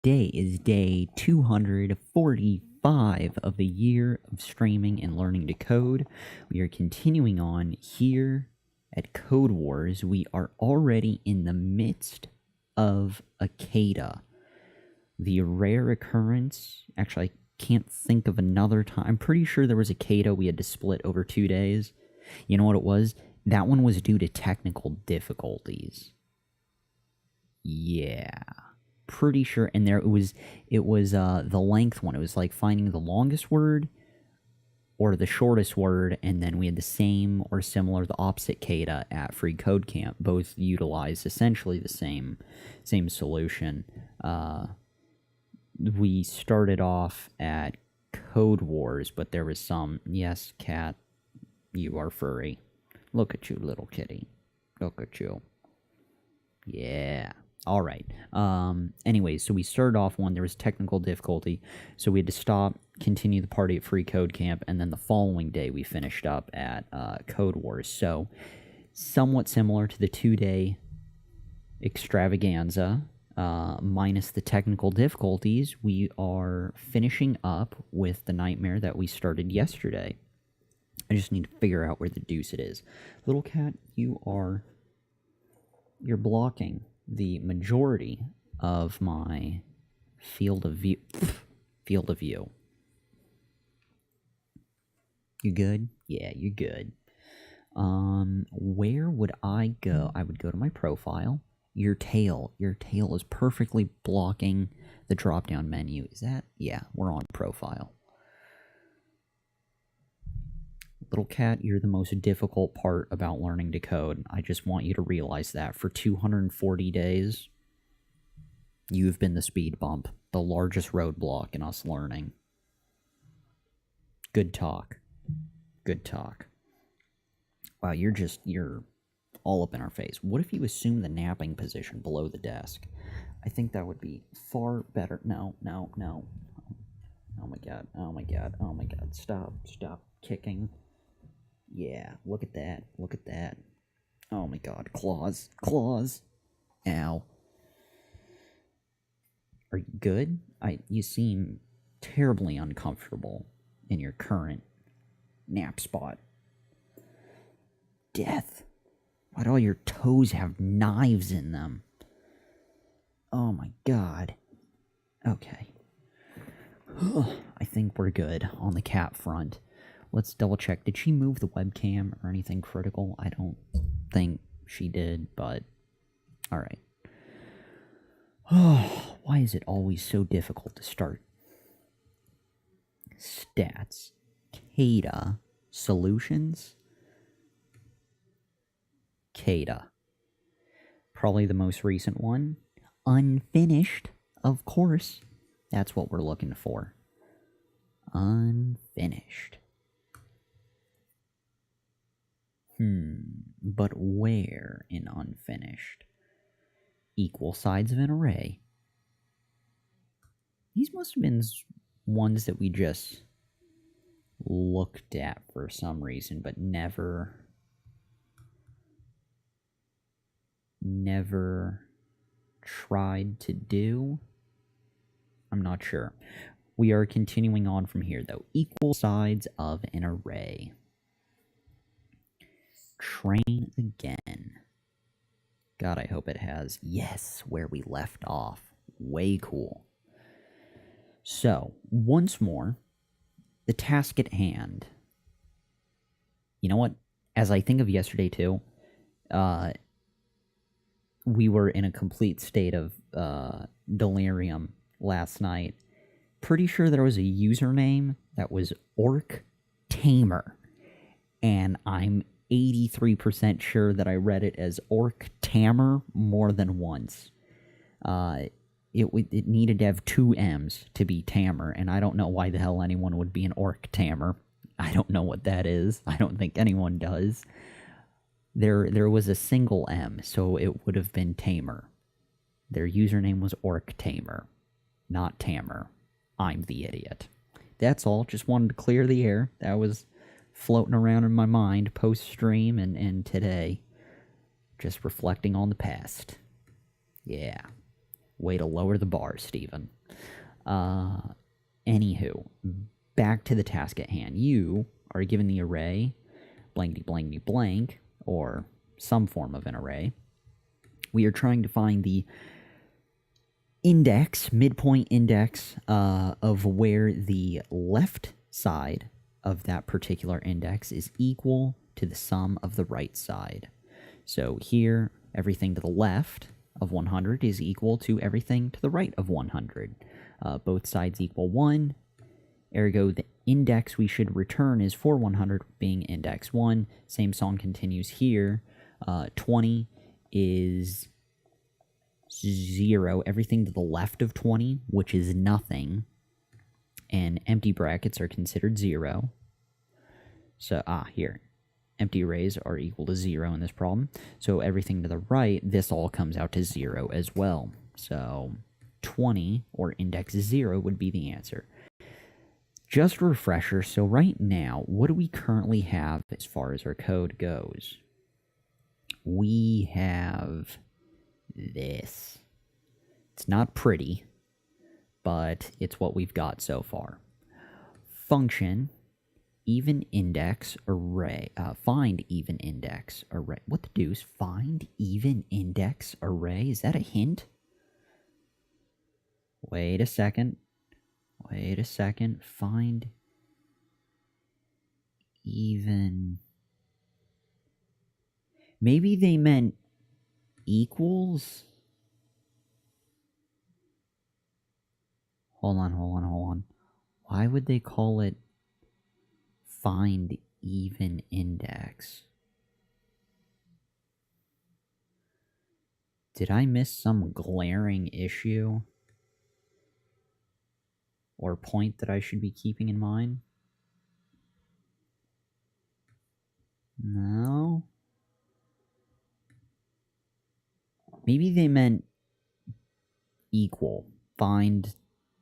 Today is day 245 of the year of streaming and learning to code. We are continuing on here at Code Wars. We are already in the midst of a CADA. The rare occurrence, actually I can't think of another time. I'm pretty sure there was a CADA we had to split over 2 days. You know what it was? That one was due to technical difficulties. Yeah. Pretty sure, and there it was the length one. It was like finding the longest word or the shortest word, and then we had the same or similar, the opposite CADA at Free Code Camp. Both utilized essentially the same solution. We started off at Code Wars, but there was some, yes, cat, you are furry. Look at you, little kitty. Look at you. Yeah. All right. Anyways, so we started off one. There was technical difficulty, so we had to stop, continue the party at Free Code Camp, and then the following day we finished up at Code Wars. So, somewhat similar to the 2-day extravaganza, minus the technical difficulties, we are finishing up with the nightmare that we started yesterday. I just need to figure out where the deuce it is. Little cat, you're blocking the majority of my field of view. You good? Yeah, you good. Where would I go? I would go to my profile. Your tail is perfectly blocking the drop-down menu. Is that? Yeah, we're on profile. Little cat, you're the most difficult part about learning to code. I just want you to realize that for 240 days, you've been the speed bump, the largest roadblock in us learning. Good talk. Good talk. Wow, you're all up in our face. What if you assume the napping position below the desk? I think that would be far better. No. Oh my god. Stop kicking. Yeah, look at that. Oh my god, claws. Ow. Are you good? You seem terribly uncomfortable in your current nap spot. Death. Why do all your toes have knives in them? Oh my god. Okay. I think we're good on the cat front. Let's double check. Did she move the webcam or anything critical? I don't think she did, but alright. Oh, why is it always so difficult to start? Stats. CADA. Solutions. CADA. Probably the most recent one. Unfinished, of course. That's what we're looking for. Unfinished. But where in unfinished? Equal sides of an array. These must have been ones that we just looked at for some reason, but never tried to do. I'm not sure. We are continuing on from here, though. Equal sides of an array. Train again. God, I hope it has. Yes, where we left off. Way cool. So, once more, the task at hand. You know what? As I think of yesterday, too, we were in a complete state of delirium last night. Pretty sure there was a username that was Orc Tamer, and I'm 83% sure that I read it as Orc Tamer more than once. It needed to have 2 M's to be Tamer, and I don't know why the hell anyone would be an Orc Tamer. I don't know what that is. I don't think anyone does. There was a single M, so it would have been Tamer. Their username was Orc Tamer, not Tamer. I'm the idiot. That's all. Just wanted to clear the air. That was floating around in my mind post-stream and today. Just reflecting on the past. Yeah. Way to lower the bar, Steven. Anywho, back to the task at hand. You are given the array blankety blankety blank, or some form of an array. We are trying to find the index, midpoint index, of where the left side of that particular index is equal to the sum of the right side. So here, everything to the left of 100 is equal to everything to the right of 100. Both sides equal 1. Ergo, the index we should return is for 100 being index 1. Same song continues here. 20 is 0. Everything to the left of 20, which is nothing. And empty brackets are considered 0. So, here. Empty arrays are equal to 0 in this problem. So everything to the right, this all comes out to 0 as well. So 20, or index 0, would be the answer. Just a refresher, so right now, what do we currently have as far as our code goes? We have this. It's not pretty, but it's what we've got so far. Function even index array. Find even index array. What the deuce? Find even index array? Is that a hint? Wait a second. Wait a second. Find even. Maybe they meant equals? Hold on. Why would they call it find even index? Did I miss some glaring issue or point that I should be keeping in mind? No? Maybe they meant equal. Find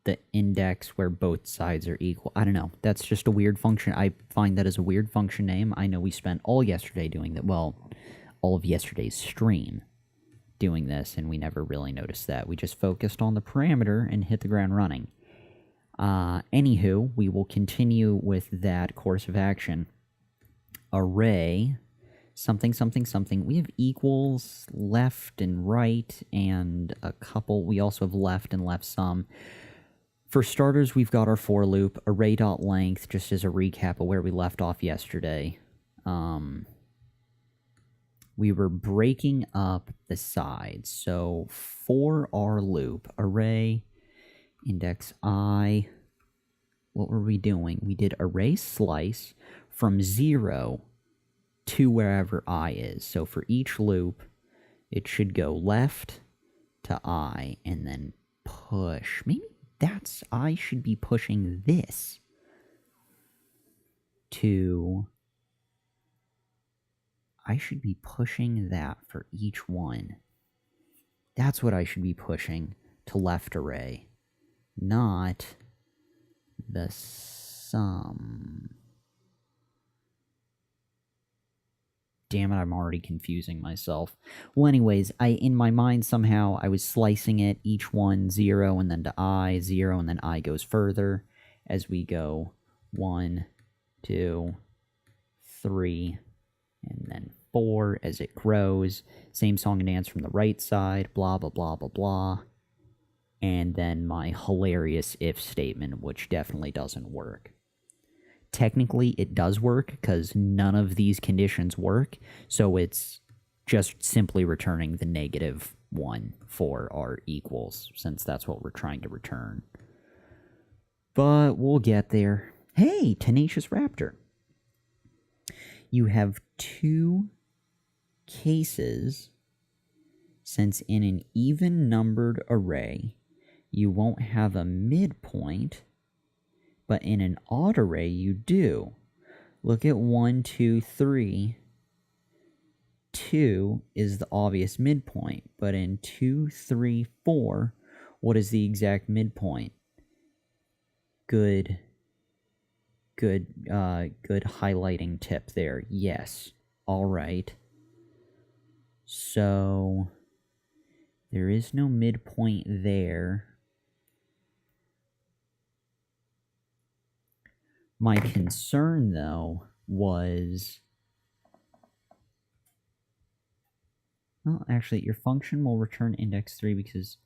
the index where both sides are equal. I don't know. That's just a weird function. I find that as a weird function name. I know we spent all yesterday doing that. Well, all of yesterday's stream doing this, and we never really noticed that. We just focused on the parameter and hit the ground running. Anywho, we will continue with that course of action. Array, something, something, something. We have equals, left and right, and a couple. We also have left and left sum. For starters, we've got our for loop, array.length, just as a recap of where we left off yesterday. We were breaking up the sides. So for our loop, array, index I, what were we doing? We did array slice from 0 to wherever I is. So for each loop, it should go left to I, and then push. Maybe that's, I should be pushing this to, I should be pushing that for each one. That's what I should be pushing to left array, not the sum. Damn it, I'm already confusing myself. Well, anyways, in my mind, somehow, I was slicing it, each one 0, and then to I, 0, and then I goes further as we go 1, 2, 3, and then 4 as it grows. Same song and dance from the right side, blah, blah, blah, blah, blah. And then my hilarious if statement, which definitely doesn't work. Technically, it does work, because none of these conditions work, so it's just simply returning the -1 for our equals, since that's what we're trying to return. But we'll get there. Hey, Tenacious Raptor! You have 2 cases, since in an even-numbered array, you won't have a midpoint, but in an odd array, you do. Look at 1, 2, 3. 2 is the obvious midpoint, but in 2, 3, 4, what is the exact midpoint? Good highlighting tip there. Yes. All right. So There is no midpoint there. My concern, though, was... Well, actually, your function will return index 3 because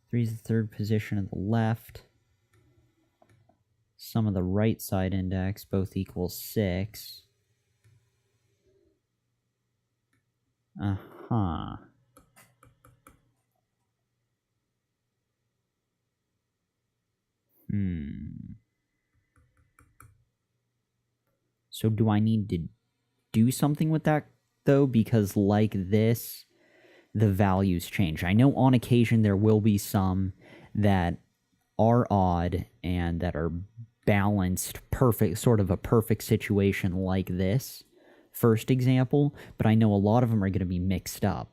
3 is the third position of the left. Sum of the right side index both equals 6. Uh-huh. So do I need to do something with that, though? Because like this, the values change. I know on occasion there will be some that are odd and that are balanced, perfect, sort of a perfect situation like this first example, but I know a lot of them are going to be mixed up,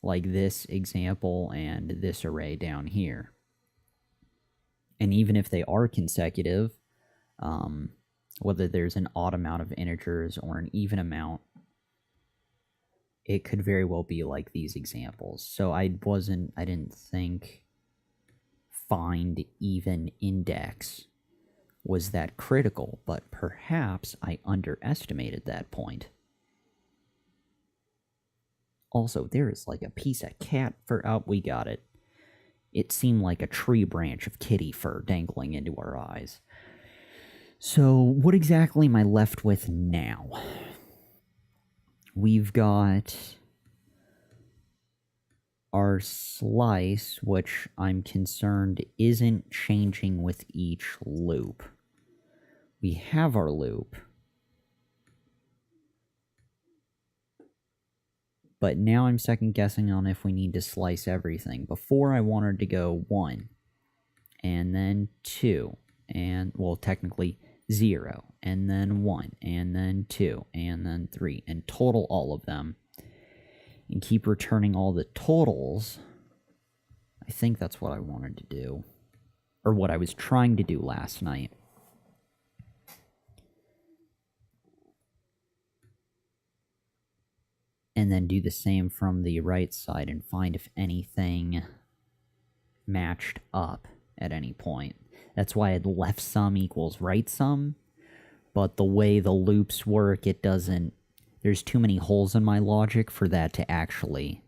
like this example and this array down here. And even if they are consecutive, whether there's an odd amount of integers or an even amount, it could very well be like these examples. So I didn't think find even index was that critical, but perhaps I underestimated that point. Also, there is like a piece of cat fur. Oh, we got it. It seemed like a tree branch of kitty fur dangling into our eyes. So, what exactly am I left with now? We've got our slice, which I'm concerned isn't changing with each loop. We have our loop. But now I'm second guessing on if we need to slice everything. Before I wanted to go 1, and then 2, and, well, technically 0, and then 1, and then 2, and then 3, and total all of them, and keep returning all the totals. I think that's what I wanted to do, or what I was trying to do last night. And then do the same from the right side and find if anything matched up at any point. That's why I had left sum equals right sum, but the way the loops work, it doesn't... There's too many holes in my logic for that to actually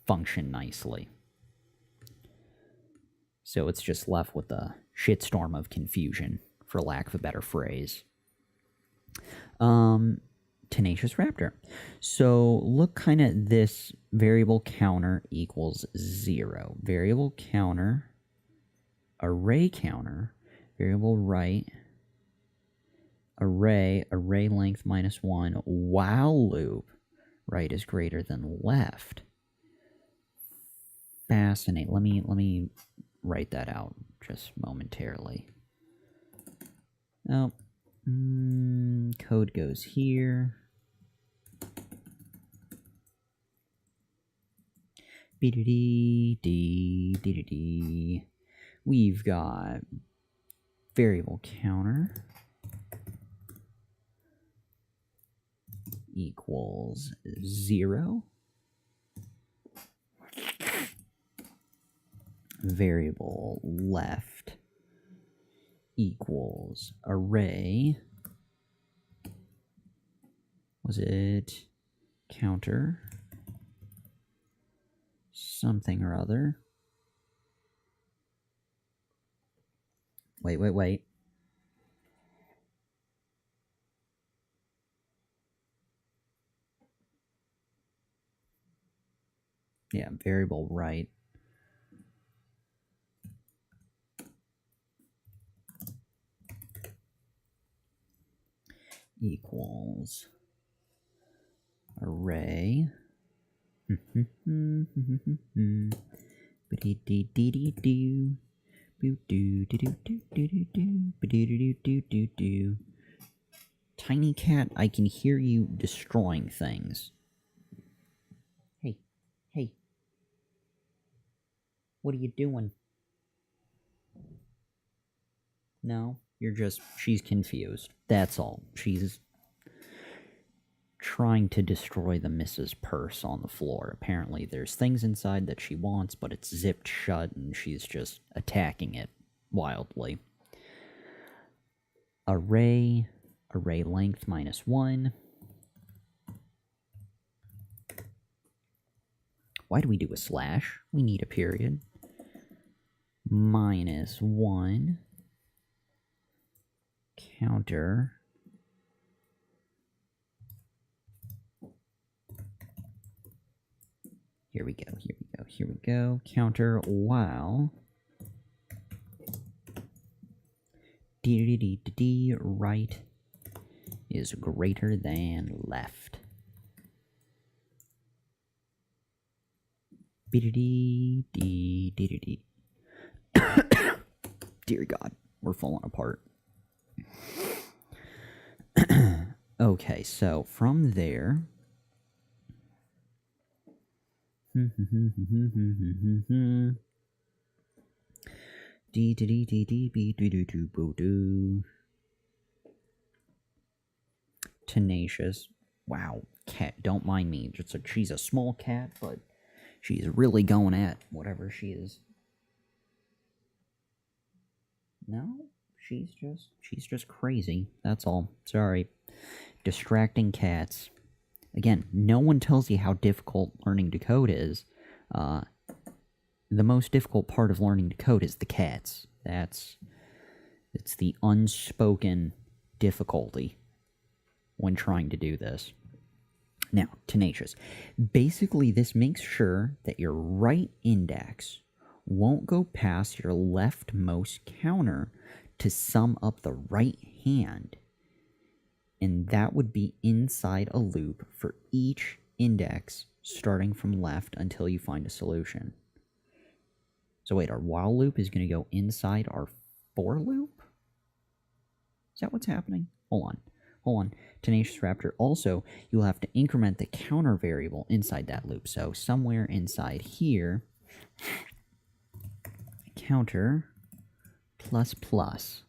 function nicely. So it's just left with a shitstorm of confusion, for lack of a better phrase. Tenacious Raptor. So look kind of this variable counter equals 0. Variable counter, array counter, variable right, array length minus 1, while loop, right is greater than left. Fascinating. Let me write that out just momentarily. Oh, code goes here. We've got variable counter equals 0. Variable left equals array. Was it counter something or other? Wait. Yeah, variable right. Equals array. Tiny cat, I can hear you destroying things. Hey. What are you doing? No, you're just... She's confused. That's all. She's trying to destroy the Mrs. Purse on the floor. Apparently there's things inside that she wants, but it's zipped shut and she's just attacking it wildly. Array length -1. Why do we do a slash? We need a period. -1. Counter. Here we go. Counter while right is greater than left. Dear God, we're falling apart. Okay, so from there... Tenacious. Wow, cat, don't mind me. She's a small cat, but she's really going at whatever she is. No, she's just crazy. That's all. Sorry. Distracting cats. Again, no one tells you how difficult learning to code is. The most difficult part of learning to code is the cats. It's the unspoken difficulty when trying to do this. Now, tenacious. Basically, this makes sure that your right index won't go past your leftmost counter to sum up the right hand. And that would be inside a loop for each index starting from left until you find a solution. So wait, our while loop is going to go inside our for loop? Is that what's happening? Hold on. Tenacious Raptor. Also, you'll have to increment the counter variable inside that loop. So somewhere inside here, counter ++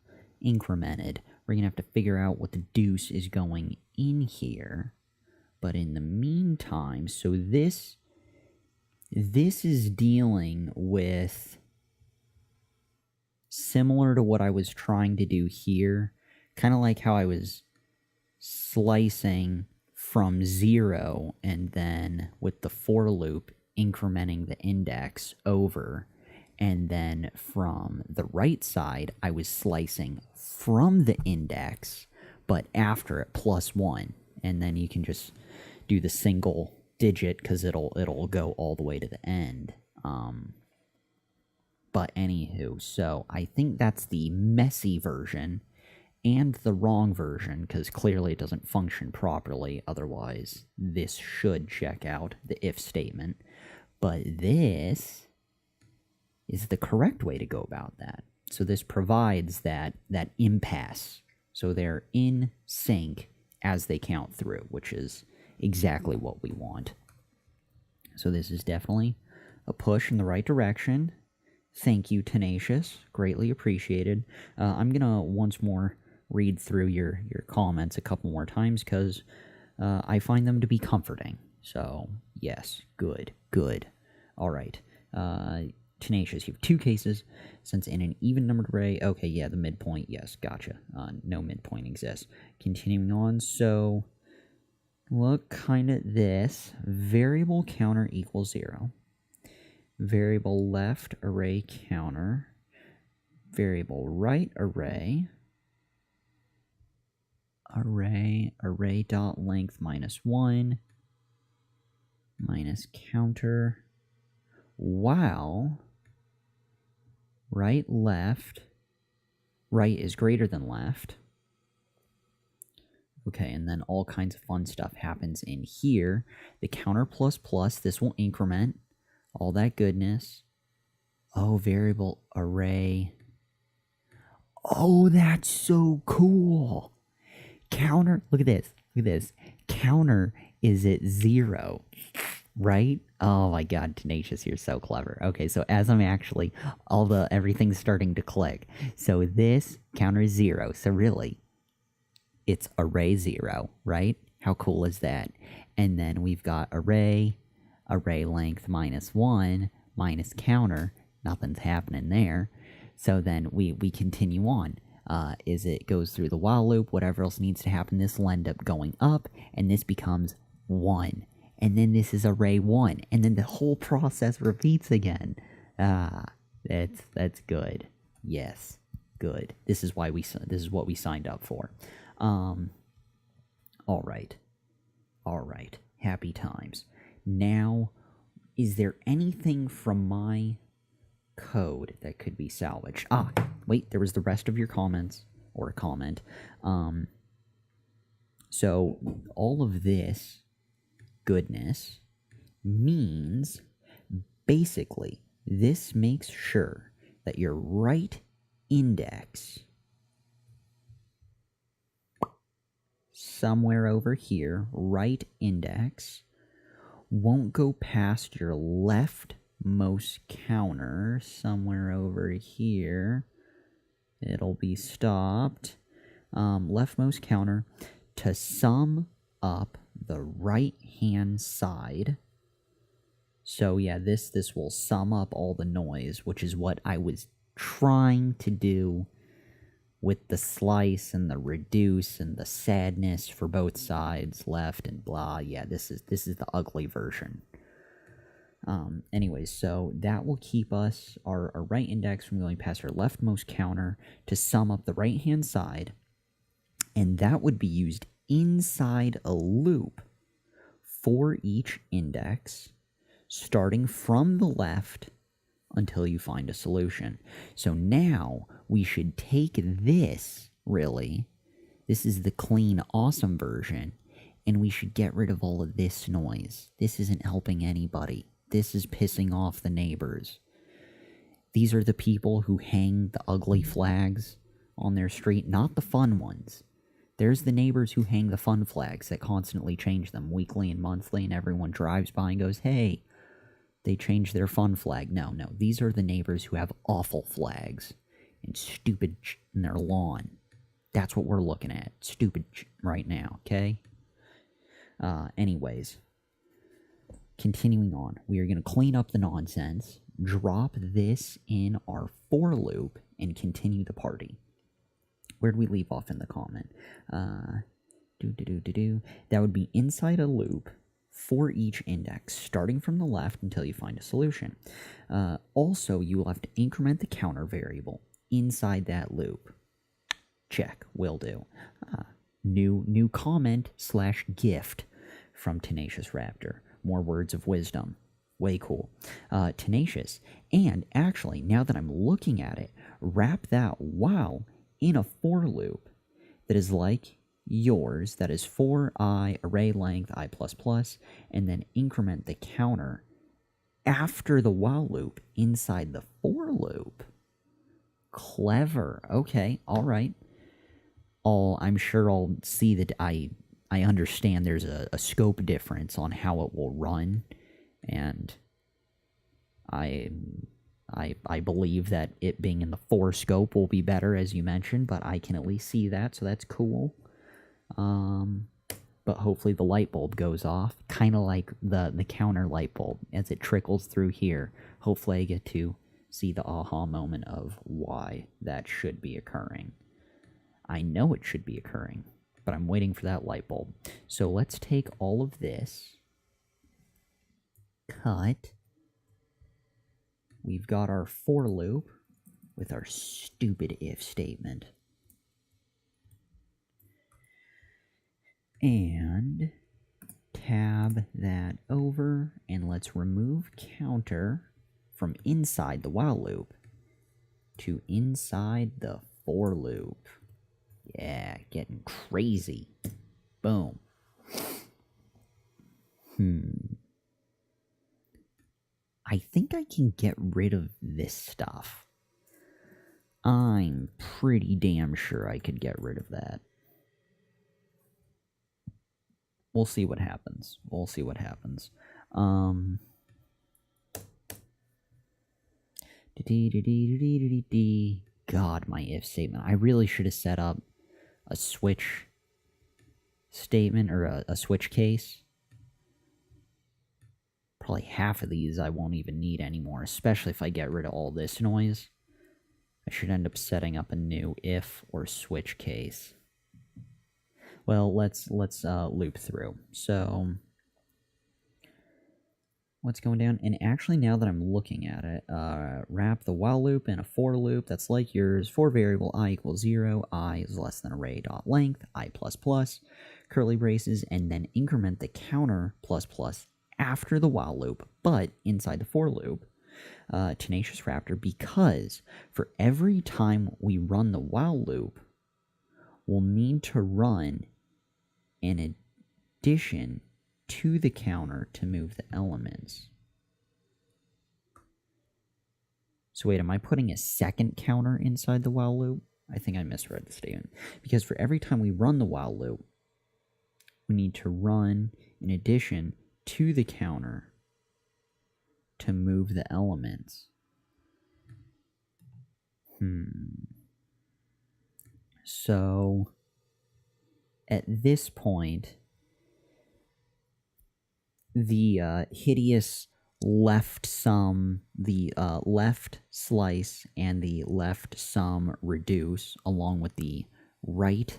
incremented. We're going to have to figure out what the deuce is going in here. But in the meantime, so this is dealing with similar to what I was trying to do here. Kind of like how I was slicing from 0 and then with the for loop incrementing the index over. And then from the right side, I was slicing from the index, but after it +1. And then you can just do the single digit because it'll go all the way to the end. But anywho, so I think that's the messy version and the wrong version because clearly it doesn't function properly. Otherwise, this should check out the if statement. But this is the correct way to go about that. So this provides that impasse. So they're in sync as they count through, which is exactly what we want. So this is definitely a push in the right direction. Thank you, Tenacious. Greatly appreciated. I'm going to once more read through your comments a couple more times because I find them to be comforting. So, yes, good. All right. Tenacious, you have 2 cases. Since in an even-numbered array, okay, yeah, the midpoint, yes, gotcha. No midpoint exists. Continuing on, so look kind of this. Variable counter equals 0. Variable left array counter. Variable right array. Array dot length -1 minus counter while right is greater than left. Okay, and then all kinds of fun stuff happens in here. The counter ++, this will increment. All that goodness. Oh, variable array. Oh, that's so cool. Counter, look at this. Counter is at 0, right? Oh my God, Tenacious, you're so clever. Okay, so as I'm actually, everything's starting to click. So this counter is 0, so really, it's array 0, right? How cool is that? And then we've got array length -1, minus counter, nothing's happening there. So then we continue on. It goes through the while loop, whatever else needs to happen, this will end up going up, and this becomes 1. And then this is array 1, and then the whole process repeats again. That's good. Yes, good. This is what we signed up for. All right. Happy times. Now, is there anything from my code that could be salvaged? Wait, there was the rest of your comments, or a comment. So all of this goodness means basically this makes sure that your right index somewhere over here, right index, won't go past your leftmost counter somewhere over here. It'll be stopped. Leftmost counter to sum up the right-hand side. So yeah, this will sum up all the noise, which is what I was trying to do with the slice and the reduce and the sadness for both sides, left and blah. Yeah, this is the ugly version. Anyways, so that will keep us, our right index, from going past our leftmost counter to sum up the right-hand side, and that would be used inside a loop for each index, starting from the left until you find a solution. So now we should take this, really, this is the clean, awesome version, and we should get rid of all of this noise. This isn't helping anybody. This is pissing off the neighbors. These are the people who hang the ugly flags on their street, not the fun ones. There's the neighbors who hang the fun flags that constantly change them weekly and monthly, and everyone drives by and goes, hey, they changed their fun flag. No, these are the neighbors who have awful flags and stupid in their lawn. That's what we're looking at. Stupid right now, okay? Anyways, continuing on, we are going to clean up the nonsense, drop this in our for loop, and continue the party. Where'd we leave off in the comment? That would be inside a loop for each index, starting from the left until you find a solution. Also, you will have to increment the counter variable inside that loop. Check, will do. New comment / gift from Tenacious Raptor. More words of wisdom. Way cool. Tenacious. And actually, now that I'm looking at it, wrap that while in a for loop that is like yours, that is for I, array length, I++, and then increment the counter after the while loop inside the for loop. Clever. Okay, all right. I'm sure I'll see that I understand there's a scope difference on how it will run, and I believe that it being in the for scope will be better, as you mentioned, but I can at least see that, so that's cool. But hopefully the light bulb goes off, kind of like the counter light bulb, as it trickles through here. Hopefully I get to see the aha moment of why that should be occurring. I know it should be occurring, but I'm waiting for that light bulb. So let's take all of this, cut. We've got our for loop with our stupid if statement. And tab that over, and let's remove counter from inside the while loop to inside the for loop. Yeah, getting crazy. Boom. I think I can get rid of this stuff. I'm pretty damn sure I could get rid of that. We'll see what happens. God, my if statement. I really should have set up a switch statement or a switch case. Probably half of these I won't even need anymore, especially if I get rid of all this noise. I should end up setting up a new if or switch case. Well, let's loop through. So what's going down? And actually, now that I'm looking at it, wrap the while loop in a for loop that's like yours. For variable I equals 0, I is less than array dot length, I plus plus, curly braces, and then increment the counter plus plus after the while loop, but inside the for loop. Tenacious Raptor, because for every time we run the while loop, we'll need to run an addition to the counter to move the elements. So wait, am I putting a second counter inside the while loop? I think I misread the statement. Because for every time we run the while loop, we need to run an addition to the counter to move the elements. So at this point, the hideous left sum, the left slice, and the left sum reduce, along with the right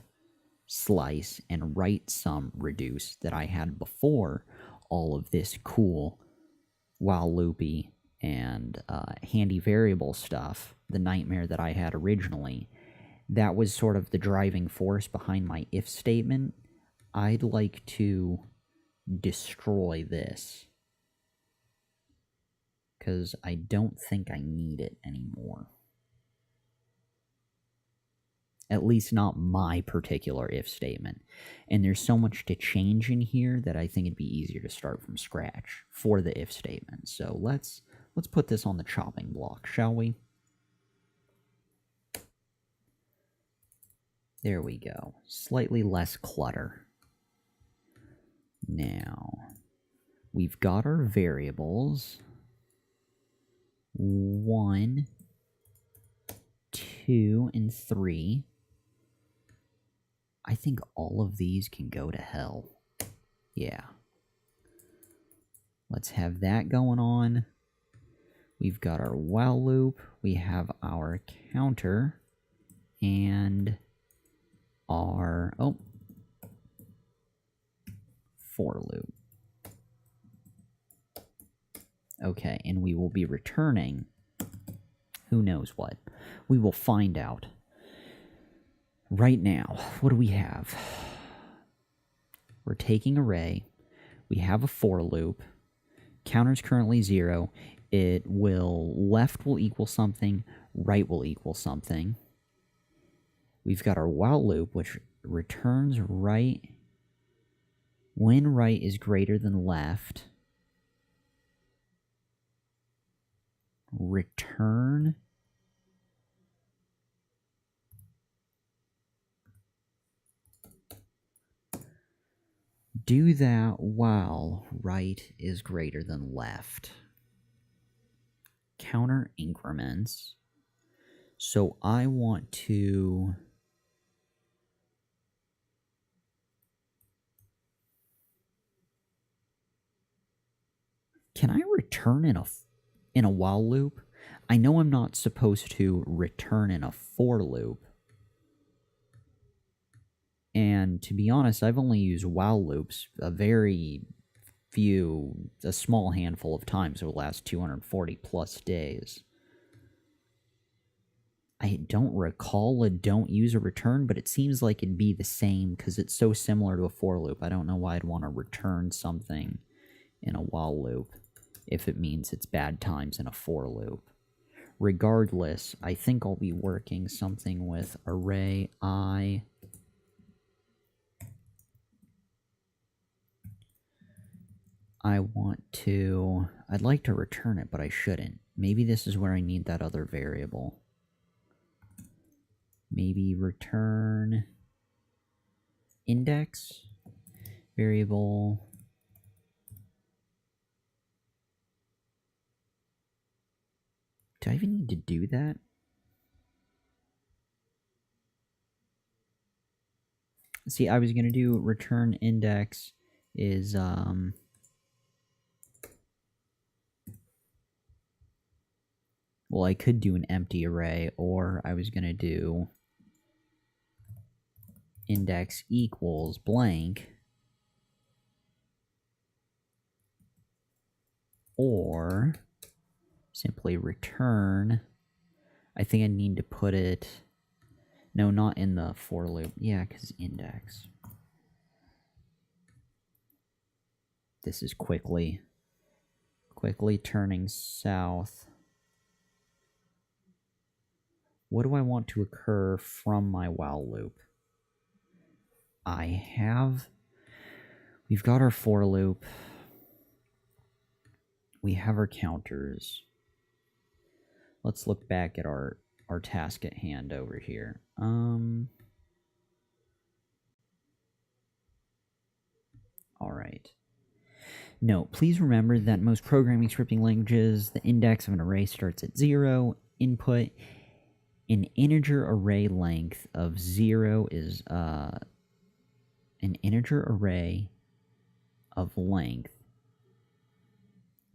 slice and right sum reduce that I had before all of this cool while loopy and handy variable stuff, the nightmare that I had originally, that was sort of the driving force behind my if statement. I'd like to destroy this because I don't think I need it anymore. At least not my particular if statement. And there's so much to change in here that I think it'd be easier to start from scratch for the if statement. So let's put this on the chopping block, shall we? There we go. Slightly less clutter. Now, we've got our variables. 1, 2, and 3. I think all of these can go to hell. Yeah. Let's have that going on. We've got our while loop. We have our counter. And our... oh. For loop. Okay, and we will be returning who knows what. We will find out. Right now, what do we have? We're taking array. We have a for loop. Counter's currently 0. It will... left will equal something. Right will equal something. We've got our while loop, which returns right when right is greater than left. Return do that while right is greater than left. Counter increments. So I want to... can I return in a while loop? I know I'm not supposed to return in a for loop. And to be honest, I've only used while loops a small handful of times over the last 240 plus days. I don't recall a don't use a return, but it seems like it'd be the same because it's so similar to a for loop. I don't know why I'd want to return something in a while loop if it means it's bad times in a for loop. Regardless, I think I'll be working something with array I. I'd like to return it, but I shouldn't. Maybe this is where I need that other variable. Maybe return index variable. Do I even need to do that? See, I was going to do return index is, well, I could do an empty array, or I was going to do index equals blank, or simply return. I think I need to put it, no, not in the for loop. Yeah, because index. This is quickly turning south. What do I want to occur from my while loop? We've got our for loop. We have our counters. Let's look back at our task at hand over here. All right. No, please remember that most programming scripting languages, the index of an array starts at 0. Input, an integer array length of 0 is an integer array of length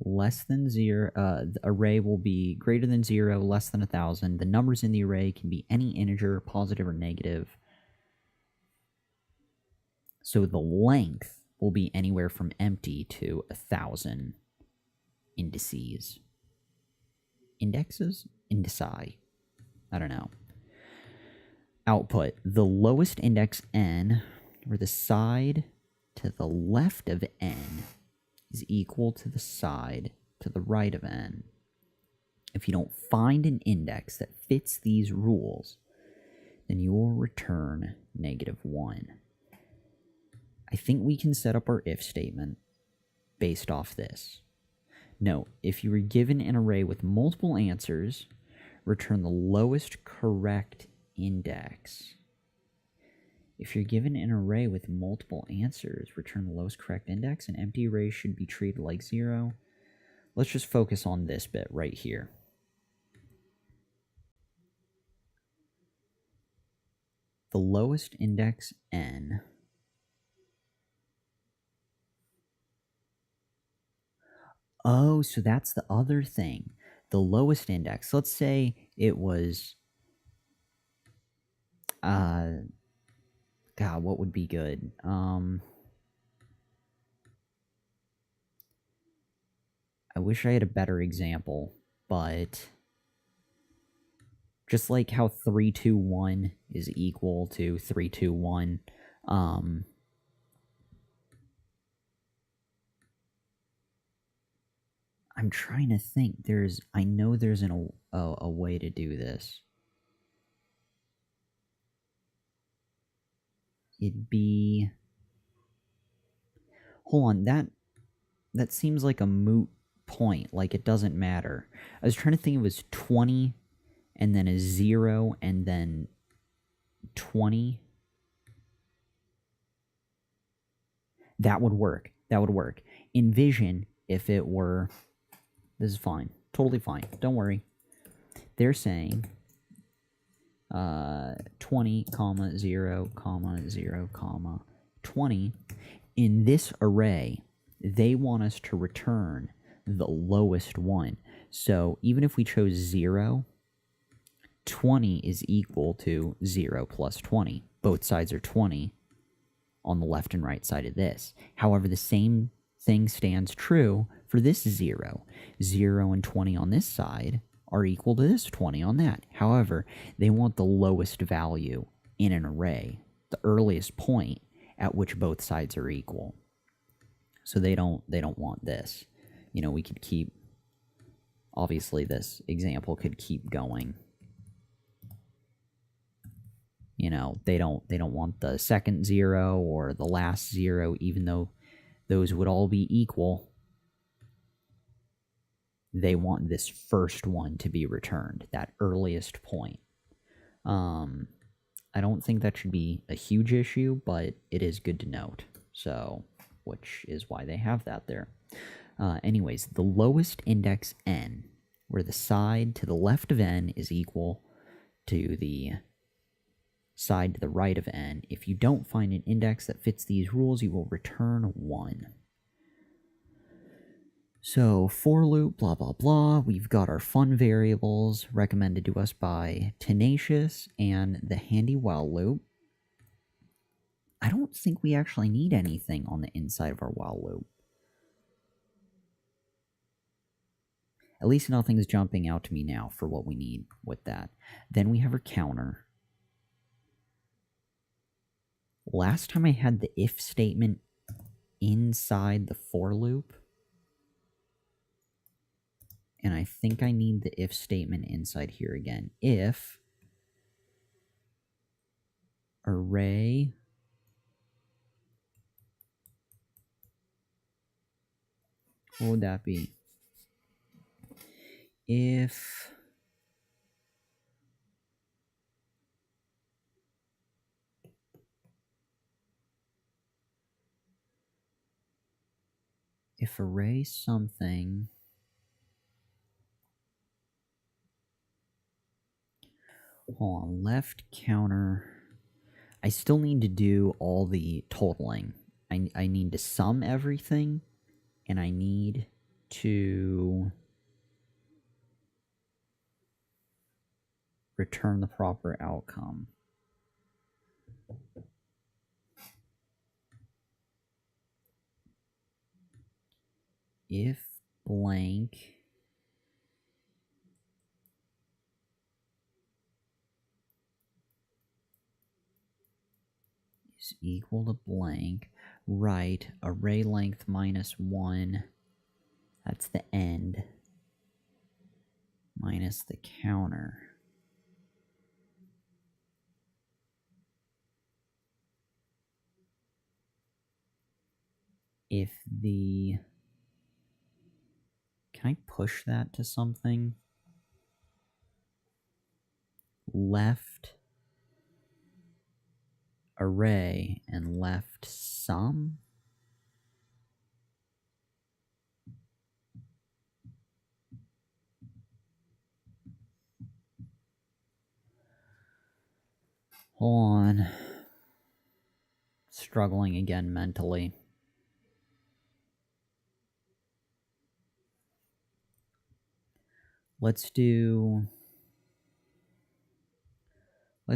less than 0. The array will be greater than 0, less than 1,000. The numbers in the array can be any integer, positive or negative. So the length will be anywhere from empty to 1,000 indices. Indexes? Indici. I don't know. Output. The lowest index n, or the side to the left of n, is equal to the side to the right of n. If you don't find an index that fits these rules, then you will return -1. I think we can set up our if statement based off this. Note, if you were given an array with multiple answers, return the lowest correct index. If you're given an array with multiple answers, return the lowest correct index. An empty array should be treated like 0. Let's just focus on this bit right here. The lowest index n. Oh, so that's the other thing. The lowest index. Let's say it was... God, what would be good? I wish I had a better example, but... Just like how 321 is equal to 321, I'm trying to think. I know there's a way to do this. It'd be... Hold on, that seems like a moot point, like it doesn't matter. I was trying to think it was 20, and then a 0, and then 20. That would work. That would work. Envision if it were... This is fine. Totally fine. Don't worry. They're saying 20, 0, 0, 20. In this array, they want us to return the lowest one. So even if we chose 0, 20 is equal to 0 plus 20. Both sides are 20 on the left and right side of this. However, the same thing stands true for this 0. 0 and 20 on this side are equal to this 20 on that. However, they want the lowest value in an array, the earliest point at which both sides are equal. So they don't want this. You know, we could keep... Obviously, this example could keep going. You know, they don't want the second 0 or the last 0, even though those would all be equal. They want this first one to be returned, that earliest point. I don't think that should be a huge issue, but it is good to note. So, which is why they have that there. Anyways, the lowest index n, where the side to the left of n is equal to the side to the right of n. If you don't find an index that fits these rules, you will return 1. So, for loop, blah, blah, blah. We've got our fun variables recommended to us by Tenacious and the handy while loop. I don't think we actually need anything on the inside of our while loop. At least nothing's jumping out to me now for what we need with that. Then we have our counter. Last time I had the if statement inside the for loop. And I think I need the if statement inside here again. If array what would that be? If array something hold on, left counter. I still need to do all the totaling. I need to sum everything, and I need to return the proper outcome. If blank is equal to blank, right, array length minus 1, that's the end, minus the counter. If the... Can I push that to something? Left array and left sum? Hold on. Struggling again mentally. Let's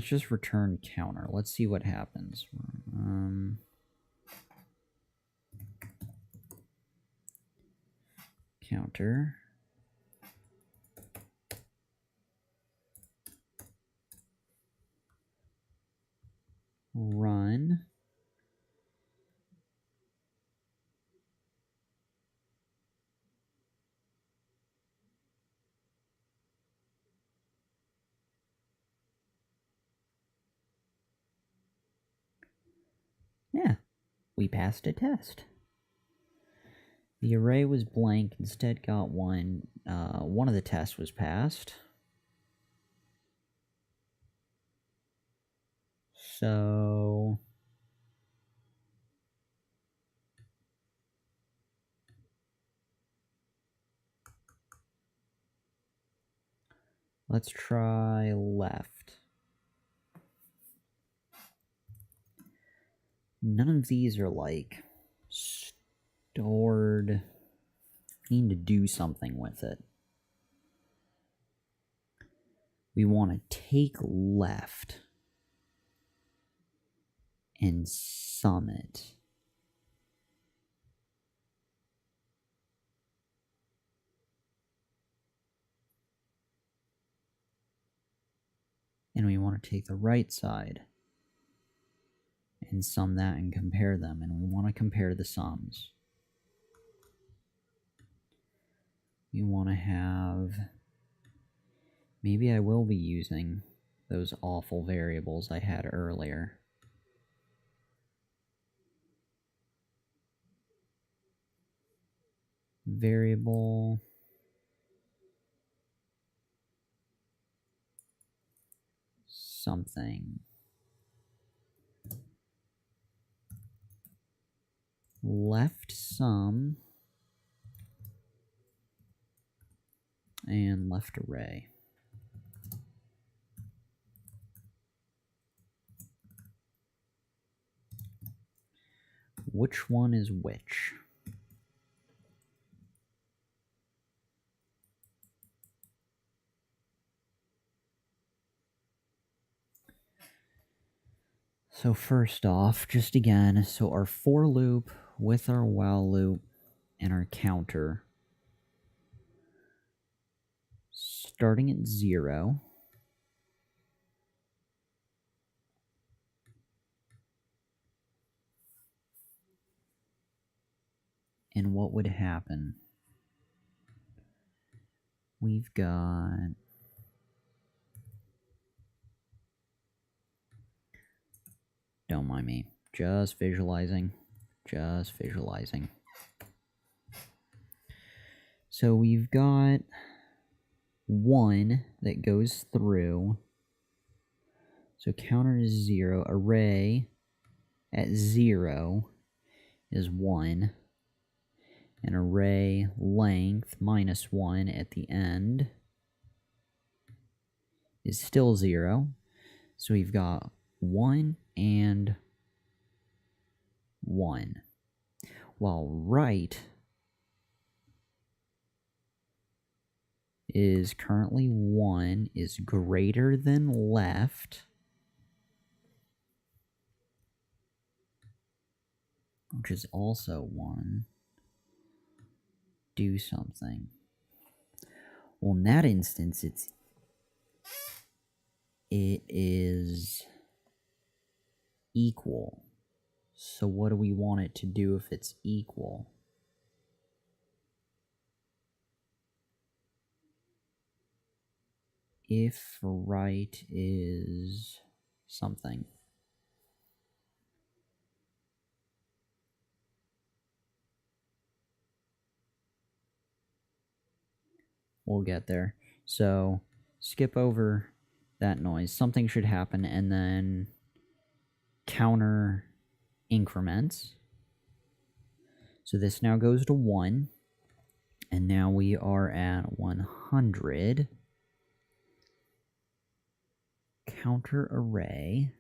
just return counter. Let's see what happens. Counter. Run. Yeah, we passed a test. The array was blank, instead got 1. One of the tests was passed. So... let's try left. None of these are, like, stored. I need to do something with it. We want to take left and sum it. And we want to take the right side and sum that and compare them. And we want to compare the sums. We want to have... maybe I will be using those awful variables I had earlier. Variable... something. Left sum and left array. which one is which? So first off, just again, so our for loop with our while loop and our counter starting at 0. And what would happen? We've got... Don't mind me. Just visualizing. Just visualizing. So we've got 1 that goes through. So counter is 0. Array at 0 is 1. And array length minus 1 at the end is still 0. So we've got 1 and 1. While right is currently 1 is greater than left, which is also 1, do something. Well, in that instance, it is equal. So what do we want it to do if it's equal? If right is something. We'll get there. So skip over that noise. Something should happen, and then counter increments. So this now goes to 1, and now we are at 100. Counter array.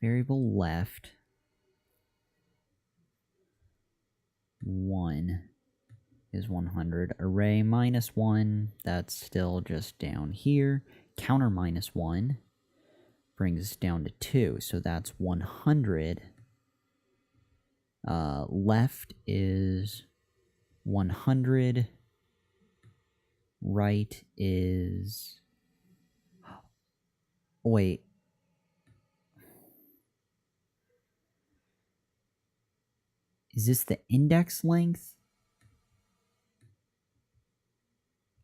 Variable left. 1 is 100. Array minus 1, that's still just down here. Counter minus 1 brings us down to 2, so that's 100. Left is 100. Right is... Wait. Is this the index length?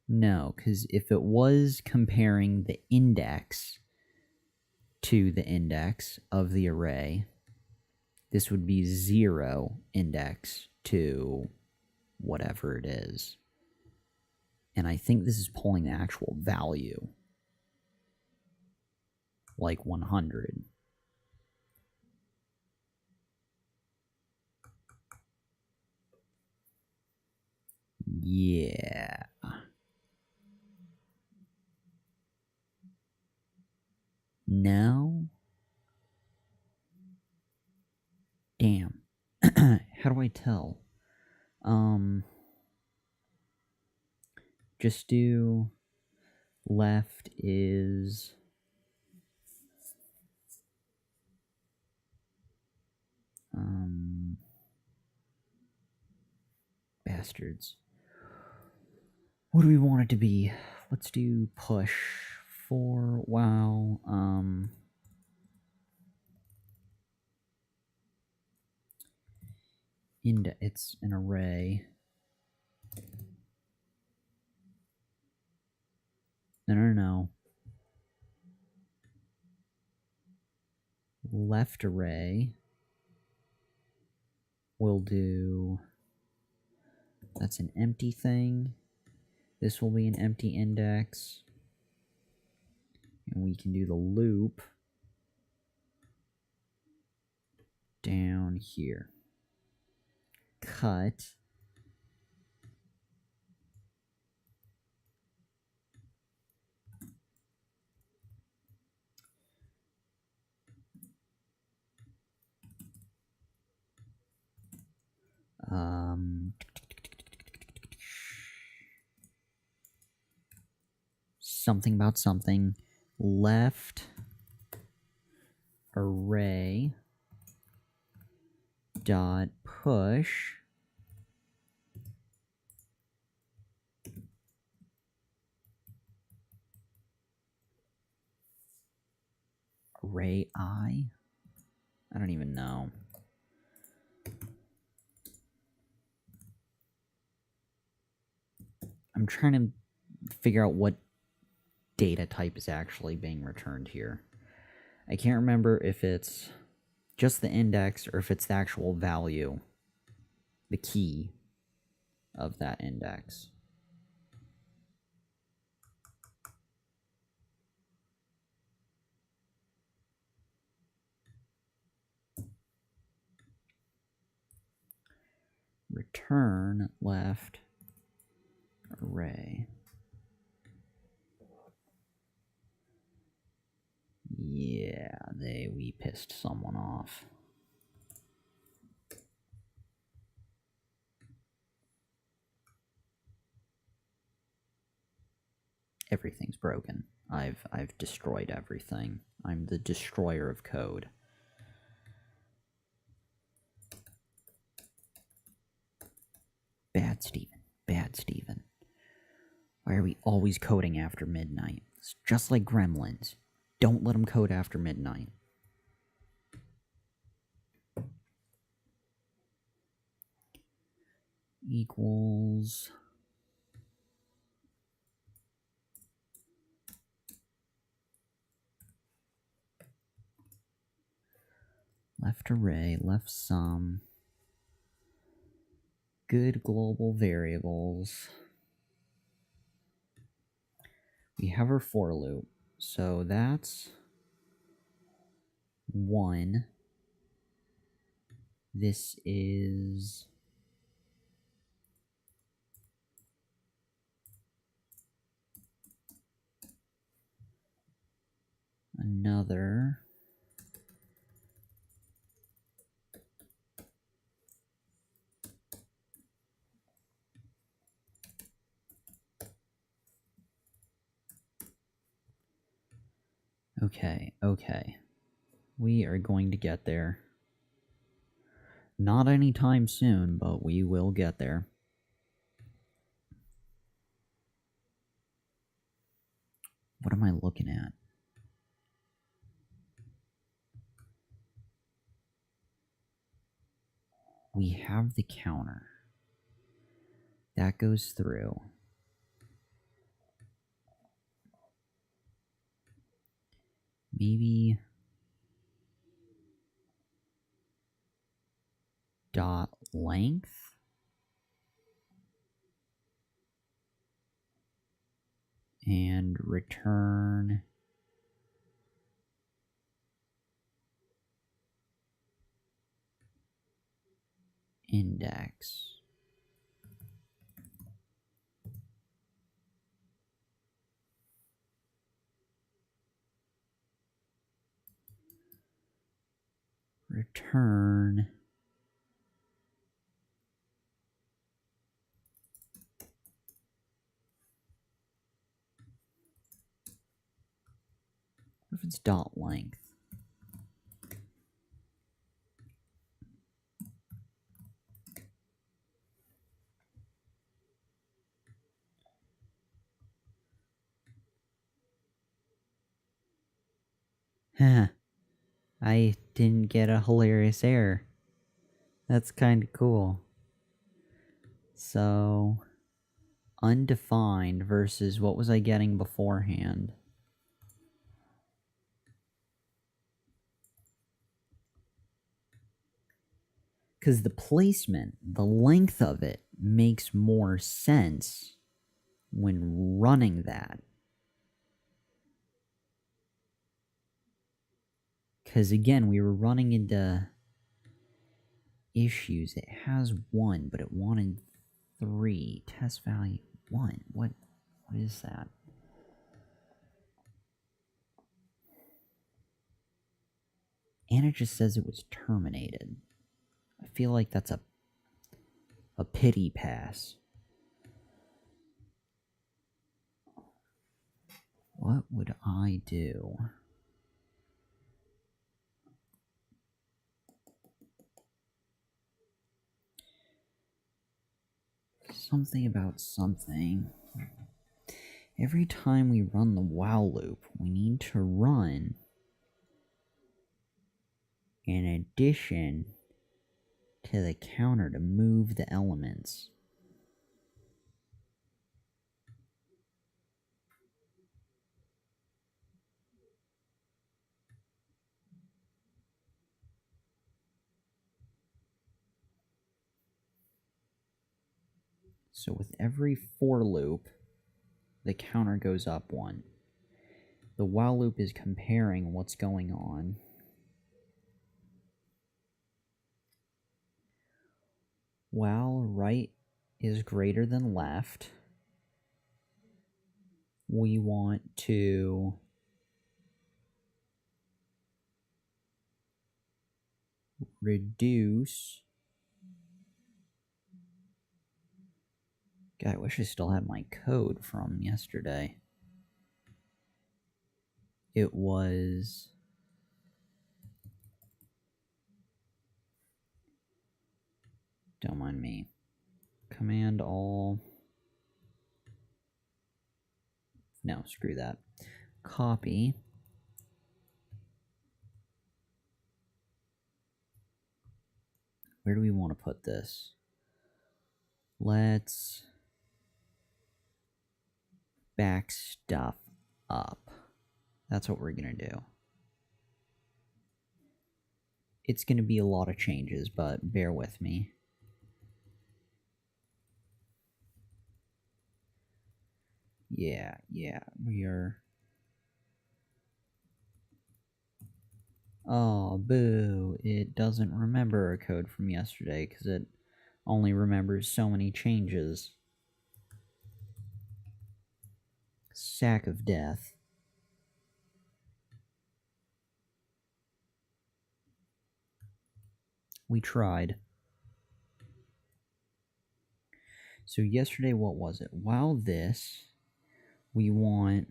No, because if it was comparing the index to the index of the array, this would be 0 index to whatever it is. And I think this is pulling the actual value, like 100. Yeah. No? Damn. How do I tell? Just do left is bastards. What do we want it to be? Let's do push for wow. It's an array. No. Left array. We'll do... That's an empty thing. This will be an empty index. And we can do the loop down here. Cut. Something about something. Left array dot push array I don't even know. I'm trying to figure out what data type is actually being returned here. I can't remember if it's just the index or if it's the actual value, the key of that index. Return left array. Yeah, we pissed someone off. Everything's broken. I've destroyed everything. I'm the destroyer of code. Bad Steven. Bad Steven. Why are we always coding after midnight? It's just like gremlins. Don't let them code after midnight. Equals... left array, left sum. Good global variables. We have our for loop. So that's 1. This is... another... Okay. We are going to get there. Not anytime soon, but we will get there. What am I looking at? We have the counter. That goes through. Maybe... dot length? And return... index. Return... what if it's dot length? Huh. I didn't get a hilarious error. That's kind of cool. So... undefined versus what was I getting beforehand? Because the placement, the length of it, makes more sense when running that. Because again, we were running into issues. It has 1, but it wanted 3. Test value 1. What is that? And it just says it was terminated. I feel like that's a A pity pass. What would I do? Something about something. Every time we run the while loop, we need to run in addition to the counter to move the elements. So with every for loop, the counter goes up one. The while loop is comparing what's going on. While right is greater than left, we want to reduce. God, I wish I still had my code from yesterday. It was don't mind me. Command all. No, screw that. Copy. Where do we want to put this? Let's back stuff up. That's what we're going to do. It's going to be a lot of changes, but bear with me. Yeah, we are... Oh, boo. It doesn't remember our code from yesterday, because it only remembers so many changes. Sack of death. We tried. So yesterday, what was it? While this, we want...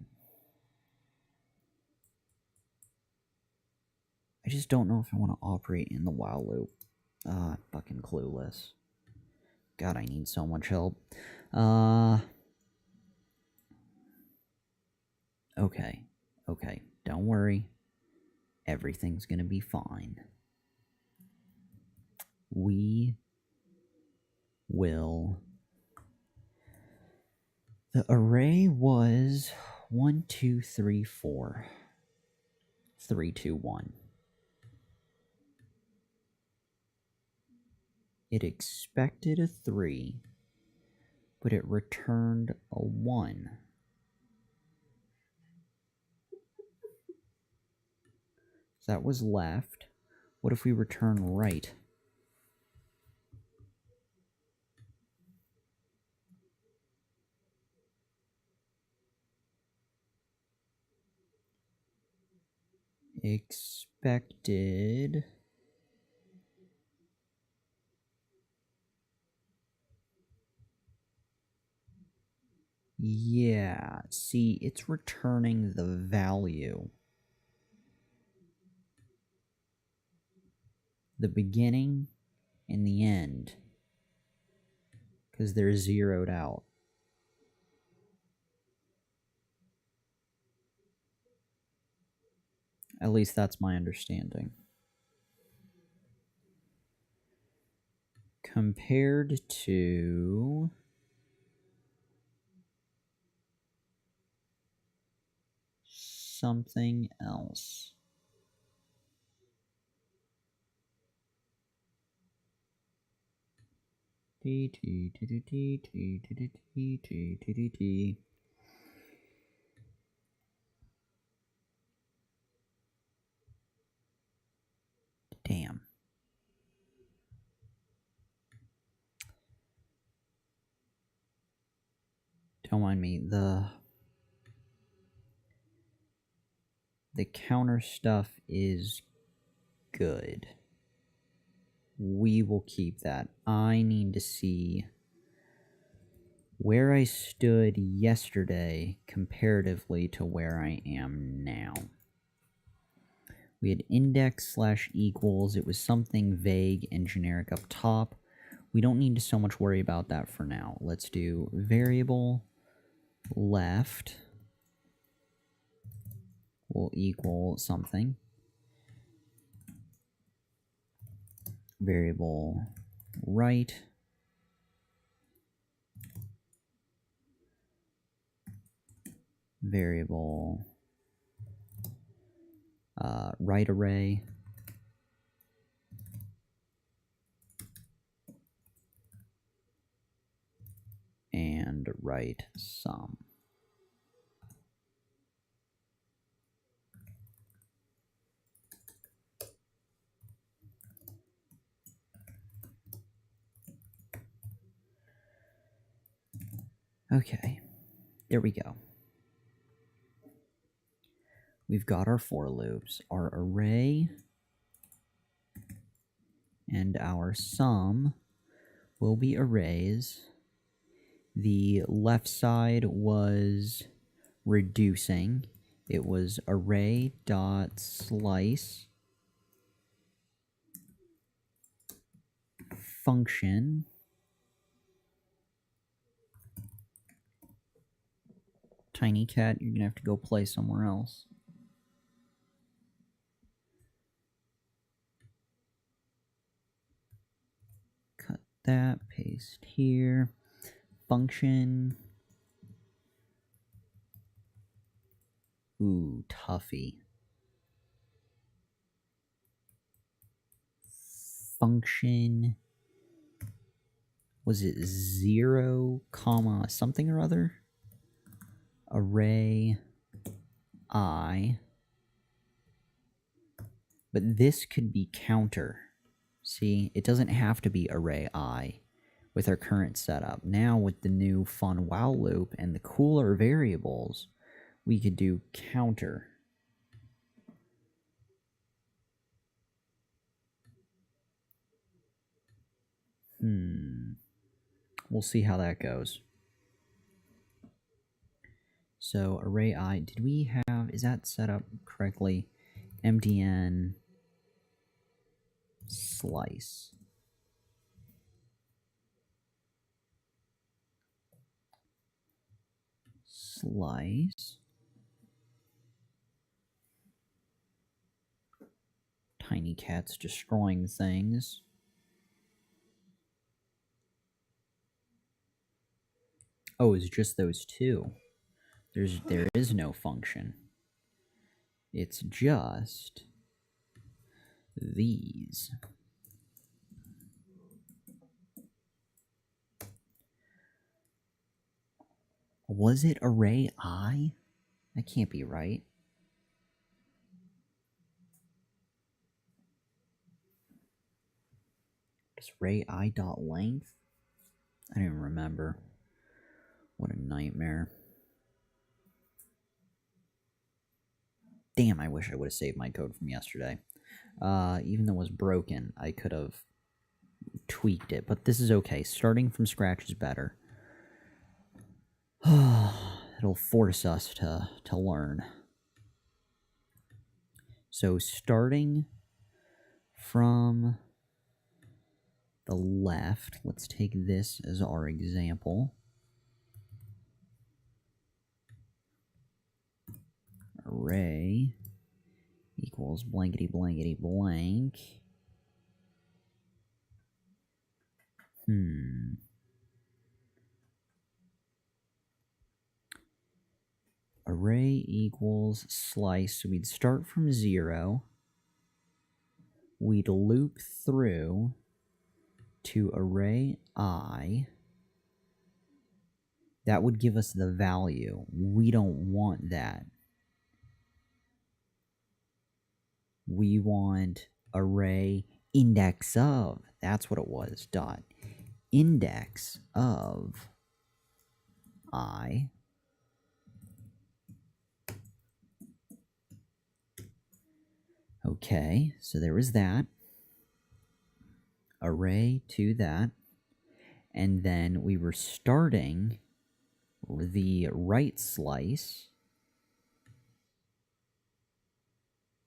I just don't know if I want to operate in the while loop. Fucking clueless. God, I need so much help. Okay. Don't worry. Everything's gonna be fine. We will... The array was 1, 2, 3, 4. 3, 2, 1. It expected a 3, but it returned a 1. So that was left. What if we return right? Expected... Yeah, see, it's returning the value. The beginning and the end. Because they're zeroed out. At least that's my understanding. Compared to... something else. Damn. Don't mind me. The counter stuff is good. We will keep that. I need to see where I stood yesterday comparatively to where I am now. We had index slash equals. It was something vague and generic up top. We don't need to so much worry about that for now. Let's do variable left will equal something. Variable right variable right array and right sum. Okay, there we go. We've got our for loops, our array, and our sum will be arrays. The left side was reducing. It was array dot slice function tiny cat, you're gonna have to go play somewhere else. Cut that, paste here. Function. Ooh, toughy. Function. Was it 0, comma, something or other? Array I. But this could be counter. See, it doesn't have to be array I with our current setup. Now with the new fun while loop and the cooler variables, we could do counter. We'll see how that goes. So array I, did we have, is that set up correctly? MDN slice. Slice. Tiny cat's destroying things. Oh, it's just those two. There is no function. It's just these. Was it array I? That can't be right. Just array I dot length? I don't even remember. What a nightmare. Damn, I wish I would have saved my code from yesterday. Even though it was broken, I could have tweaked it, but this is okay. Starting from scratch is better. It'll force us to learn. So starting from the left, let's take this as our example. Array equals blankety blankety blank. Array equals slice. So we'd start from 0. We'd loop through to array I. That would give us the value. We don't want that. We want array index of. That's what it was. Dot index of I. Okay, so there was that. array to that, and then we were starting the right slice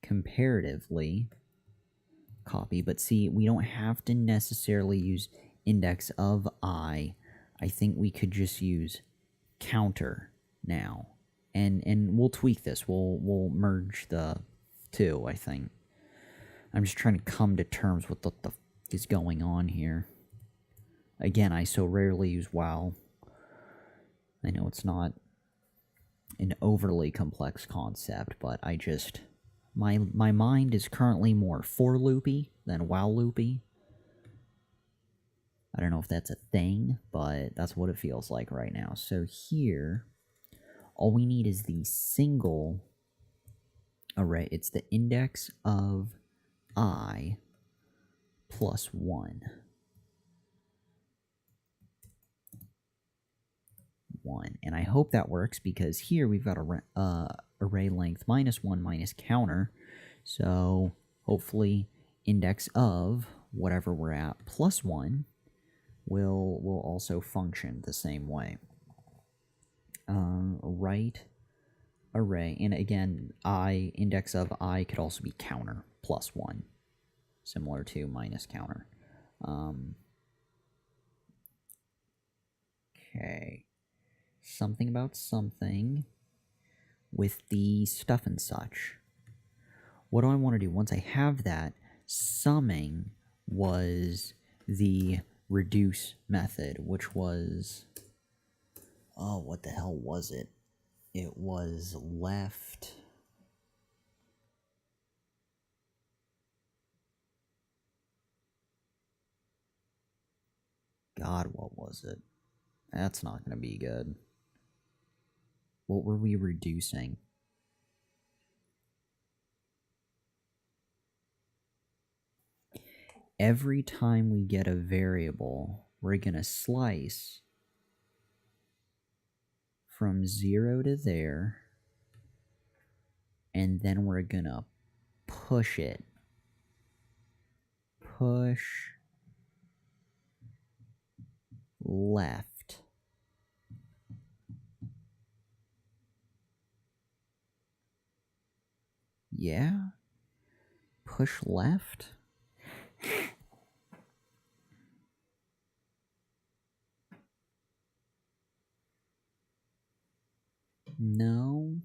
comparatively copy, but see, we don't have to necessarily use index of I. I think we could just use counter now, and we'll tweak this. We'll merge the two. I think I'm just trying to come to terms with what the f is going on here. Again, I so rarely use while. I know it's not an overly complex concept, but I just my mind is currently more for loopy than while loopy. I don't know if that's a thing, but that's what it feels like right now. So here, all we need is the single array. It's the index of I plus 1. 1. And I hope that works, because here we've got a array length minus 1 minus counter. So hopefully index of whatever we're at plus 1 will also function the same way. Right array, and again, I index of I could also be counter plus 1, similar to minus counter. Okay, something about something with the stuff and such. What do I want to do? Once I have that, summing was the reduce method, which was, oh, what the hell was it? It was left. God, what was it? That's not going to be good. What were we reducing? Every time we get a variable, we're going to slice from 0 to there, and then we're going to push it. Push left. Yeah? Push left? No.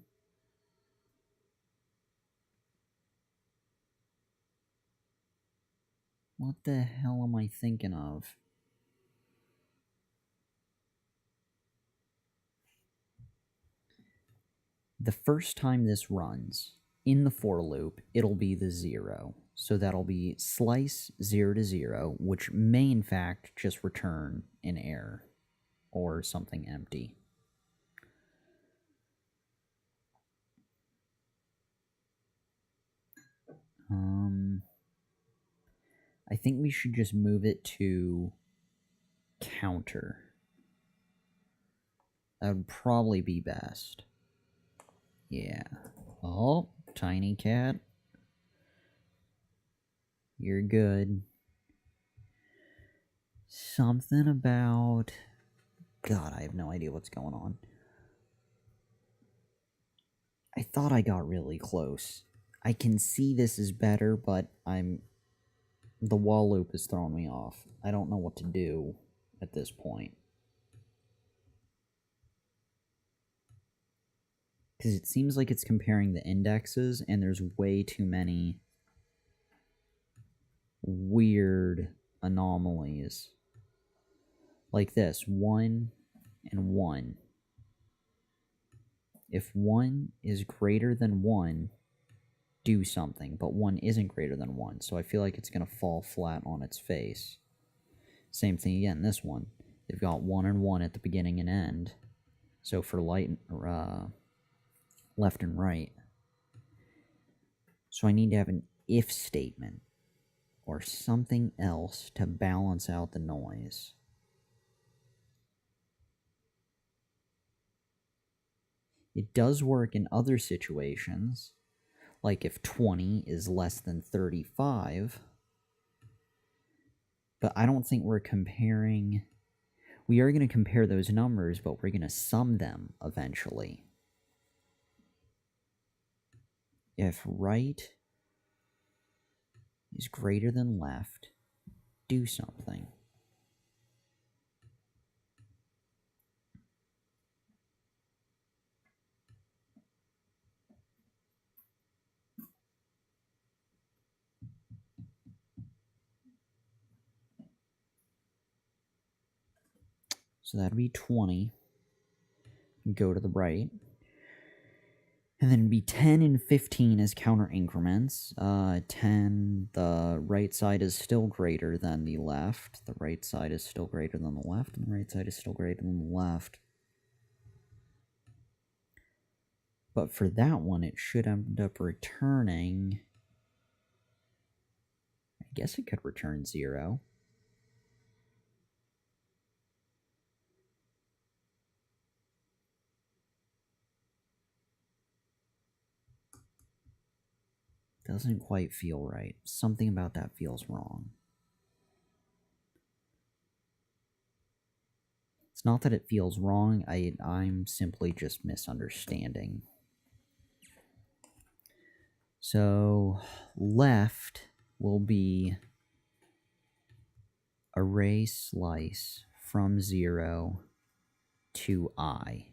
What the hell am I thinking of? The first time this runs in the for loop, it'll be the 0. So that'll be slice 0 to 0, which may in fact just return an error or something empty. I think we should just move it to counter. That would probably be best. Yeah. Oh, tiny cat. You're good. Something about... God, I have no idea what's going on. I thought I got really close. I can see this is better, but the while loop is throwing me off. I don't know what to do at this point. Because it seems like it's comparing the indexes, and there's way too many weird anomalies. Like this, 1 and 1. If 1 is greater than 1, do something, but 1 isn't greater than 1, so I feel like it's going to fall flat on its face. Same thing again, this one. They've got 1 and 1 at the beginning and end, so for left and right. So I need to have an if statement or something else to balance out the noise. It does work in other situations, like if 20 is less than 35, But I don't think we're comparing... We are going to compare those numbers, but we're going to sum them eventually. If right is greater than left, do something. So that'd be 20. Go to the right. And then it'd be 10 and 15 as counter increments. 10, the right side is still greater than the left. The right side is still greater than the left, and the right side is still greater than the left. But for that one, it should end up returning... I guess it could return 0. Doesn't quite feel right. Something about that feels wrong. It's not that it feels wrong, I'm simply just misunderstanding. So, left will be array slice from 0 to I.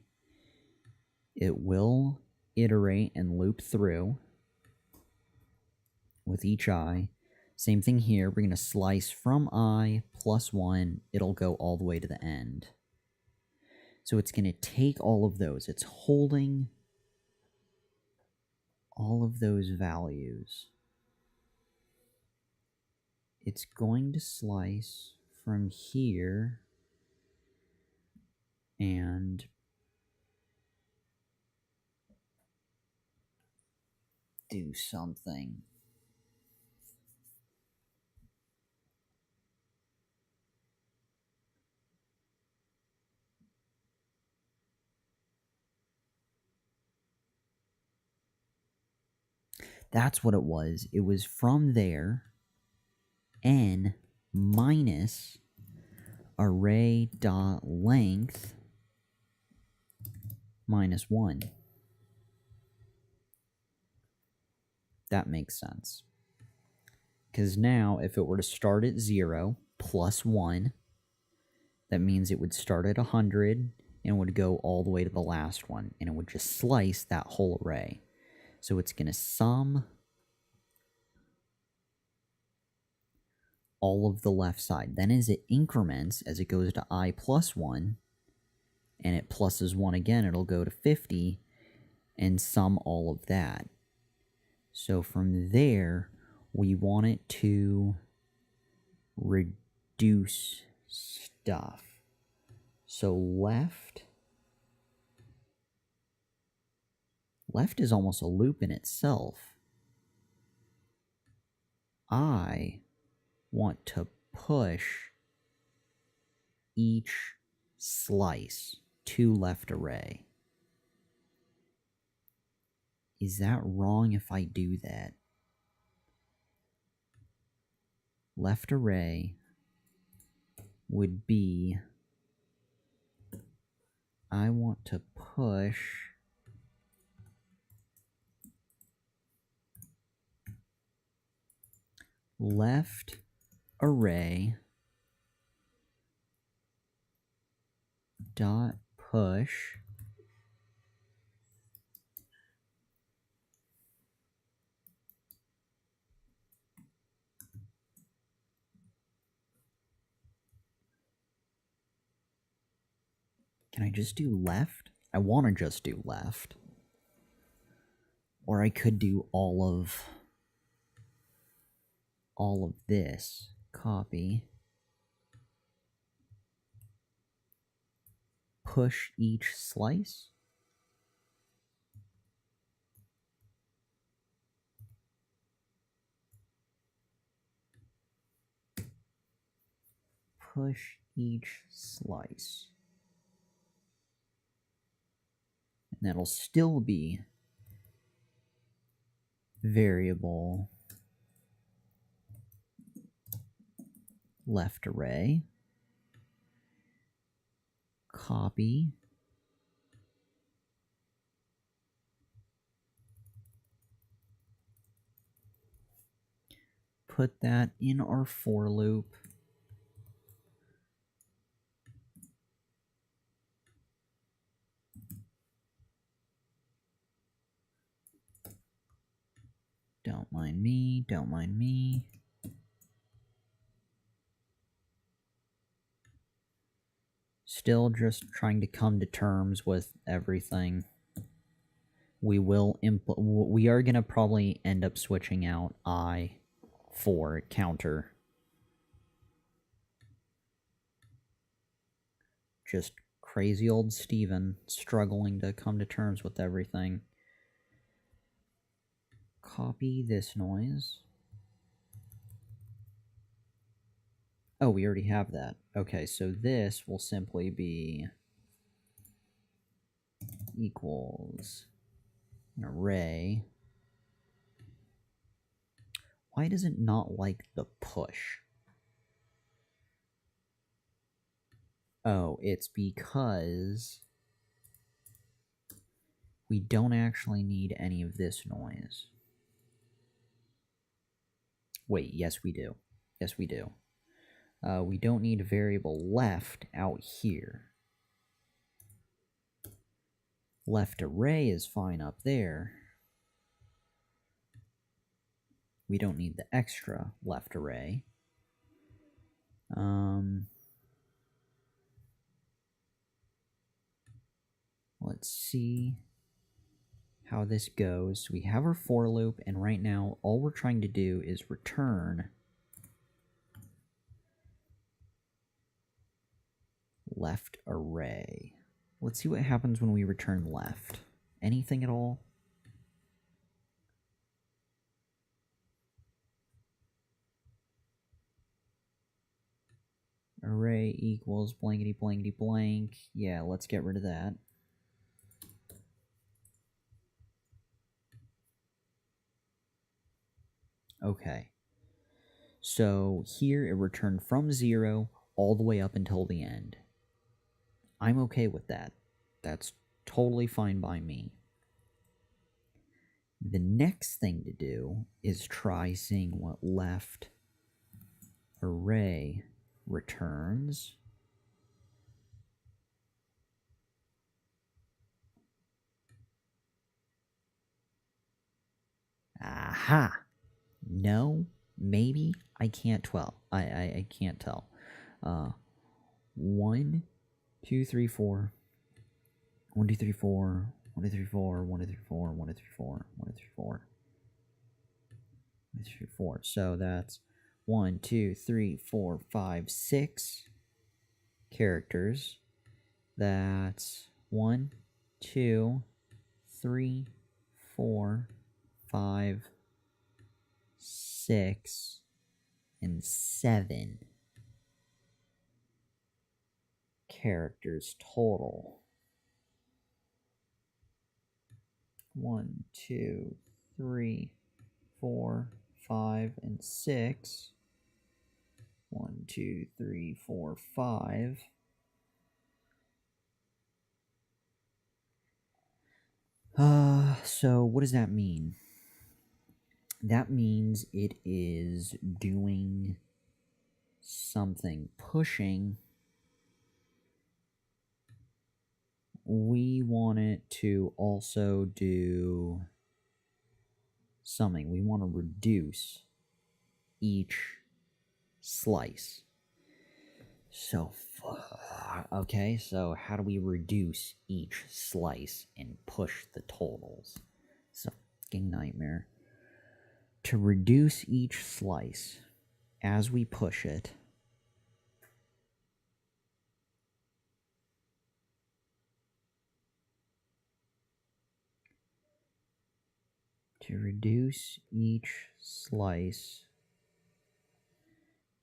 It will iterate and loop through with each I. Same thing here, we're going to slice from I plus 1, it'll go all the way to the end. So it's going to take all of those, it's holding all of those values. It's going to slice from here and do something. That's what it was. It was from there, n minus array dot length minus 1. That makes sense. Because now, if it were to start at 0 plus 1, that means it would start at 100 and would go all the way to the last one, and it would just slice that whole array. So it's going to sum all of the left side. Then as it increments, as it goes to I plus 1, and it pluses 1 again, it'll go to 50 and sum all of that. So from there, we want it to reduce stuff. So left is almost a loop in itself. I want to push each slice to left array. Is that wrong if I do that? Left array would be, I want to push left array dot push Can I just do left? I want to just do left. Or I could do all of this. Copy. Push each slice. Push each slice. And that'll still be variable left array, copy, put that in our for loop, don't mind me, don't mind me. Still just trying to come to terms with everything. We are going to probably end up switching out I for counter. Just crazy old Steven struggling to come to terms with everything. Copy this noise. Oh, we already have that. Okay, so this will simply be equals an array. Why does it not like the push? Oh, it's because we don't actually need any of this noise. Wait, yes we do. Yes we do. We don't need a variable left out here. Left array is fine up there. We don't need the extra left array. Let's see how this goes. We have our for loop, and right now all we're trying to do is return left array. Let's see what happens when we return left. Anything at all? Array equals blankety blankety blank. Yeah, let's get rid of that. Okay. So here it returned from 0 all the way up until the end. I'm okay with that. That's totally fine by me. The next thing to do is try seeing what left array returns. Aha! No, maybe, I can't tell. I can't tell. 1, 2, 3, 4. 1, 2, 3, 4. 1, 2, 3, 4. 1, 2, 3, 4. 1, 2, 3, 4. 1, 2, 3, 4. 1, 2, 3, 4. So that's 1, 2, 3, 4, 5, 6 characters. That's 1, 2, 3, 4, 5, 6, and 7 characters total. 1, 2, 3, 4, 5, and 6. 1, 2, 3, 4, 5. So what does that mean? That means it is doing something, pushing. We want it to also do something. We want to reduce each slice. So, okay, so how do we reduce each slice and push the totals? It's a fucking nightmare. To reduce each slice as we push it,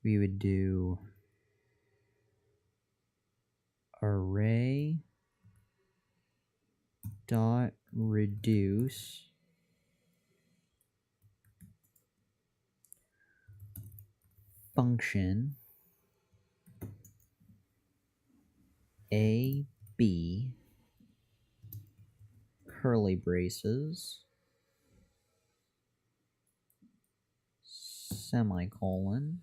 we would do array dot reduce function A, B, curly braces, semicolon,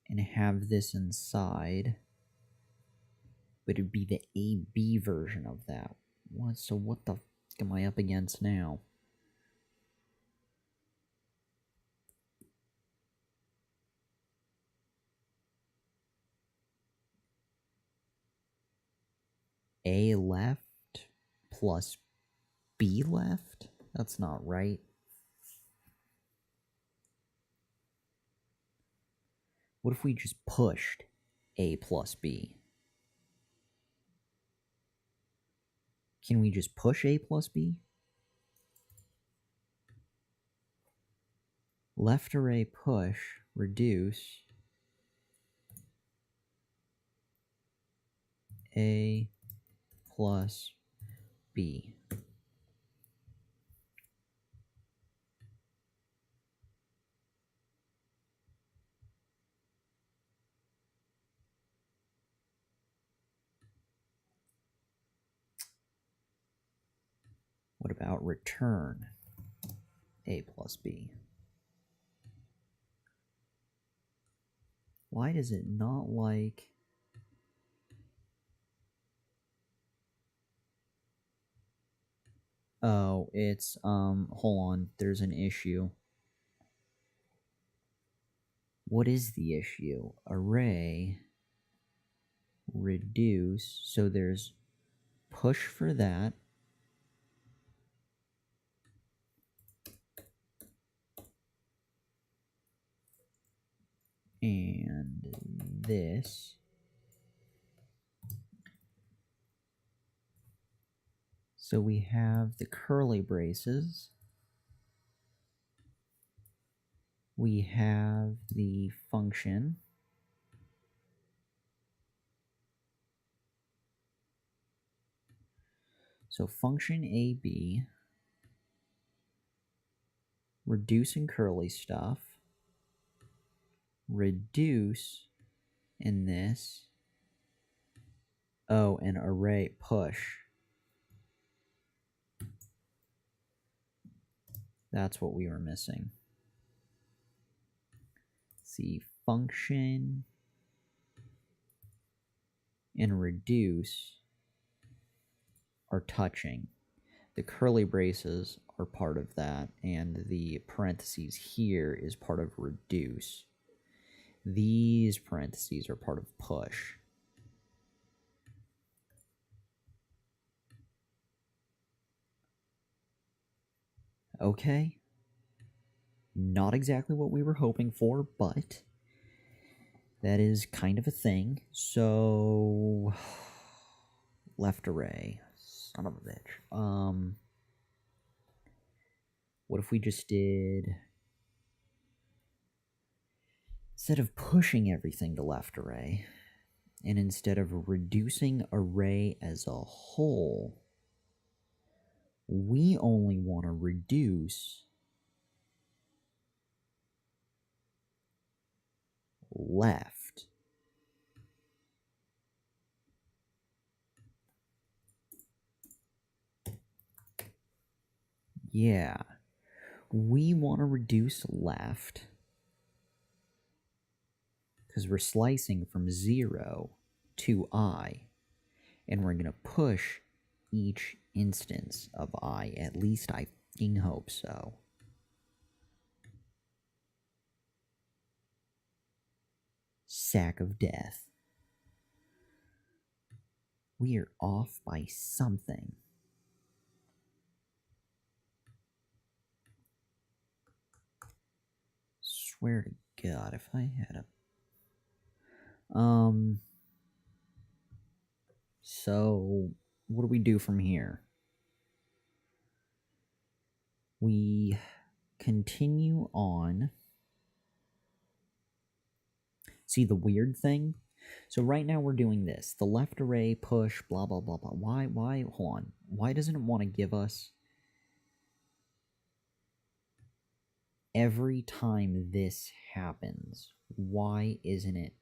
and have this inside, but it'd be the AB version of that. What? So what the f am I up against now? A left plus B left? That's not right. What if we just pushed A plus B? Can we just push A plus B? Left array push, reduce A plus B. What about return A plus B? Why does it not like... Oh, it's, hold on, there's an issue. What is the issue? Array, reduce, so there's push for that. And this. So we have the curly braces. We have the function. So function AB, reducing curly stuff, reduce in this. Oh, and array push. That's what we were missing. See, function and reduce are touching. The curly braces are part of that, and the parentheses here is part of reduce. These parentheses are part of push. Okay. Not exactly what we were hoping for, but that is kind of a thing. So, left array. Son of a bitch. What if we just did... Instead of pushing everything to left array, and instead of reducing array as a whole, we only want to reduce left. Yeah. We want to reduce left because we're slicing from 0 to I, and we're going to push each instance of I. At least I fucking hope so. Sack of death. We are off by something. Swear to God, if I had a... So, what do we do from here? We continue on. See the weird thing? So right now we're doing this. The left array, push, blah, blah, blah, blah. Why, hold on. Why doesn't it want to give us every time this happens? Why isn't it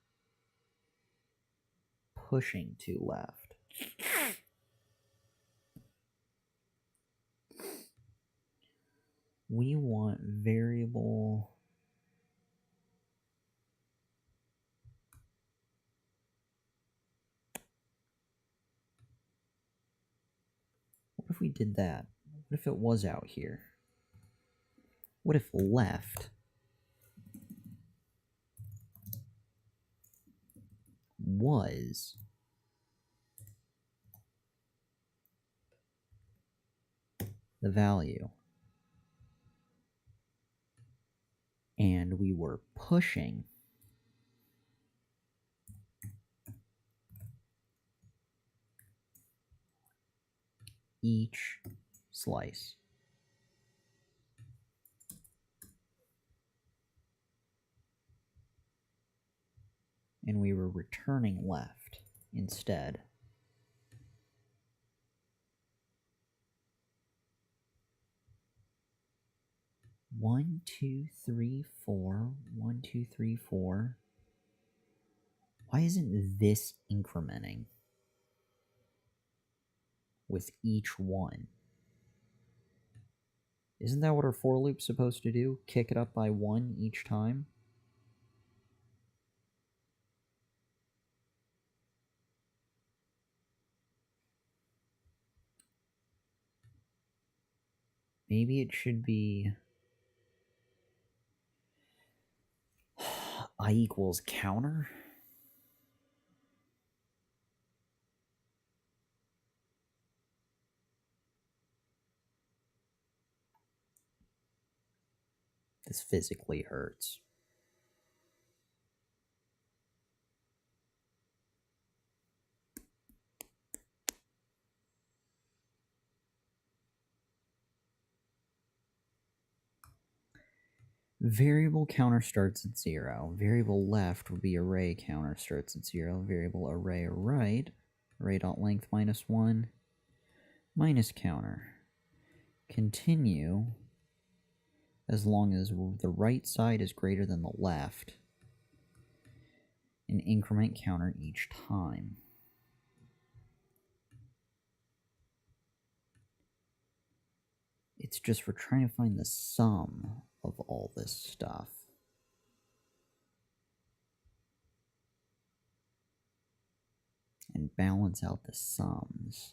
pushing to left. We want variable... What if we did that? What if it was out here? What if left was the value and we were pushing each slice? And we were returning left instead. One, two, three, four. 1, 2, 3, 4. Why isn't this incrementing with each one? Isn't that what our for loop's supposed to do? Kick it up by 1 each time? Maybe it should be I equals counter? This physically hurts. Variable counter starts at 0. Variable left would be array counter starts at 0. Variable array right, array.length minus 1, minus counter. Continue as long as the right side is greater than the left, and increment counter each time. It's just we're trying to find the sum of all this stuff. And balance out the sums.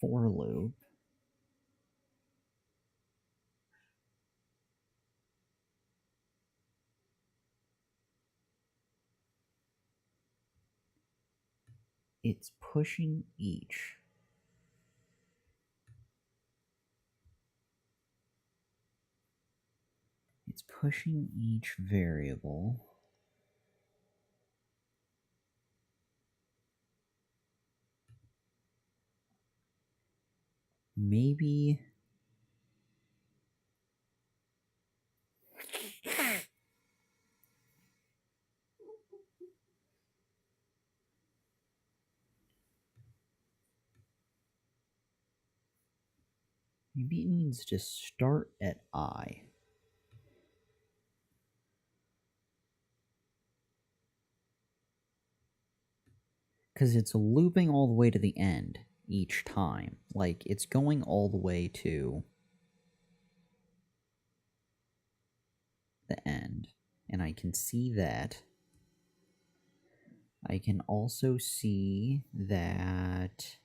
For loop. It's pushing each. It's pushing each variable. Maybe it needs to start at I. Because it's looping all the way to the end each time. Like, it's going all the way to the end. And I can see that. I can also see that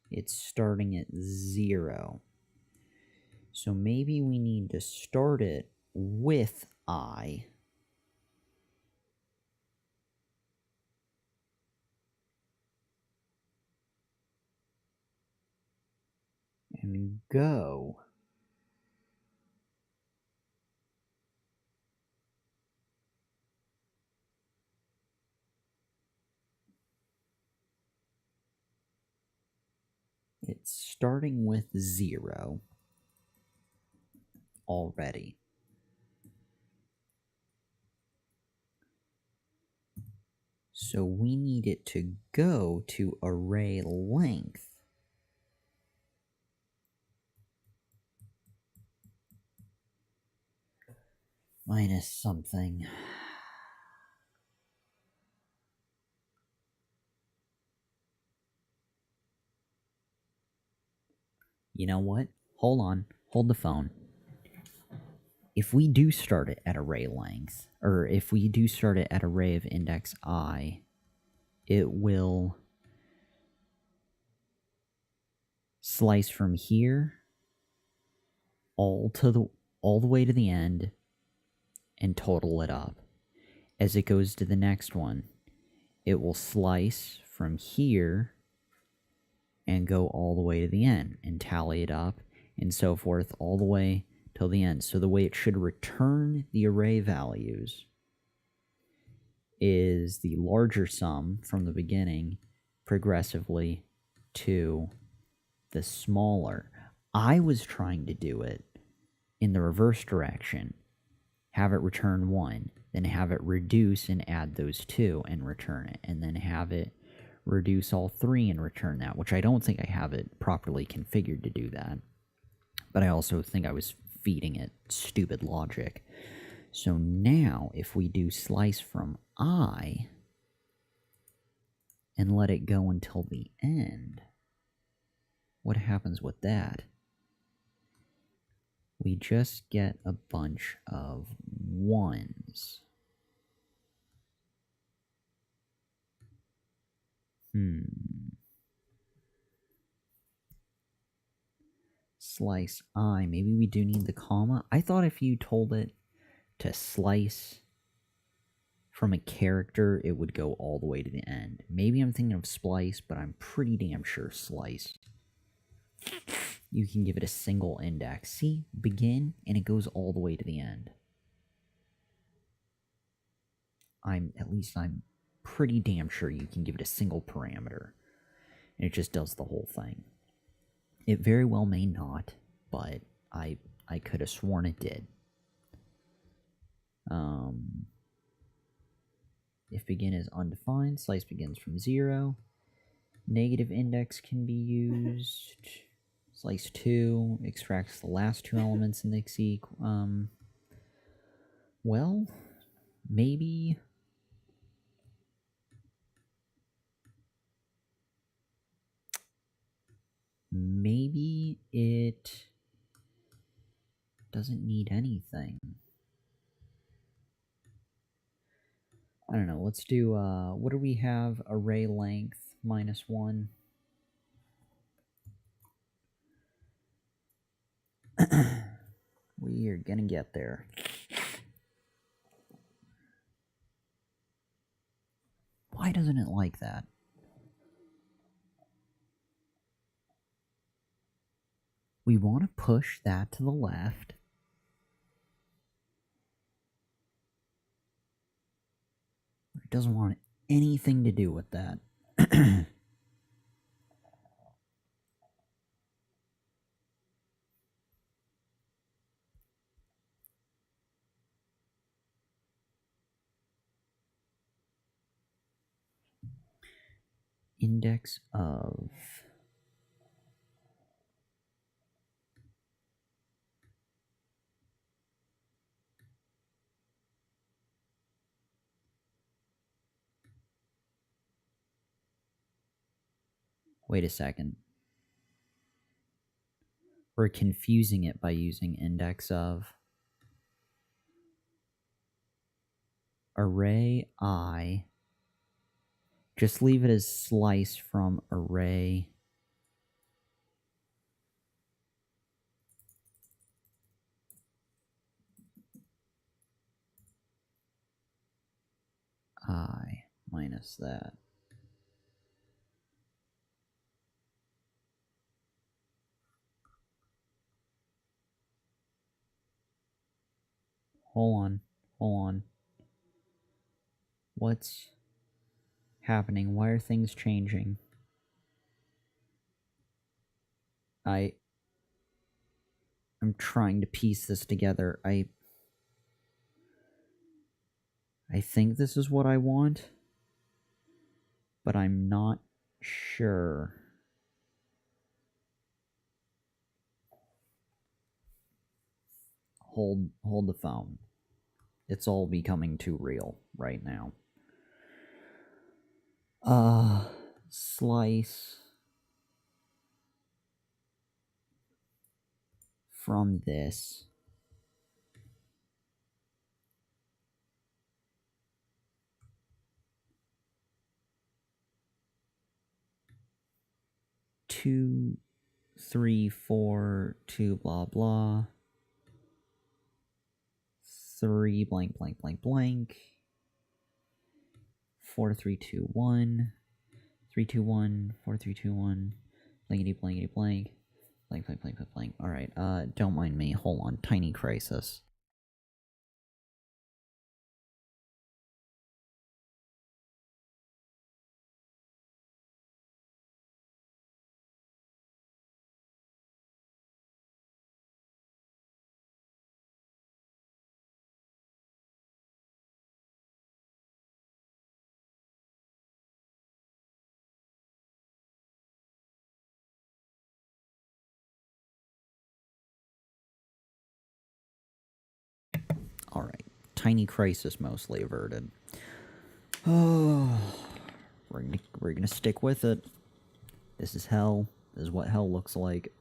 it's starting at 0. So maybe we need to start it with I. And go. It's starting with 0 already. So we need it to go to array length minus something. You know what? Hold on. Hold the phone. If we do start it at array length, or if we do start it at array of index I, it will slice from here all the way to the end and total it up. As it goes to the next one, it will slice from here and go all the way to the end and tally it up and so forth all the way till the end. So the way it should return the array values is the larger sum from the beginning progressively to the smaller. I was trying to do it in the reverse direction. Have it return 1, then have it reduce and add those 2 and return it, and then have it reduce all 3 and return that, which I don't think I have it properly configured to do that. But I also think I was feeding it stupid logic. So now, if we do slice from I and let it go until the end, what happens with that? We just get a bunch of 1s. Slice I. Maybe we do need the comma. I thought if you told it to slice from a character, it would go all the way to the end. Maybe I'm thinking of splice, but I'm pretty damn sure slice. You can give it a single index. See? Begin, and it goes all the way to the end. I'm pretty damn sure you can give it a single parameter. And it just does the whole thing. It very well may not, but I could have sworn it did. If begin is undefined, slice begins from 0. Negative index can be used. Slice 2 extracts the last 2 elements in the seq. Well, maybe it doesn't need anything. I don't know. Let's do, what do we have? Array length -1. We are gonna get there. Why doesn't it like that? We want to push that to the left. It doesn't want anything to do with that. Index of wait a second. We're confusing it by using index of array I. Just leave it as slice from array I minus that. Hold on. What's happening? Why are things changing? I'm trying to piece this together. I think this is what I want, but I'm not sure. Hold the phone. It's all becoming too real right now. Slice from this. Two, 3, 4, 2, blah, blah. 3, blank, blank, blank, blank. 4, 3, 2, 1. 3, 2, 1. 4, 3, 2, 1. Blankety, blankety, blank. Blank, blank, blank, blank, blank. Alright, don't mind me. Hold on. Tiny crisis. Alright. Tiny crisis mostly averted. Oh, we're gonna stick with it. This is hell. This is what hell looks like.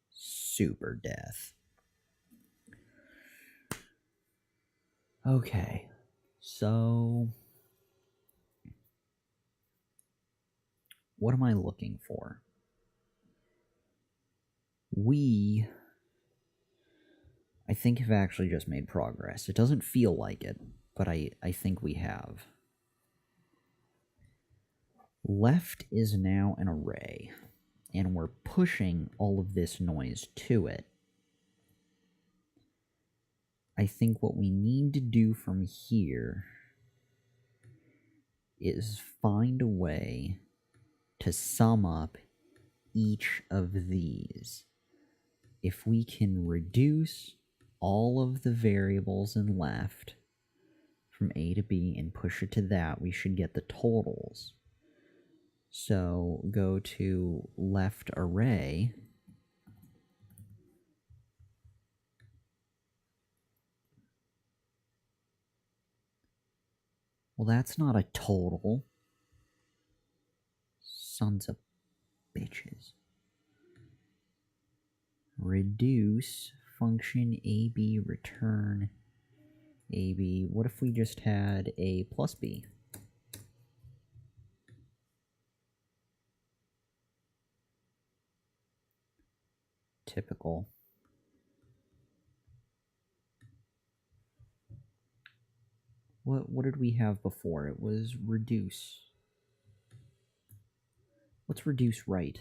Super death. Okay. So, what am I looking for? We, I think, have actually just made progress. It doesn't feel like it, but I think we have. Left is now an array, and we're pushing all of this noise to it. I think what we need to do from here is find a way to sum up each of these. If we can reduce all of the variables in left from A to B and push it to that, we should get the totals. So go to left array. Well, that's not a total. Sons of bitches. Reduce function AB return AB. What if we just had A plus B? Typical. What did we have before? It was reduce. What's reduce right?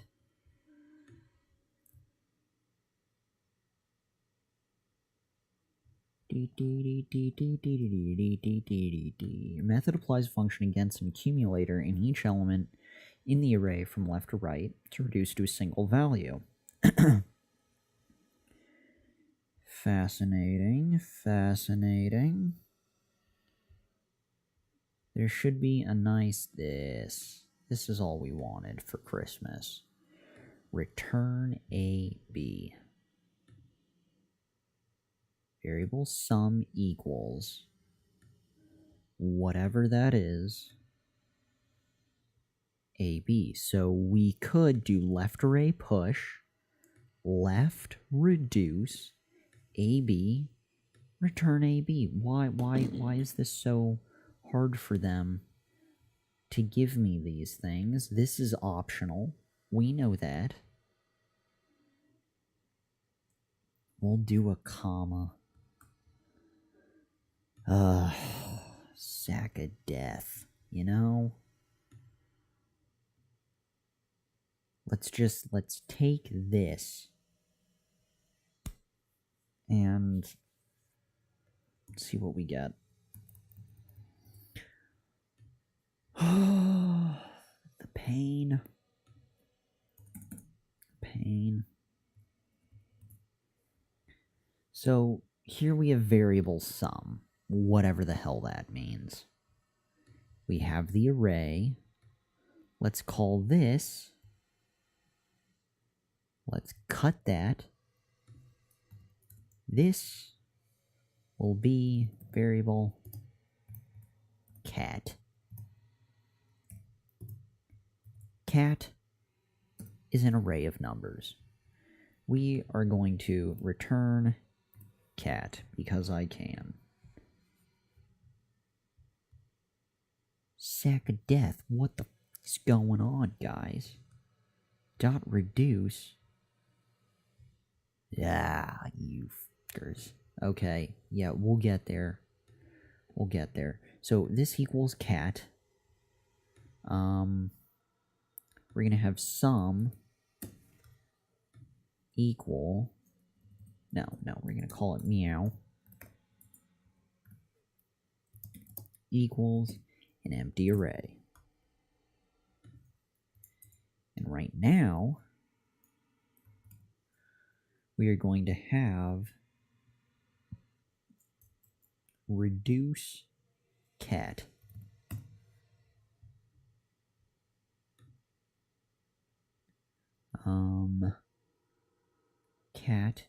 Method applies a function against an accumulator in each element in the array from left to right to reduce to a single value. Fascinating, fascinating. There should be a nice this. This is all we wanted for Christmas. Return AB. Variable sum equals whatever that is, AB. So we could do left array push, left reduce, AB, return AB. Why is this so hard for them to give me these things? This is optional. We know that. We'll do a comma. Sack of death, you know? Let's take this and see what we get. The pain. Pain. So here we have variable sum, whatever the hell that means. We have the array. Let's call this Let's cut that. This will be variable cat. Cat is an array of numbers. We are going to return cat because I can. Sack of death. What the f is going on, guys? Dot reduce. Yeah, you fuckers. Okay, yeah, we'll get there. We'll get there. So this equals cat. We're gonna have sum equal. No, we're gonna call it meow equals an empty array. And right now, we are going to have reduce cat. Cat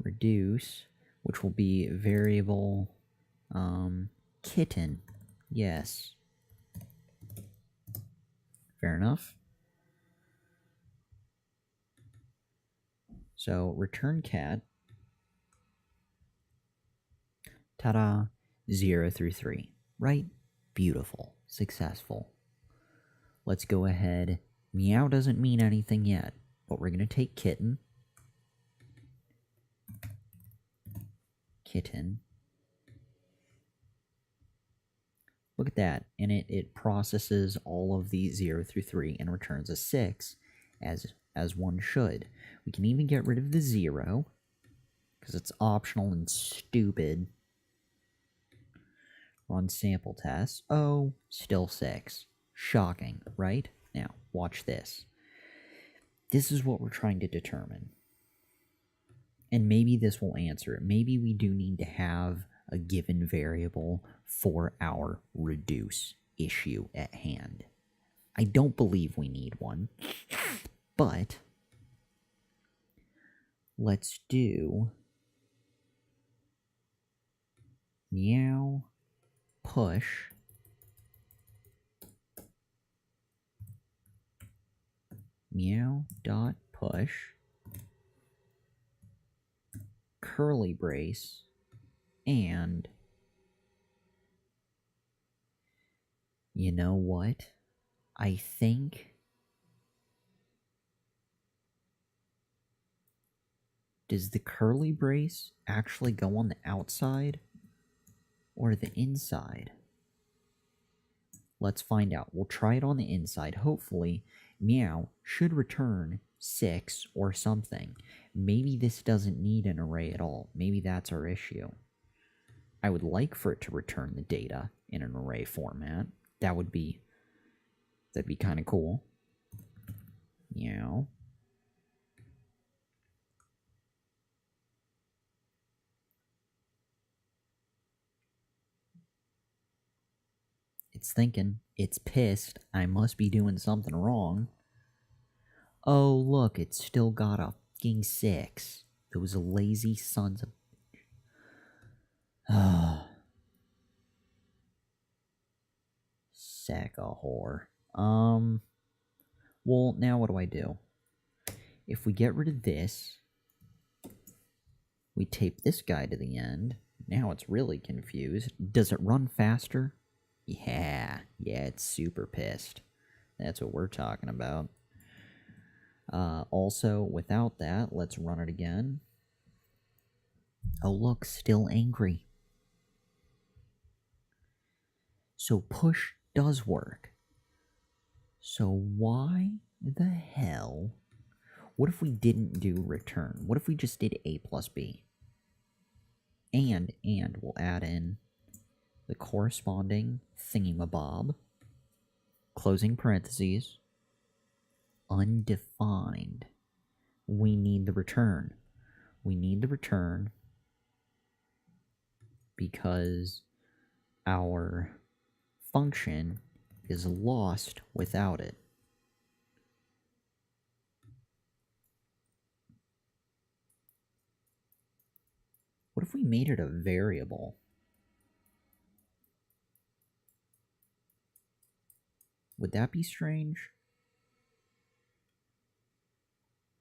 reduce, which will be variable kitten. Yes. Fair enough. So return cat. Ta-da. 0 through 3. Right? Beautiful. Successful. Let's go ahead. Meow doesn't mean anything yet, but we're going to take kitten. Kitten. Look at that. And it processes all of the 0 through 3 and returns a 6 as one should. We can even get rid of the 0 because it's optional and stupid. Run sample tests. Oh, still 6. Shocking, right? Now, watch this. This is what we're trying to determine. And maybe this will answer it. Maybe we do need to have a given variable for our reduce issue at hand. I don't believe we need one, but let's do meow push meow dot push curly brace and you know what? I think does the curly brace actually go on the outside or the inside? Let's find out. We'll try it on the inside. Hopefully, meow should return 6 or something. Maybe this doesn't need an array at all. Maybe that's our issue. I would like for it to return the data in an array format. That'd be kind of cool. Meow. It's thinking. It's pissed. I must be doing something wrong. Oh, look, it's still got a fucking 6. Those lazy sons of... Sack of whore. Well, now what do I do? If we get rid of this, we tape this guy to the end. Now it's really confused. Does it run faster? Yeah, it's super pissed. That's what we're talking about. Also, without that, let's run it again. Oh, look, still angry. So push does work. So why the hell? What if we didn't do return? What if we just did A plus B? And we'll add in the corresponding thingamabob, closing parentheses, undefined. We need the return. We need the return because our function is lost without it. made it a variable? Would that be strange?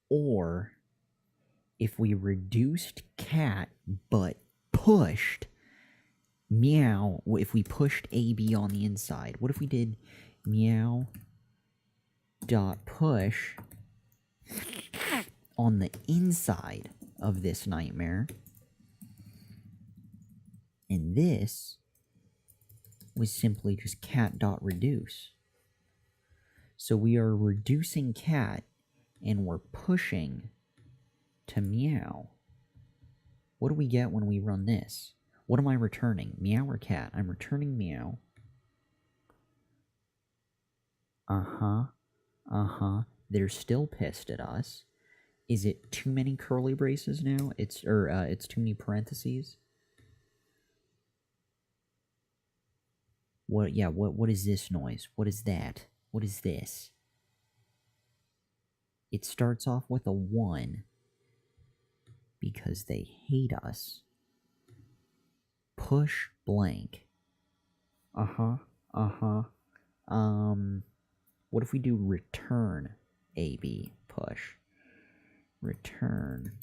Or if we reduced cat but pushed meow, if we pushed AB on the inside, what if we did meow dot push on the inside of this nightmare, and this was simply just cat dot reduce. So we are reducing cat and we're pushing to meow. What do we get when we run this? What am I returning? Meow or cat? I'm returning meow. They're still pissed at us. Is it too many curly braces now? It's too many parentheses. What? Yeah. What is this noise? What is that? What is this? It starts off with a 1 because they hate us. Push blank. What if we do return AB push? Return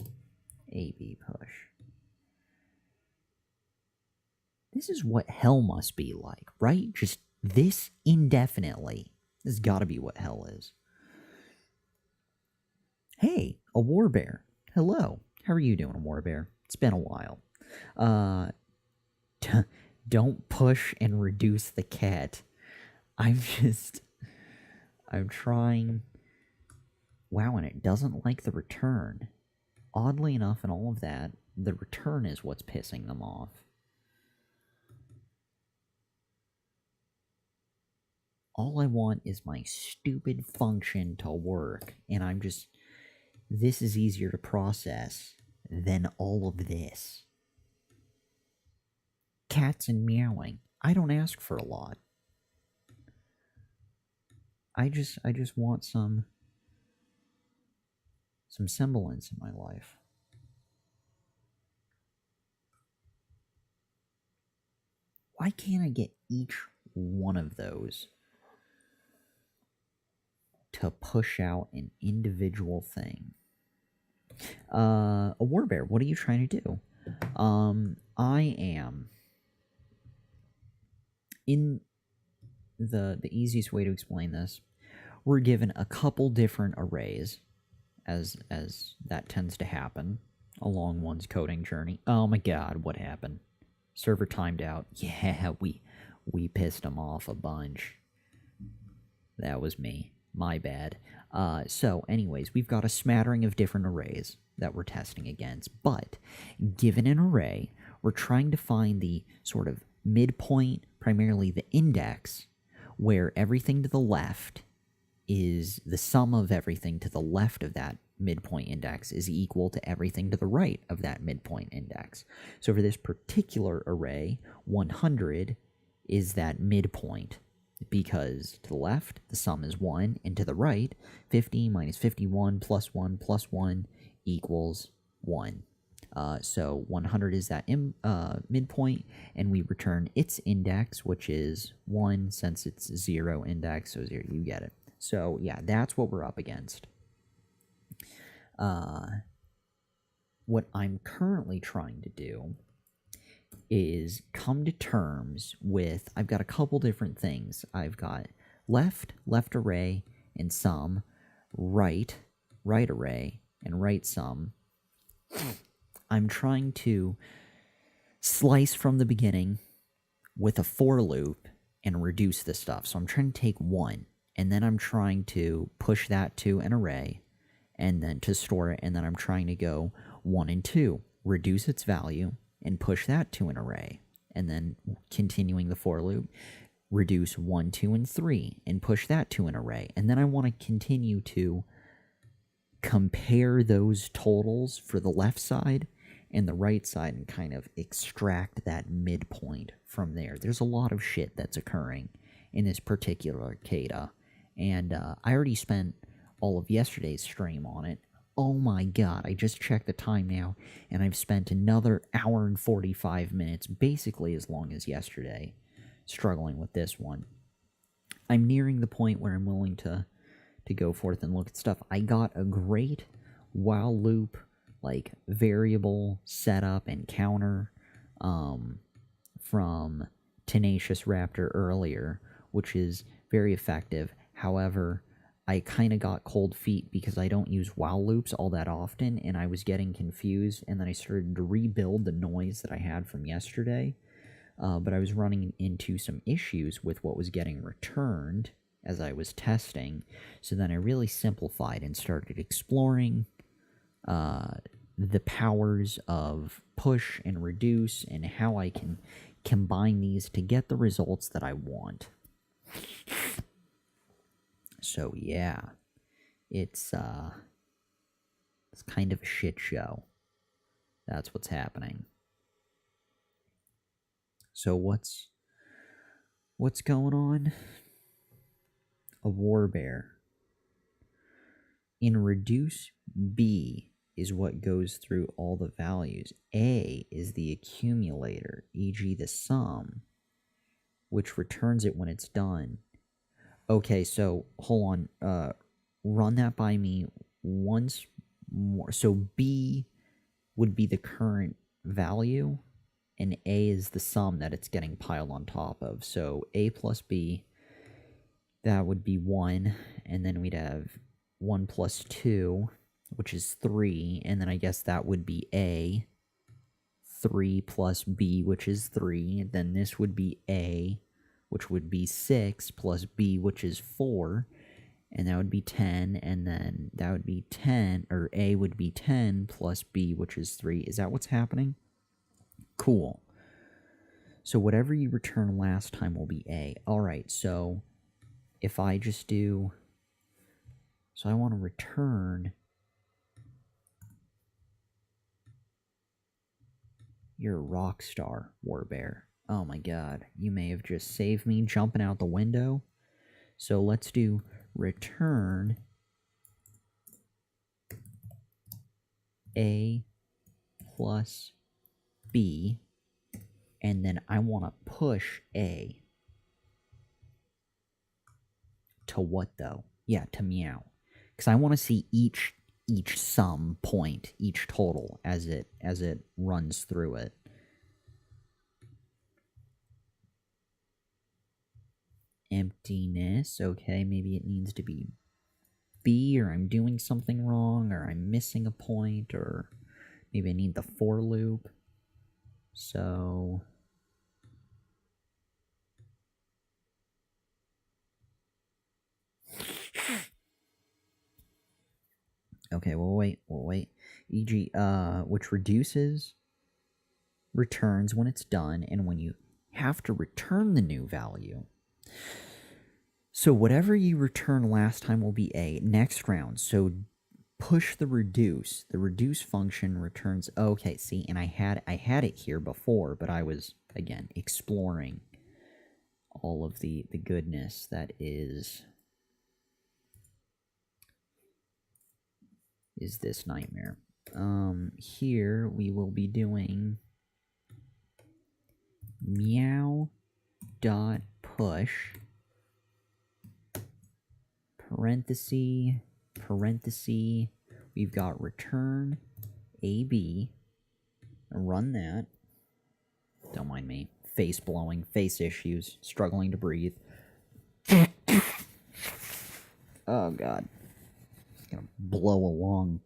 AB push. This is what hell must be like, right? Just this indefinitely. This has got to be what hell is. Hey, a warbear. Hello. How are you doing, warbear? It's been a while. Don't push and reduce the cat. I'm trying. Wow, and it doesn't like the return. Oddly enough, in all of that, the return is what's pissing them off. All I want is my stupid function to work, and I'm just... This is easier to process than all of this. Cats and meowing. I don't ask for a lot. I just want some semblance in my life. Why can't I get each one of those to push out an individual thing? A warbear, what are you trying to do? I am... In the easiest way to explain this, we're given a couple different arrays, as that tends to happen along one's coding journey. Oh my god, what happened? Server timed out. Yeah, we pissed him off a bunch. That was me. My bad. So anyways, we've got a smattering of different arrays that we're testing against, but given an array, we're trying to find the sort of midpoint, primarily the index, where everything to the left is the sum of everything to the left of that midpoint index is equal to everything to the right of that midpoint index. So for this particular array, 100 is that midpoint, because to the left, the sum is 1, and to the right, 50 minus 51 plus 1 plus 1 equals 1. So 100 is that midpoint, and we return its index, which is 1, since it's 0 index, so 0, you get it. So yeah, that's what we're up against. What I'm currently trying to do is come to terms with, I've got a couple different things. I've got left array, and sum, right array, and right sum. I'm trying to slice from the beginning with a for loop and reduce this stuff. So I'm trying to take 1, and then I'm trying to push that to an array, and then to store it, and then I'm trying to go 1 and 2, reduce its value, and push that to an array, and then continuing the for loop, reduce 1, 2, and 3, and push that to an array. And then I want to continue to compare those totals for the left side and the right side and kind of extract that midpoint from there. There's a lot of shit that's occurring in this particular CADA, and I already spent all of yesterday's stream on it. Oh my god, I just checked the time now, and I've spent another hour and 45 minutes, basically as long as yesterday, struggling with this one. I'm nearing the point where I'm willing to go forth and look at stuff. I got a great while loop, like, variable setup and counter from Tenacious Raptor earlier, which is very effective. However, I kind of got cold feet because I don't use while loops all that often, and I was getting confused, and then I started to rebuild the noise that I had from yesterday, but I was running into some issues with what was getting returned as I was testing, so then I really simplified and started exploring the powers of push and reduce and how I can combine these to get the results that I want. So yeah, it's kind of a shit show. That's what's happening. So what's going on? A war bear. In reduce, B is what goes through all the values. A is the accumulator, e.g. the sum, which returns it when it's done. Okay, so hold on. Run that by me once more. So B would be the current value, and A is the sum that it's getting piled on top of. So A plus B, that would be 1, and then we'd have 1 plus 2, which is 3, and then I guess that would be A. 3 plus B, which is 3, and then this would be A, which would be 6, plus B, which is 4, and that would be 10, and then that would be 10, or A would be 10, plus B, which is 3. Is that what's happening? Cool. So whatever you return last time will be A. Alright, so if I just do... So I want to return... You're a rock star, Warbear. Oh my god, you may have just saved me jumping out the window. So let's do return A plus B, and then I want to push A. To what, though? Yeah, to meow. Because I want to see each sum point, each total, as it runs through it. Emptiness. Okay, maybe it needs to be B, or I'm doing something wrong, or I'm missing a point, or maybe I need the for loop. So... Okay, we'll wait. E.g., which reduces, returns when it's done, and when you have to return the new value. So whatever you return last time will be A. Next round, so push the reduce. The reduce function returns... Okay, see, and I had it here before, but I was, again, exploring all of the goodness that is this nightmare. Here we will be doing meow dot push parenthesis, we've got return AB, run that. Don't mind me. Face blowing, face issues, struggling to breathe. Oh god. It's gonna blow a lung.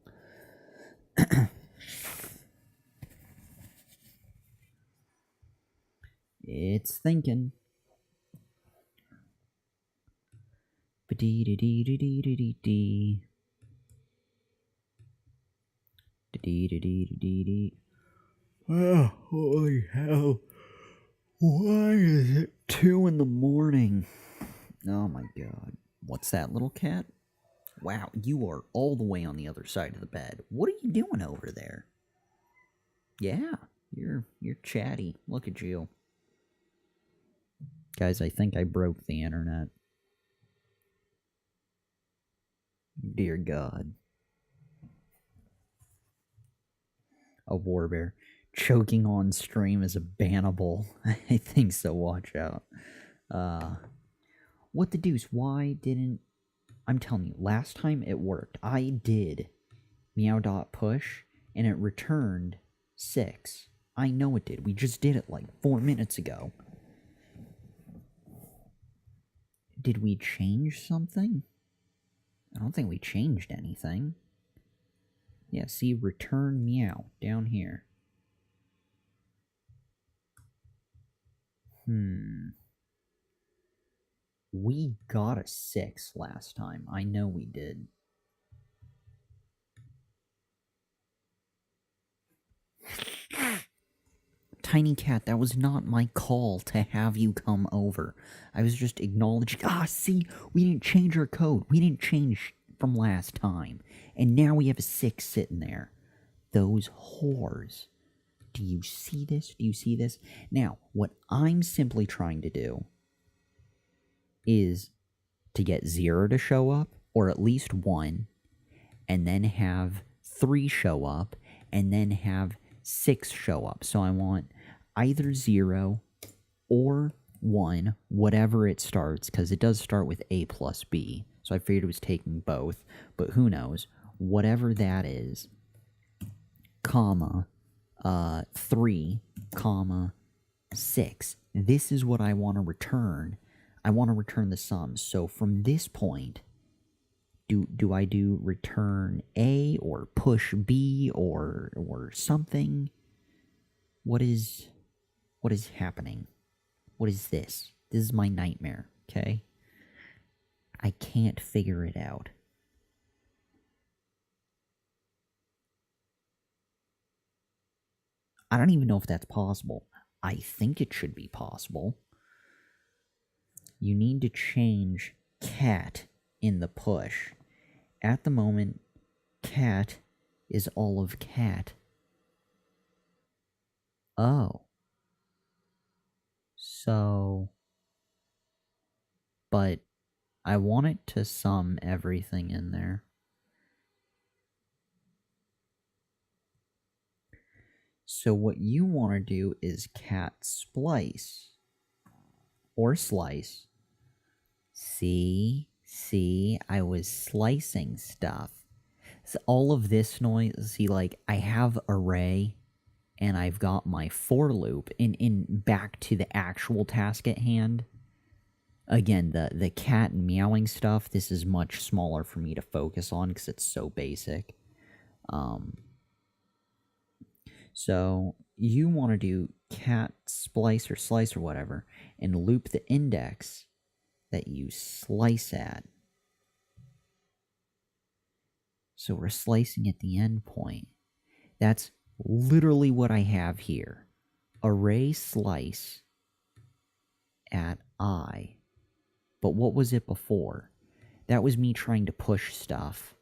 It's thinking. Oh, holy hell. Why is it 2 in the morning? Oh my god. What's that, little cat? Wow, you are all the way on the other side of the bed. What are you doing over there? Yeah, you're chatty. Look at you. Guys, I think I broke the internet. Dear God. A warbear. Choking on stream is a bannable. I think so, watch out. What the deuce? Why didn't... I'm telling you, last time it worked. I did meow.push, and it returned 6. I know it did. We just did it like 4 minutes ago. Did we change something? I don't think we changed anything. Yeah, see, return meow down here. We got a 6 last time. I know we did. Tiny cat, that was not my call to have you come over. I was just acknowledging. See, we didn't change our code. We didn't change from last time. And now we have a 6 sitting there. Those whores. Do you see this? Do you see this? Now, what I'm simply trying to do is to get 0 to show up, or at least 1, and then have 3 show up, and then have 6 show up. So I want either 0 or 1, whatever it starts, because it does start with A plus B. So I figured it was taking both, but who knows? Whatever that is, comma, 3, comma, 6. This is what I want to return. I want to return the sums. So from this point, do I do return A or push B or something? What is happening? What is this? This is my nightmare, okay? I can't figure it out. I don't even know if that's possible. I think it should be possible. You need to change cat in the push. At the moment, cat is all of cat. Oh. So... But I want it to sum everything in there. So what you want to do is cat splice. Or slice. See, I was slicing stuff. So all of this noise, see, like, I have array, and I've got my for loop, in back to the actual task at hand. Again, the cat meowing stuff, this is much smaller for me to focus on, because it's so basic. So, you want to do cat splice or slice or whatever, and loop the index that you slice at. So we're slicing at the end point. That's literally what I have here. Array slice at I. But what was it before? That was me trying to push stuff.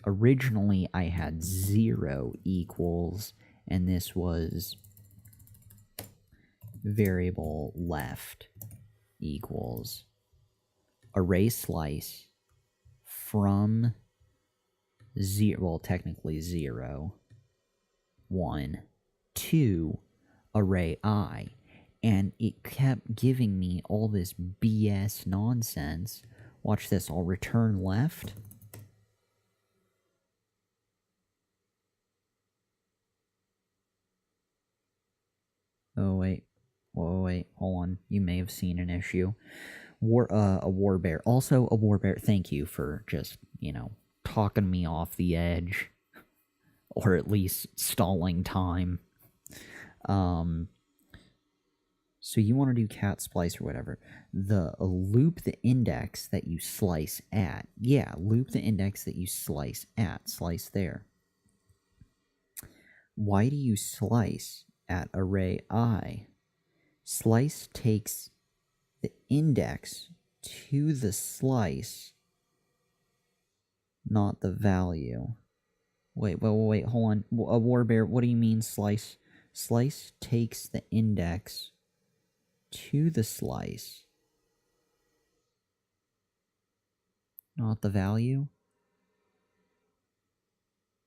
Originally I had 0 equals, and this was variable left equals array slice from 0, well, technically 0, 1, 2, array I. And it kept giving me all this BS nonsense. Watch this, I'll return left. Oh, wait. Whoa, wait, hold on. You may have seen an issue. A warbear. Also, a warbear, thank you for just, talking me off the edge. Or at least stalling time. So you want to do cat splice or whatever. Loop the index that you slice at. Yeah, loop the index that you slice at. Slice there. Why do you slice at array I? Slice takes the index to the slice, not the value. Wait, hold on. A warbear, what do you mean slice? Slice takes the index to the slice, not the value?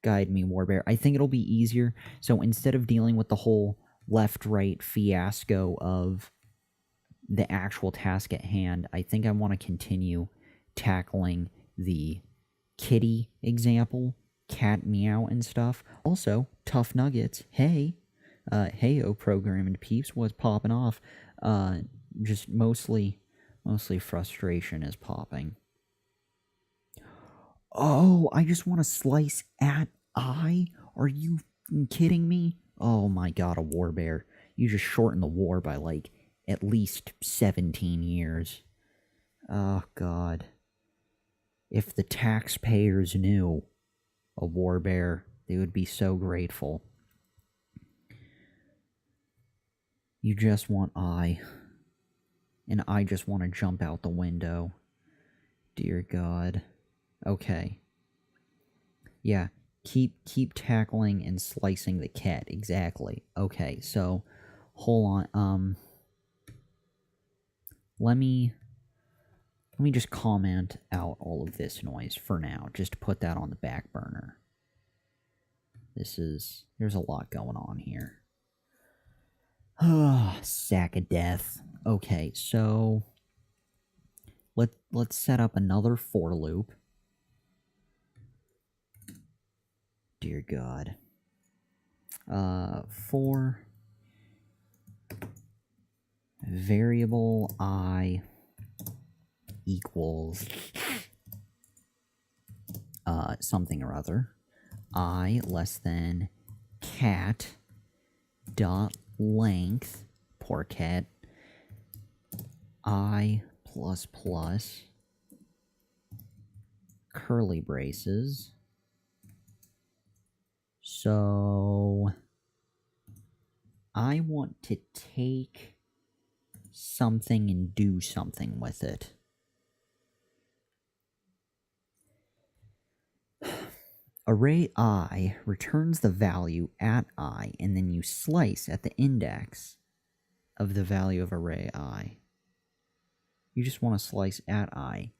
Guide me, Warbear. I think it'll be easier. So instead of dealing with the whole left-right fiasco of the actual task at hand, I think I want to continue tackling the kitty example, cat meow and stuff. Also, Tough Nuggets. Hey, heyo, programming peeps, what's popping off? Just mostly frustration is popping. Oh, I just want to slice at I? Are you kidding me? Oh my god, a warbear. You just shortened the war by, like, at least 17 years. Oh god. If the taxpayers knew a warbear, they would be so grateful. You just want I. And I just want to jump out the window. Dear god. Okay. Yeah, keep tackling and slicing the cat. Exactly. Okay, so hold on. Let me just comment out all of this noise for now, just to put that on the back burner. There's a lot going on here. Sack of death. Okay, so let's set up another for loop. Dear God. For variable I equals something or other. I less than cat dot length, poor cat, I plus plus curly braces. So I want to take something and do something with it. Array I returns the value at I, and then you slice at the index of the value of array I. You just want to slice at I.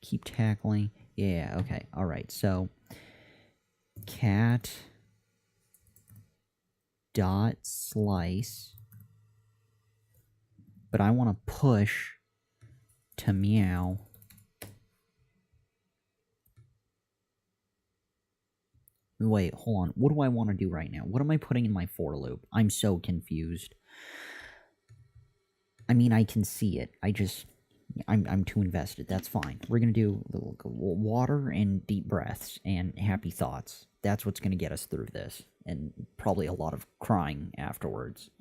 Keep tackling. Yeah, okay. Alright, so cat dot slice, but I want to push to meow. Wait, hold on. What do I want to do right now? What am I putting in my for loop? I'm so confused. I mean, I can see it. I'm too invested. That's fine. We're going to do water and deep breaths and happy thoughts. That's what's going to get us through this. And probably a lot of crying afterwards.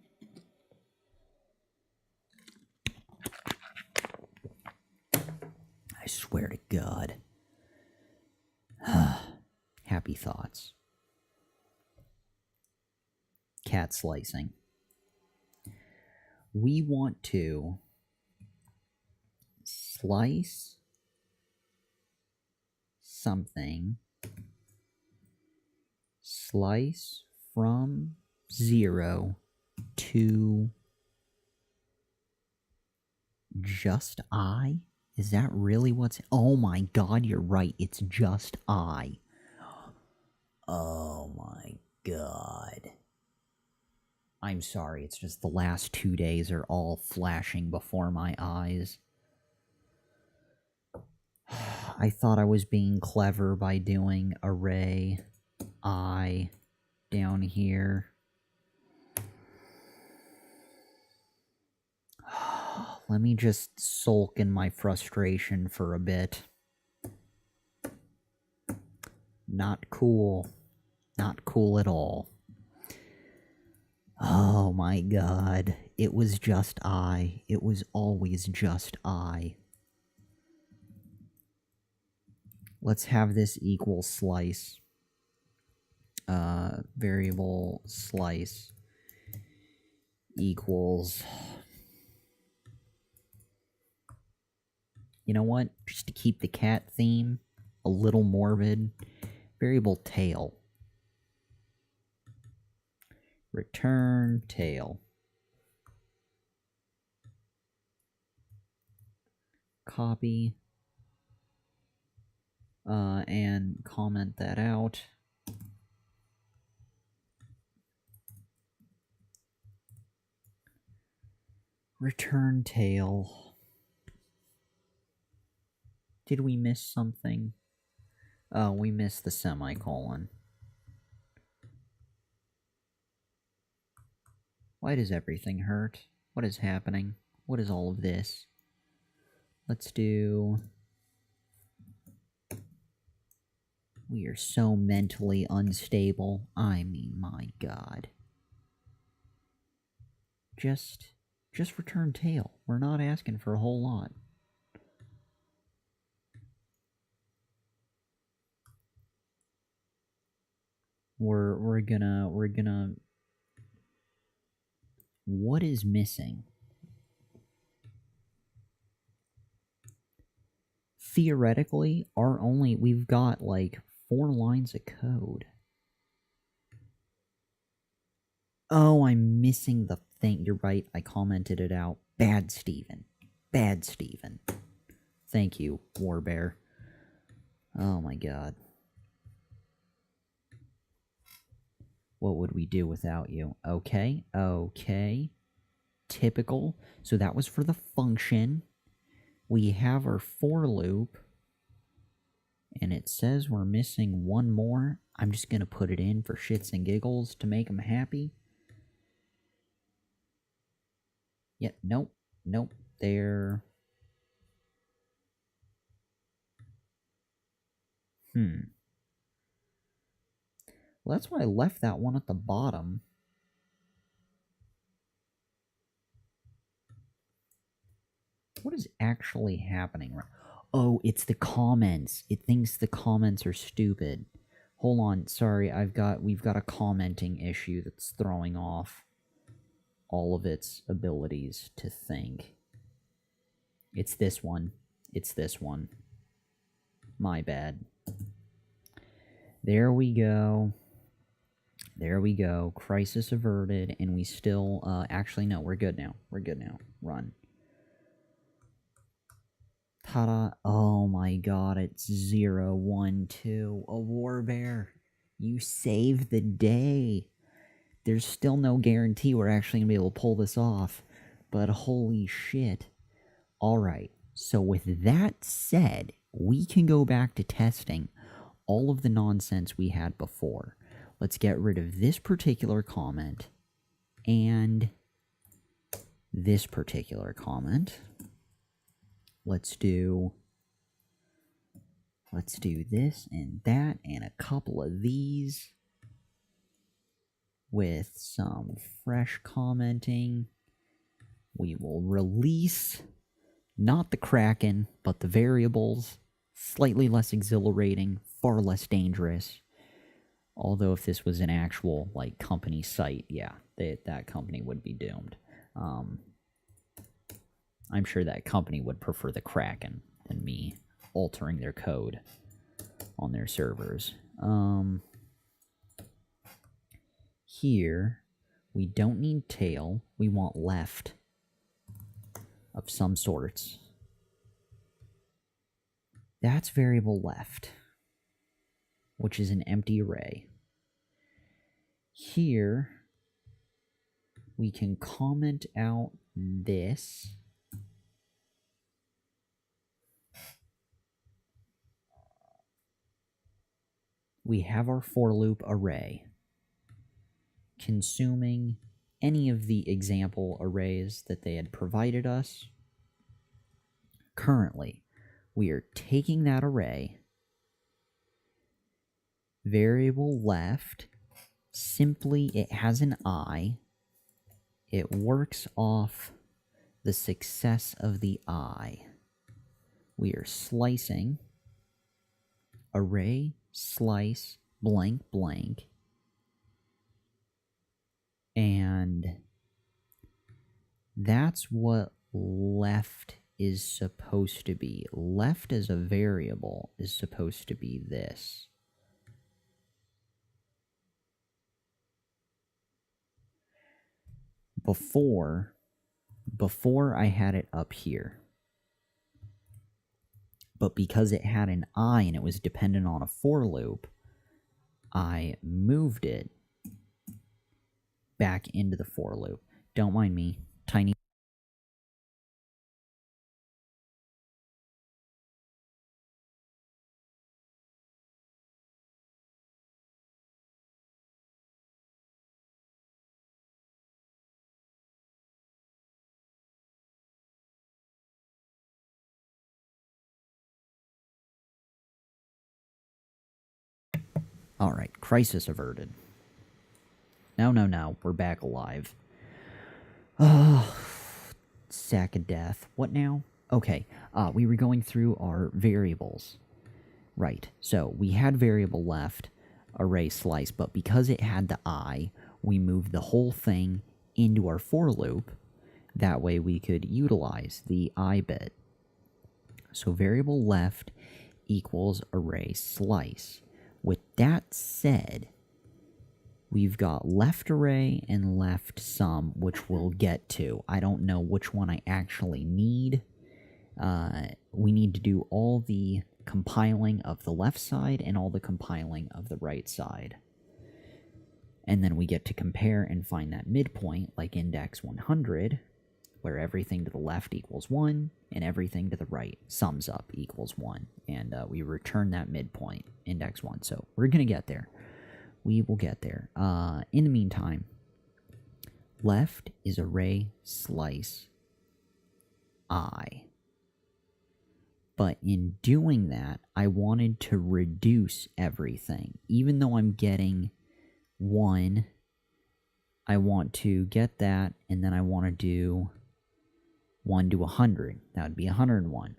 I swear to God. Happy thoughts. Cat slicing. We want to slice something, slice from 0 to just I? Is that really what's... Oh my god, you're right, it's just I. Oh my god. I'm sorry, it's just the last 2 days are all flashing before my eyes. I thought I was being clever by doing array I down here. Let me just sulk in my frustration for a bit. Not cool. Not cool at all. Oh my god. It was just I. It was always just I. Let's have this equal slice. Variable slice equals... You know what? Just to keep the cat theme a little morbid, variable tail. Return tail. Copy. And comment that out. Return tail. Did we miss something? Oh, we missed the semicolon. Why does everything hurt? What is happening? What is all of this? Let's do... We are so mentally unstable. I mean, my god. Just return tail. We're not asking for a whole lot. We're gonna... What is missing? Theoretically, we've got like 4 lines of code. Oh, I'm missing the thing. You're right, I commented it out. Bad Steven. Bad Steven. Thank you, Warbear. Oh my god. What would we do without you? Okay, okay. Typical. So that was for the function. We have our for loop. And it says we're missing one more. I'm just going to put it in for shits and giggles to make them happy. Yeah, nope. Nope. There. Well, that's why I left that one at the bottom. What is actually happening? Oh, it's the comments. It thinks the comments are stupid. Hold on, sorry, we've got a commenting issue that's throwing off all of its abilities to think. It's this one. It's this one. My bad. There we go. There we go. Crisis averted, and we still, actually, no, we're good now. We're good now. Run. Ta-da. Oh my god, it's 0, 1, 2. A Warbear. You saved the day. There's still no guarantee we're actually going to be able to pull this off. But holy shit. Alright, so with that said, we can go back to testing all of the nonsense we had before. Let's get rid of this particular comment and this particular comment. Let's do this and that and a couple of these with some fresh commenting. We will release not the Kraken, but the variables. Slightly less exhilarating, far less dangerous. Although if this was an actual like company site, yeah, that company would be doomed. I'm sure that company would prefer the Kraken than me altering their code on their servers. Here, we don't need tail. We want left of some sorts. That's variable left, which is an empty array. Here, we can comment out this. We have our for loop array consuming any of the example arrays that they had provided us. Currently, we are taking that array, variable left, simply it has an I. It works off the success of the I. We are slicing array slice blank blank, and that's what left is supposed to be. Left as a variable is supposed to be this. Before I had it up here. But because it had an I and it was dependent on a for loop, I moved it back into the for loop. Don't mind me. Tiny Alright, crisis averted. No, we're back alive. Oh, sack of death. What now? Okay, we were going through our variables. Right, so we had variable left, array slice, but because it had the I, we moved the whole thing into our for loop. That way we could utilize the I bit. So variable left equals array slice. With that said, we've got left array and left sum, which we'll get to. I don't know which one I actually need. We need to do all the compiling of the left side and all the compiling of the right side. And then we get to compare and find that midpoint, like index 100, where everything to the left equals 1, and everything to the right sums up equals 1. And we return that midpoint, index 1. So we're going to get there. We will get there. In the meantime, left is array slice I. But in doing that, I wanted to reduce everything. Even though I'm getting 1, I want to get that, and then I want to do 1 to 100. That would be 101.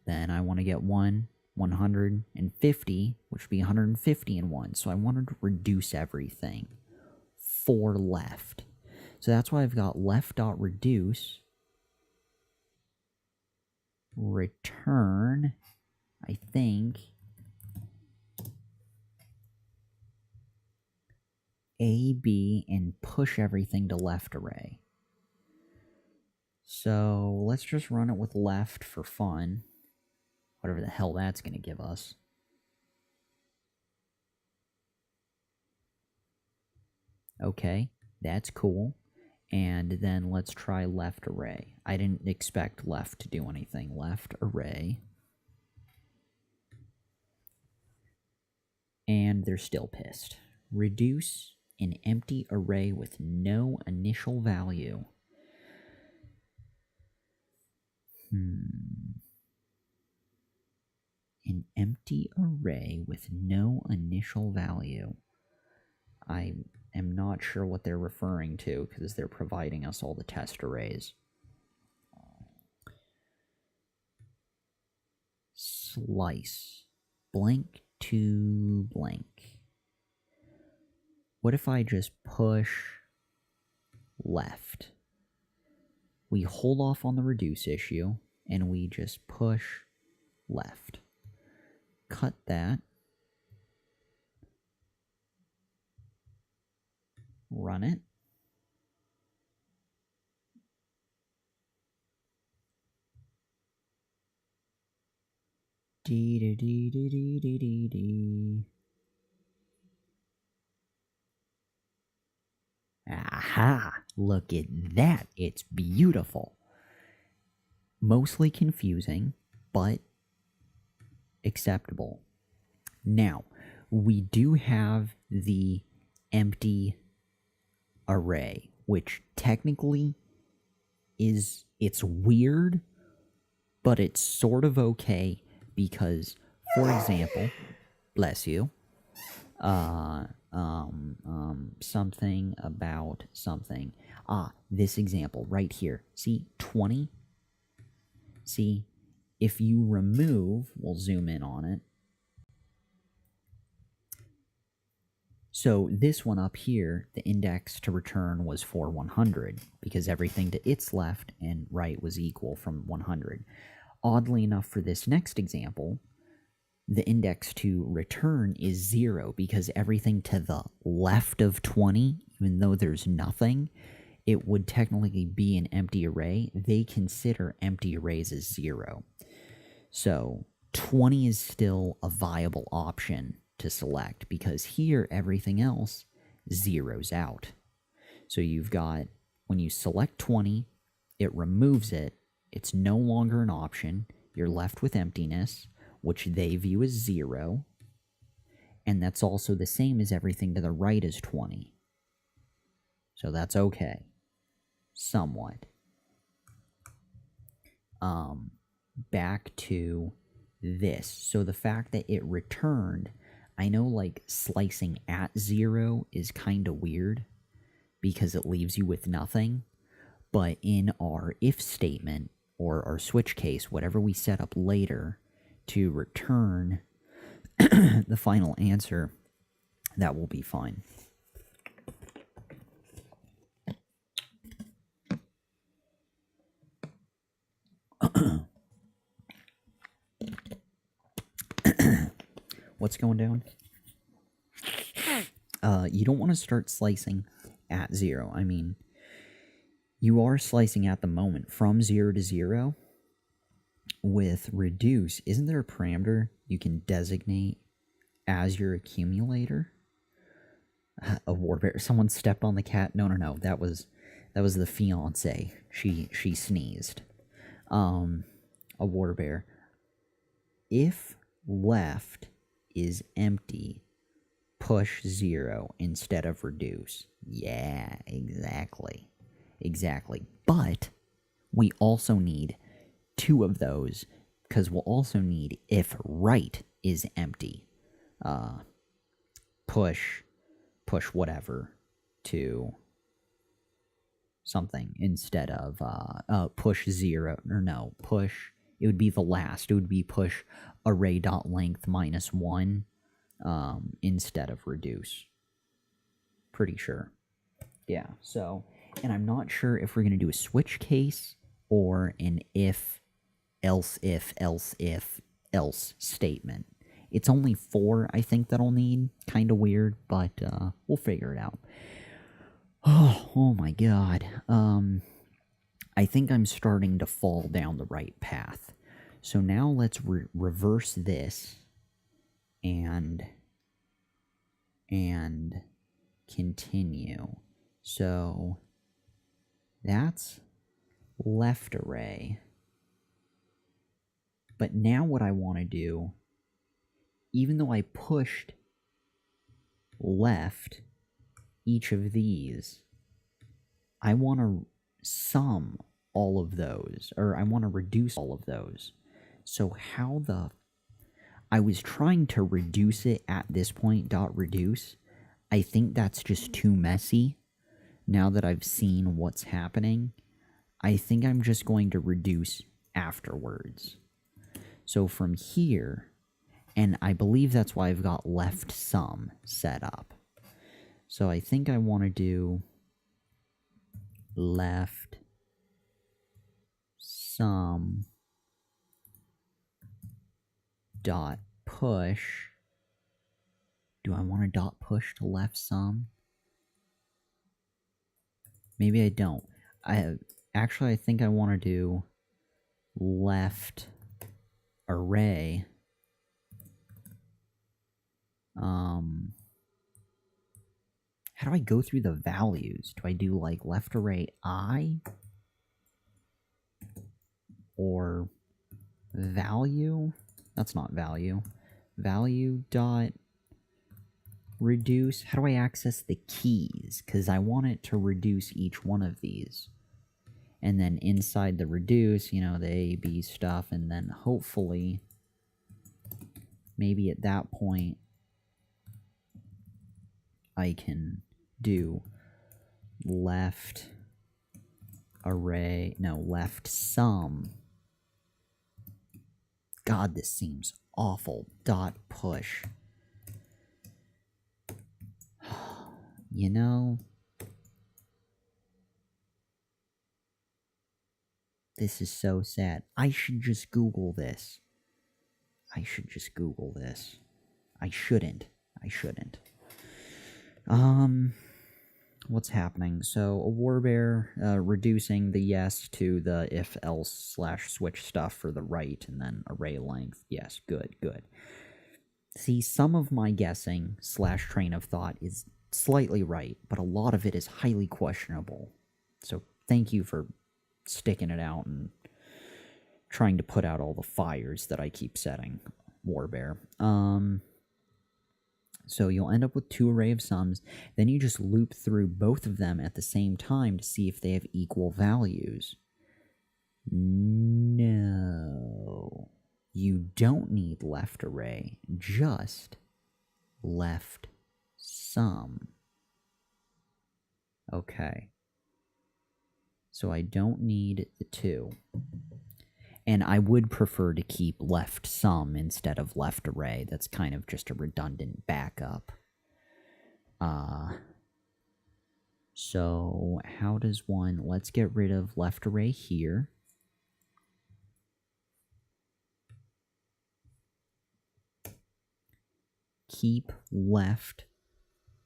Then I want to get 150, which would be 150 and 1. So I wanted to reduce everything for left. So that's why I've got left.reduce return, I think, A, B, and push everything to left array. So let's just run it with left for fun. Whatever the hell that's going to give us. Okay, that's cool. And then let's try left array. I didn't expect left to do anything. Left array. And they're still pissed. Reduce an empty array with no initial value. An empty array with no initial value. I am not sure what they're referring to because they're providing us all the test arrays. Slice. Blank to blank. What if I just push left? We hold off on the reduce issue and we just push left. Cut that. Run it. Dee. Aha! Look at that. It's beautiful. Mostly confusing, but acceptable. Now, we do have the empty array, which technically it's weird, but it's sort of okay because, for example, bless you, something about something. This example right here. See, 20? See, if you remove, we'll zoom in on it. So this one up here, the index to return was for 100 because everything to its left and right was equal from 100. Oddly enough, for this next example, the index to return is 0 because everything to the left of 20, even though there's nothing, it would technically be an empty array. They consider empty arrays as 0. So 20 is still a viable option to select because here everything else zeroes out. So you've got, when you select 20, it removes it. It's no longer an option. You're left with emptiness, which they view as 0. And that's also the same as everything to the right is 20. So that's okay. Somewhat. Back to this. So the fact that it returned, I know, like, slicing at 0 is kind of weird because it leaves you with nothing, but in our if statement or our switch case, whatever we set up later to return the final answer, that will be fine. What's going down? You don't want to start slicing at 0. I mean, you are slicing at the moment from 0 to 0. With reduce, isn't there a parameter you can designate as your accumulator? A warbear. Someone stepped on the cat. No. That was the fiance. She sneezed. A warbear. If left is empty, push 0 instead of reduce. Yeah, exactly. But we also need 2 of those, because we'll also need if right is empty. Push whatever to something instead of push 0, or no, push, it would be the last, it would be push array.length -1 instead of reduce. Pretty sure. Yeah, so, and I'm not sure if we're going to do a switch case or an if else statement. It's only 4, I think, that I'll need. Kind of weird, but we'll figure it out. Oh my god. I think I'm starting to fall down the right path. So now let's reverse this and continue. So that's left array. But now what I want to do, even though I pushed left each of these, I want to sum all of those, or I want to reduce all of those. So how the... I was trying to reduce it at this point, .reduce. I think that's just too messy. Now that I've seen what's happening, I think I'm just going to reduce afterwards. So from here, and I believe that's why I've got left sum set up. So I think I want to do left sum dot push. Do I want to dot push to left sum? Maybe I don't. I think I want to do left array. How do I go through the values? Do I do like left array I? Or value? That's not value. Value dot reduce. How do I access the keys? Because I want it to reduce each one of these. And then inside the reduce, you know, the A, B stuff, and then hopefully, maybe at that point, I can do left array, no, left sum. God, this seems awful. Dot push. You know, this is so sad. I should just Google this. I shouldn't. What's happening? So, a warbear reducing the yes to the if-else / switch stuff for the right, and then array length. Yes, good. See, some of my guessing / train of thought is slightly right, but a lot of it is highly questionable. So, thank you for sticking it out and trying to put out all the fires that I keep setting, warbear. So you'll end up with 2 array of sums, then you just loop through both of them at the same time to see if they have equal values. No. You don't need left array, just left sum. Okay. So I don't need the 2. And I would prefer to keep left sum instead of left array. That's kind of just a redundant backup. So how does one... Let's get rid of left array here. Keep left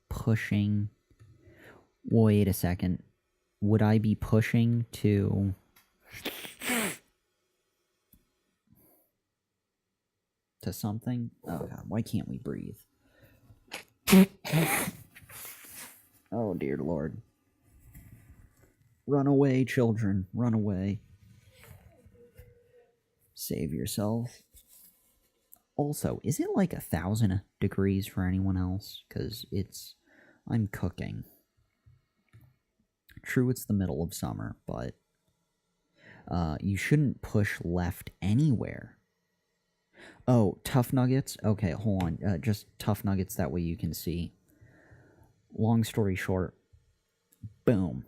pushing... Wait a second. Would I be pushing to... to something? Oh god, why can't we breathe? Oh dear lord. Run away, children. Run away. Save yourself. Also, is it like 1,000 degrees for anyone else? Because it's... I'm cooking. True, it's the middle of summer, but... you shouldn't push left anywhere. Oh, tough nuggets? Okay, hold on. Just tough nuggets, that way you can see. Long story short, boom.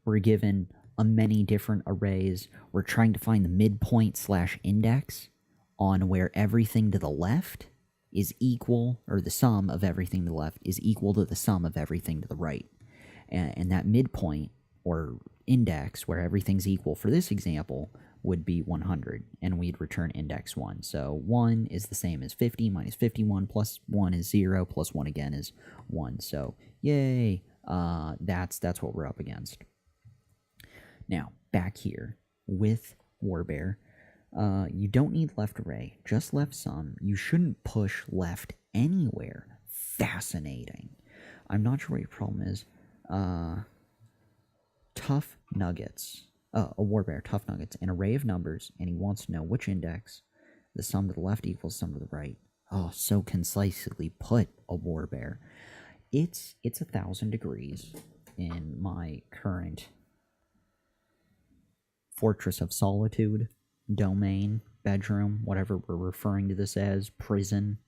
We're given a many different arrays. We're trying to find the midpoint / index on where everything to the left is equal, or the sum of everything to the left is equal to the sum of everything to the right. And that midpoint, or index, where everything's equal for this example, would be 100, and we'd return index 1. So 1 is the same as 50 minus 51, plus 1 is 0, plus 1 again is 1. So, yay! That's what we're up against. Now, back here, with Warbear, you don't need left array, just left sum. You shouldn't push left anywhere. Fascinating. I'm not sure what your problem is. Tough nuggets. A Warbear, tough nuggets, an array of numbers, and he wants to know which index the sum to the left equals sum to the right. Oh, so concisely put, a Warbear. It's 1,000 degrees in my current Fortress of Solitude domain, bedroom, whatever we're referring to this as, prison.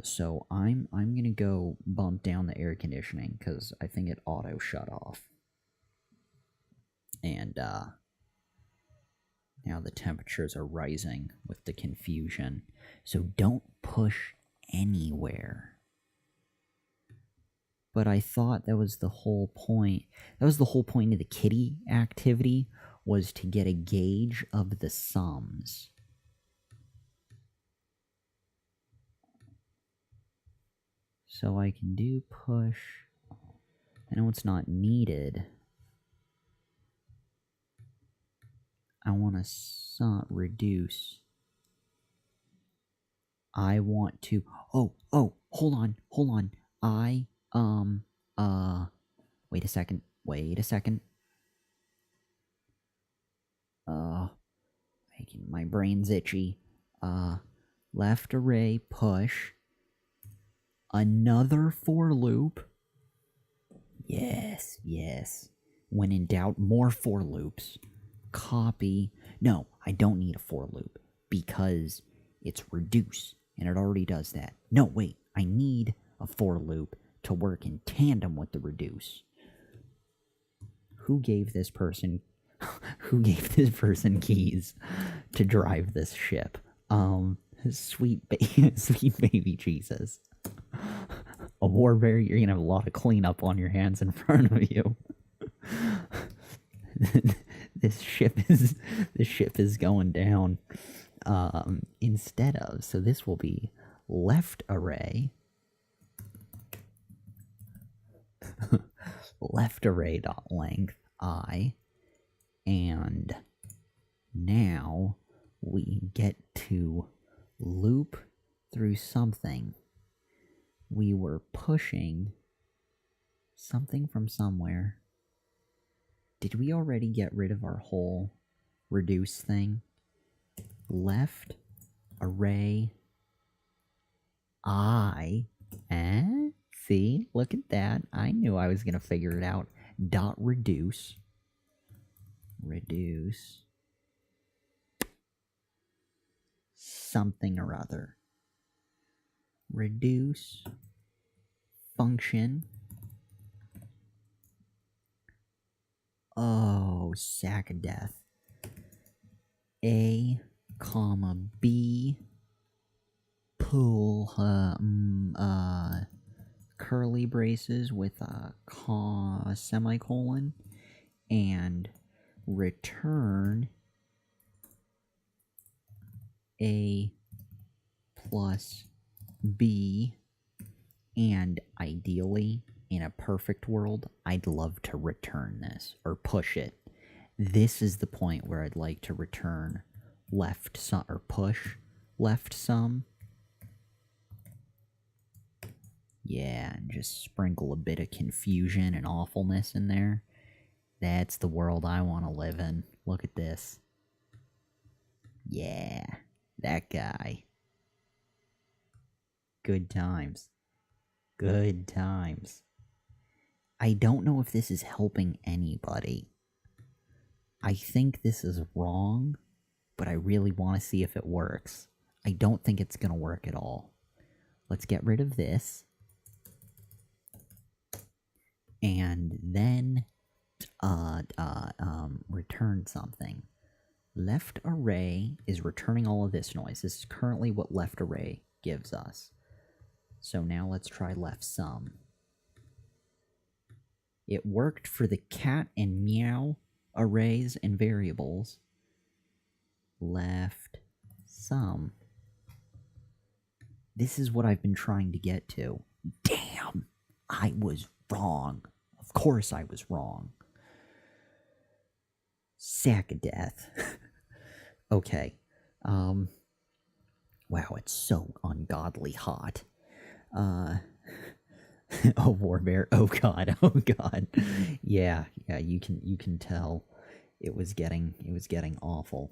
So I'm gonna go bump down the air conditioning because I think it auto shut off. And now the temperatures are rising with the confusion. So don't push anywhere. But I thought that was the whole point. That was the whole point of the kitty activity, was to get a gauge of the sums. So I can do push. I know it's not needed. I want to reduce. I want to... Oh, hold on. Wait a second. Making my brain's itchy. Left array, push. Another for loop. Yes. When in doubt, more for loops. Copy. No, I don't need a for loop because it's reduce, and it already does that. No, wait, I need a for loop to work in tandem with the reduce. Who gave this person keys to drive this ship? Sweet baby Jesus. A Warbear, you're gonna have a lot of cleanup on your hands in front of you. This ship is going down. Instead of, so this will be left array. Left array dot length I, and now we get to loop through something. We were pushing something from somewhere. Did we already get rid of our whole reduce thing? Left array I, see, look at that. I knew I was going to figure it out. Dot reduce something or other. reduce function. Oh, sack of death. A, comma, B, pull, curly braces with a semicolon, and return A plus B, and ideally, in a perfect world, I'd love to return this, or push it. This is the point where I'd like to return left sum, or push left sum. Yeah, and just sprinkle a bit of confusion and awfulness in there. That's the world I want to live in. Look at this. Yeah, that guy. Good times. Good times. I don't know if this is helping anybody. I think this is wrong, but I really want to see if it works. I don't think it's going to work at all. Let's get rid of this. And then return something. Left array is returning all of this noise. This is currently what left array gives us. So now let's try left sum. It worked for the cat and meow arrays and variables. Left sum. This is what I've been trying to get to. Damn! I was wrong. Of course I was wrong. Sack of death. Okay. Wow, it's so ungodly hot. Oh, Warbear. Oh god. Oh god. Yeah, you can tell it was getting awful.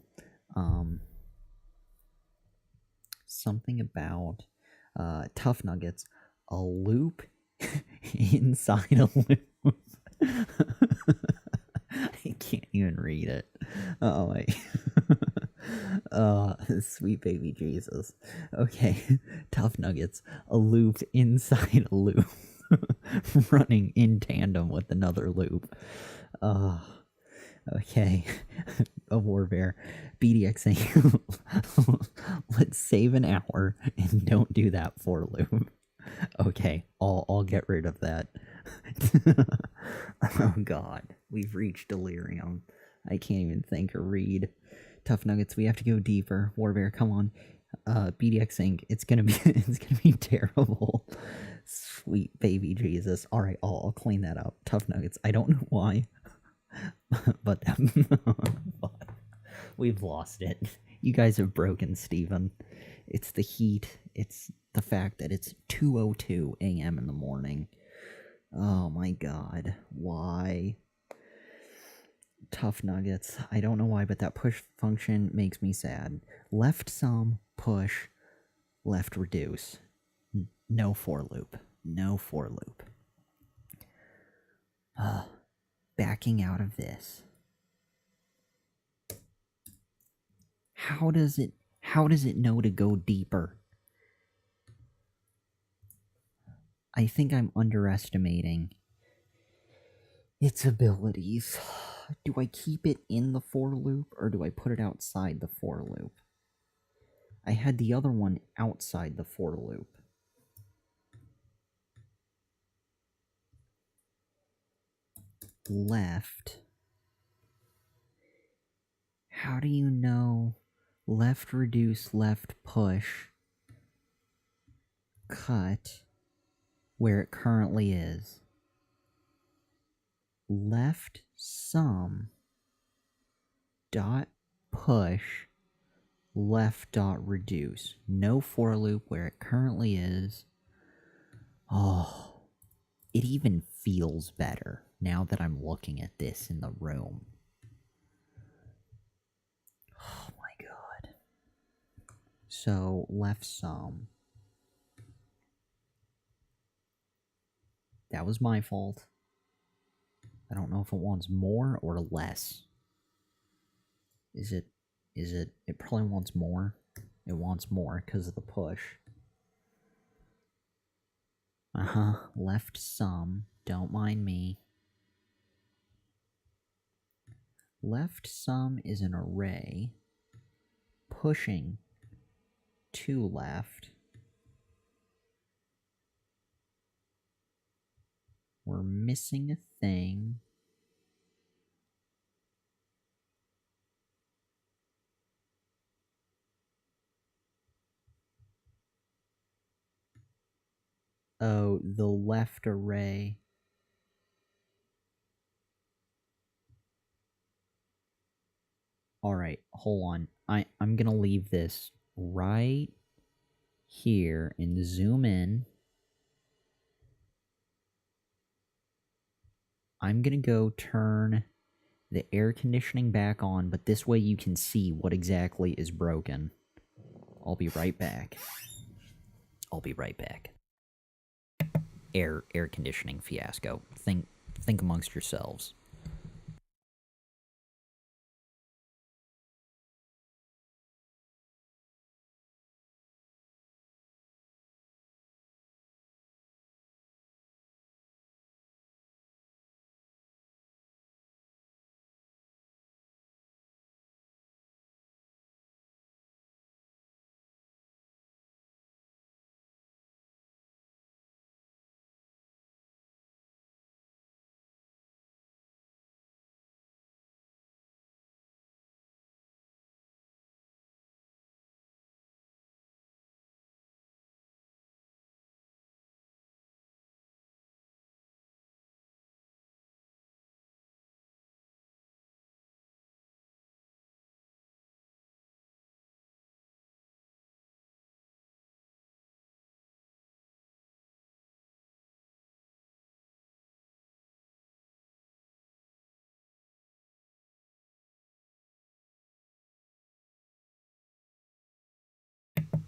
Something about Tough Nuggets, a loop inside a loop. I can't even read it. Oh wait. Sweet baby Jesus. Okay, Tough Nuggets, a loop inside a loop, running in tandem with another loop. Okay, a Warbear, BDXing. Let's save an hour and don't do that for loop. Okay, I'll get rid of that. Oh god, we've reached delirium. I can't even think or read. Tough Nuggets, we have to go deeper. Warbear, come on. BDX Inc. It's gonna be terrible. Sweet baby Jesus. Alright, I'll clean that up. Tough Nuggets. I don't know why. but we've lost it. You guys have broken Steven. It's the heat. It's the fact that it's 2:02 a.m. in the morning. Oh my god. Why? Tough Nuggets. I don't know why, but that push function makes me sad. Left sum, push, left reduce. No for loop. No for loop. Backing out of this. How does it know to go deeper? I think I'm underestimating its abilities. Do I keep it in the for loop, or do I put it outside the for loop? I had the other one outside the for loop. Left. How do you know left reduce, left push, cut where it currently is? Left sum dot push left dot reduce. No for loop where it currently is. Oh, it even feels better now that I'm looking at this in the room. Oh my god. So, left sum. That was my fault. I don't know if it wants more or less. It probably wants more. It wants more because of the push. Left sum. Don't mind me. Left sum is an array pushing to left. We're missing a thing. Oh, the left array. Alright, hold on. I'm gonna leave this right here and zoom in. I'm gonna go turn the air conditioning back on, but this way you can see what exactly is broken. I'll be right back. I'll be right back. Air conditioning fiasco. Think amongst yourselves.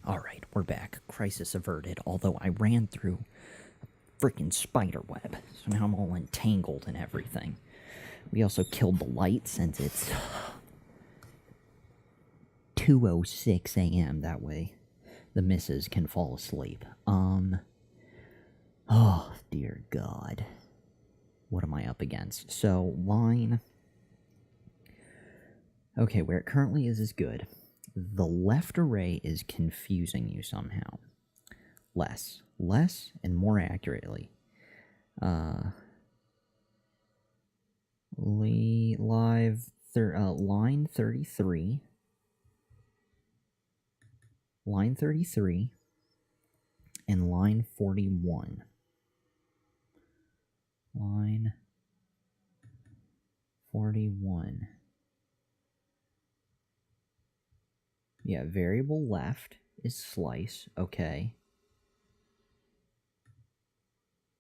Alright, we're back. Crisis averted, although I ran through a freaking spider web, so now I'm all entangled and everything. We also killed the light since it's 2:06 a.m. That way the missus can fall asleep. Oh, dear God. What am I up against? So, line... Okay, where it currently is good. The left array is confusing you somehow. Less, and more accurately. Line 33. Line 33 and line 41. Line 41. Yeah, variable left is slice, okay.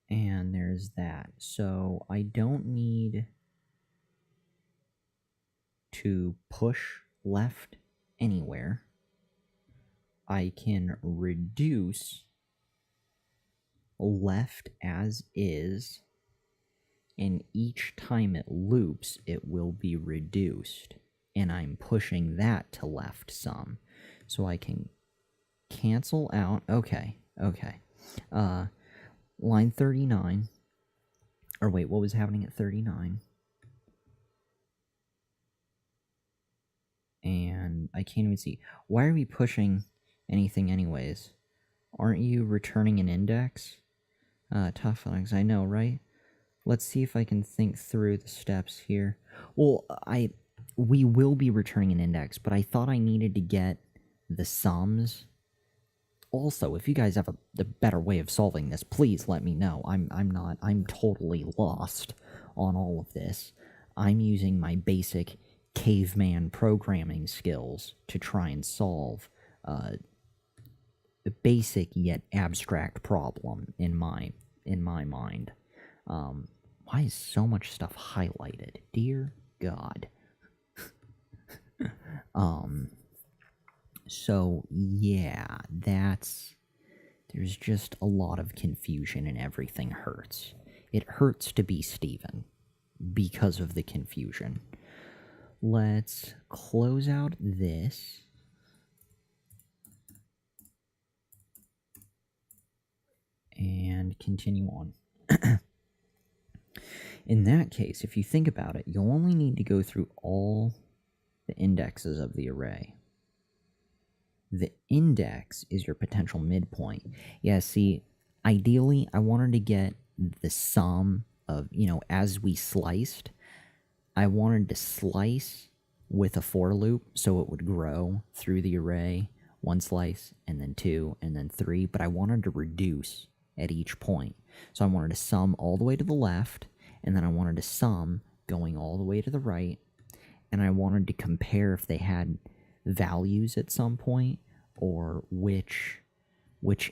And there's that. So I don't need to push left anywhere. I can reduce left as is, and each time it loops, it will be reduced. And I'm pushing that to left some. So I can cancel out... Okay. Line 39. Or wait, what was happening at 39? And I can't even see. Why are we pushing anything anyways? Aren't you returning an index? Tough flags, I know, right? Let's see if I can think through the steps here. Well, we will be returning an index, but I thought I needed to get the sums. Also, if you guys have a better way of solving this, please let me know. I'm totally lost on all of this. I'm using my basic caveman programming skills to try and solve a basic yet abstract problem in my mind. Why is so much stuff highlighted? Dear God. So, yeah, there's just a lot of confusion and everything hurts. It hurts to be Steven because of the confusion. Let's close out this. and continue on. In that case, if you think about it, you'll only need to go through all the indexes of the array. The index is your potential midpoint. Yeah, see, ideally, I wanted to get the sum of, as we sliced, I wanted to slice with a for loop so it would grow through the array, one slice, and then two, and then three, but I wanted to reduce at each point. So I wanted to sum all the way to the left, and then I wanted to sum going all the way to the right, and I wanted to compare if they had values at some point, or which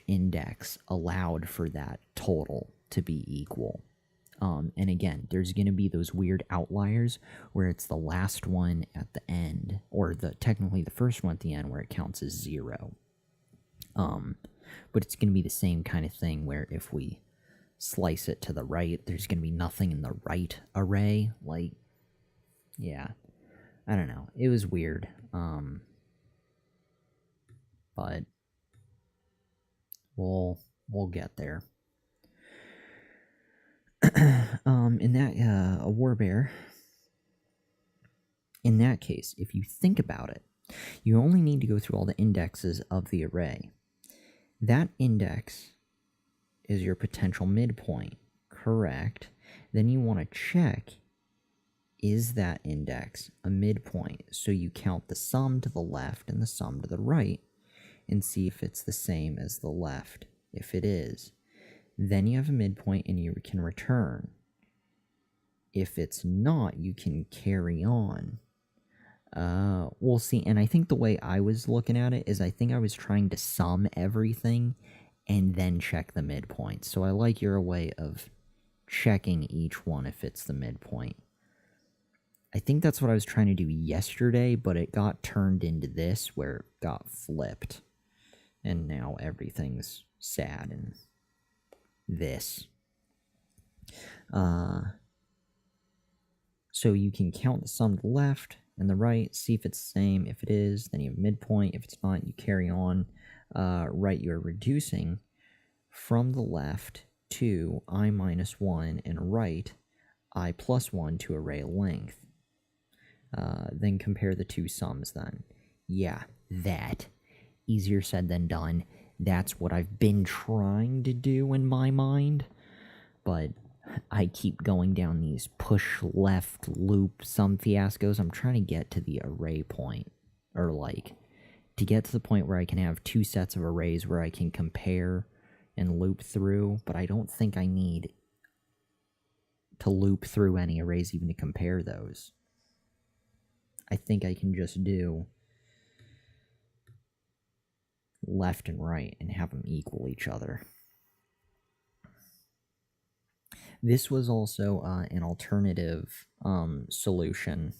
index allowed for that total to be equal. And again, there's going to be those weird outliers where it's the last one at the end, or technically the first one at the end where it counts as 0. But it's going to be the same kind of thing where if we slice it to the right, there's going to be nothing in the right array. Like, yeah, I don't know. It was weird. But we'll get there. In that, a warbear, in that case, if you think about it, you only need to go through all the indexes of the array. That index is your potential midpoint, correct? Then you want to check, is that index a midpoint? So you count the sum to the left and the sum to the right and see if it's the same as the left. If it is, then you have a midpoint and you can return. If it's not, you can carry on. We'll see. And I think the way I was looking at it is I think I was trying to sum everything and then check the midpoint. So I like your way of checking each one if it's the midpoint. I think that's what I was trying to do yesterday, but it got turned into this where it got flipped. And now everything's sad and this. So you can count the sum to the left and the right, see if it's the same. If it is, then you have midpoint. If it's not, you carry on. Right, you're reducing from the left to I minus 1 and right I plus 1 to array length. Then compare the two sums then. Yeah, that. Easier said than done. That's what I've been trying to do in my mind, but I keep going down these push left loop sum fiascos. I'm trying to get to the array point, or like to get to the point where I can have two sets of arrays where I can compare and loop through, but I don't think I need to loop through any arrays even to compare those. I think I can just do left and right and have them equal each other. This was also an alternative solution.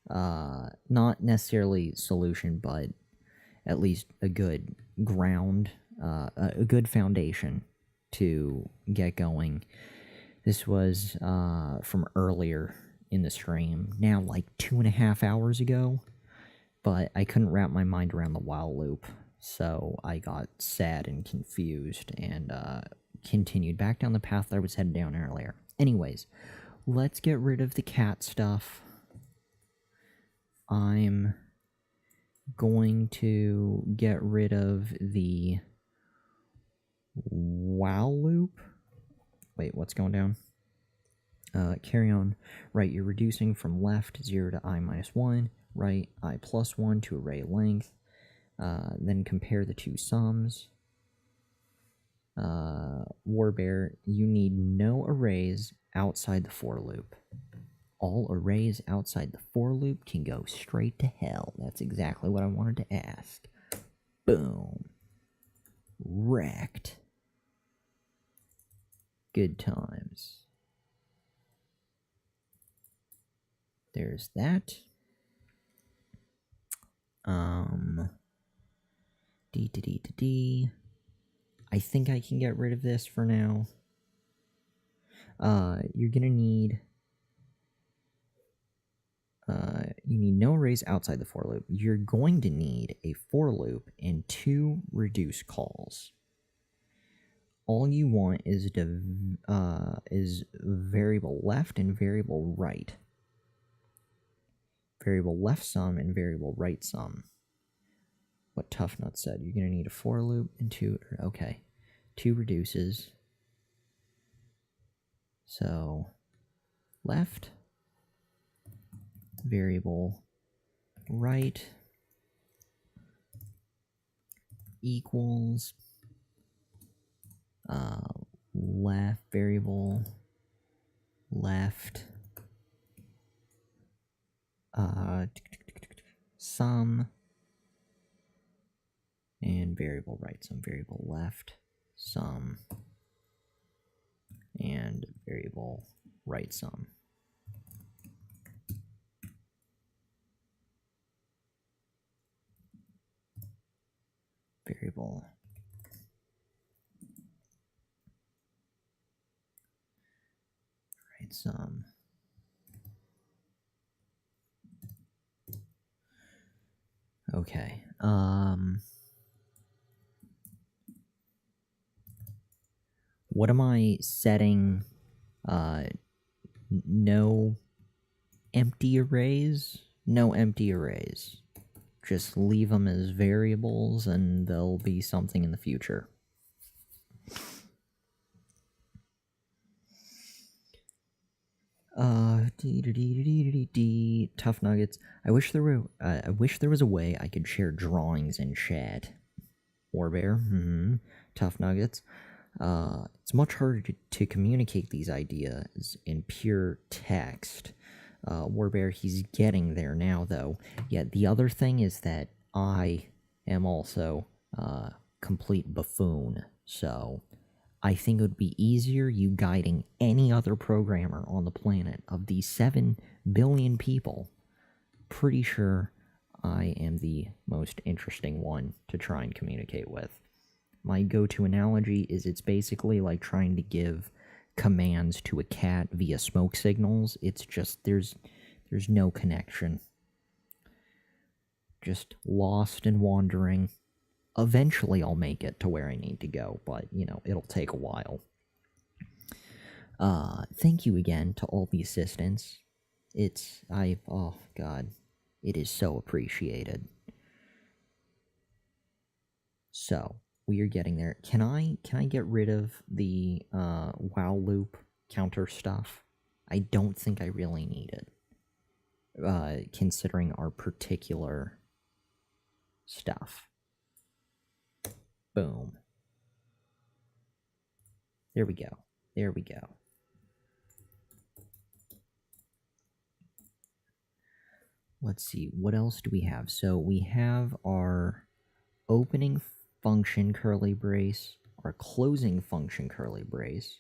Not necessarily solution, but at least a good ground, a good foundation to get going. This was from earlier in the stream, now like 2.5 hours ago, but I couldn't wrap my mind around the while loop, so I got sad and confused and continued back down the path that I was headed down earlier. Anyways, let's get rid of the cat stuff. I'm going to get rid of the while loop. Wait, what's going down? Carry on. Right, you're reducing from left 0 to I minus 1. Right, I plus 1 to array length. Then compare the two sums. Warbear, you need no arrays outside the for loop. All arrays outside the for loop can go straight to hell. That's exactly what I wanted to ask. Boom. Wrecked. Good times. There's that. D. I think I can get rid of this for now. You're gonna need you need no arrays outside the for loop. You're going to need a for loop and 2 reduce calls. all you want is variable left and variable right. Variable left sum and variable right sum. What Toughnut said. You're going to need a for loop and two. Okay. Two reduces. So left, variable right equals left, variable left sum and variable right sum, variable left sum and variable right sum. Variable right sum. Okay. What am I setting? No empty arrays? No empty arrays. Just leave them as variables and they'll be something in the future. Tough nuggets. I wish there was a way I could share drawings in chat. Warbear, Tough nuggets. It's much harder to communicate these ideas in pure text. Warbear, he's getting there now, though. Yeah, the other thing is that I am also a complete buffoon, so I think it would be easier you guiding any other programmer on the planet. Of these 7 billion people, pretty sure I am the most interesting one to try and communicate with. My go-to analogy is it's basically like trying to give commands to a cat via smoke signals. It's just, there's no connection. Just lost and wandering. Eventually I'll make it to where I need to go, but, you know, it'll take a while. Thank you again to all the assistants. Oh god, it is so appreciated. So, we are getting there. Can I get rid of the while loop counter stuff? I don't think I really need it, considering our particular stuff. Boom. There we go. There we go. Let's see, what else do we have? So we have our opening function curly brace, our closing function curly brace,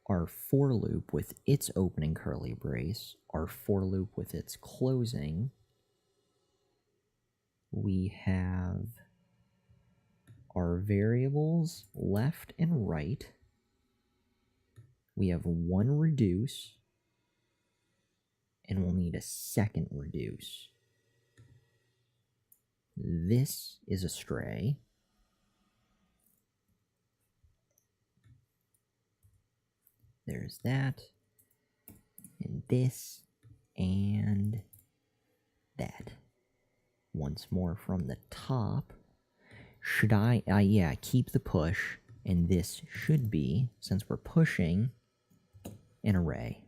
our for loop with its opening curly brace, our for loop with its closing. We have our variables left and right. We have one reduce, and we'll need a second reduce. This is a stray. There's that, and this, and that. Once more from the top. Should I, yeah, keep the push, and this should be, since we're pushing, an array.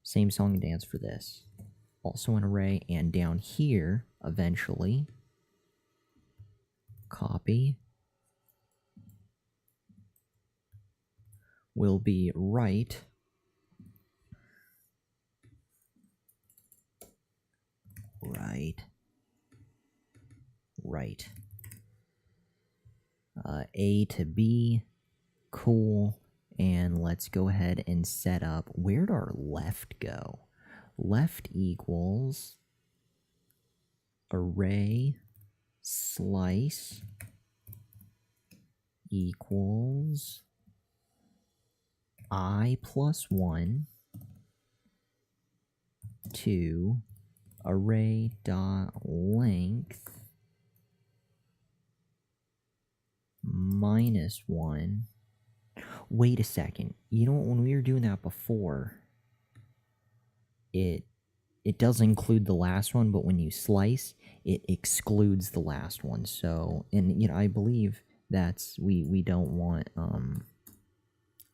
Same song and dance for this. Also an array, and down here, eventually, copy will be right, right. A to B, cool, and let's go ahead and set up, where'd our left go? Left equals array slice equals I plus 1 to array dot length minus 1. Wait a second. You know what? When we were doing that before, it does include the last one, but when you slice, it excludes the last one. So, and I believe that's we don't want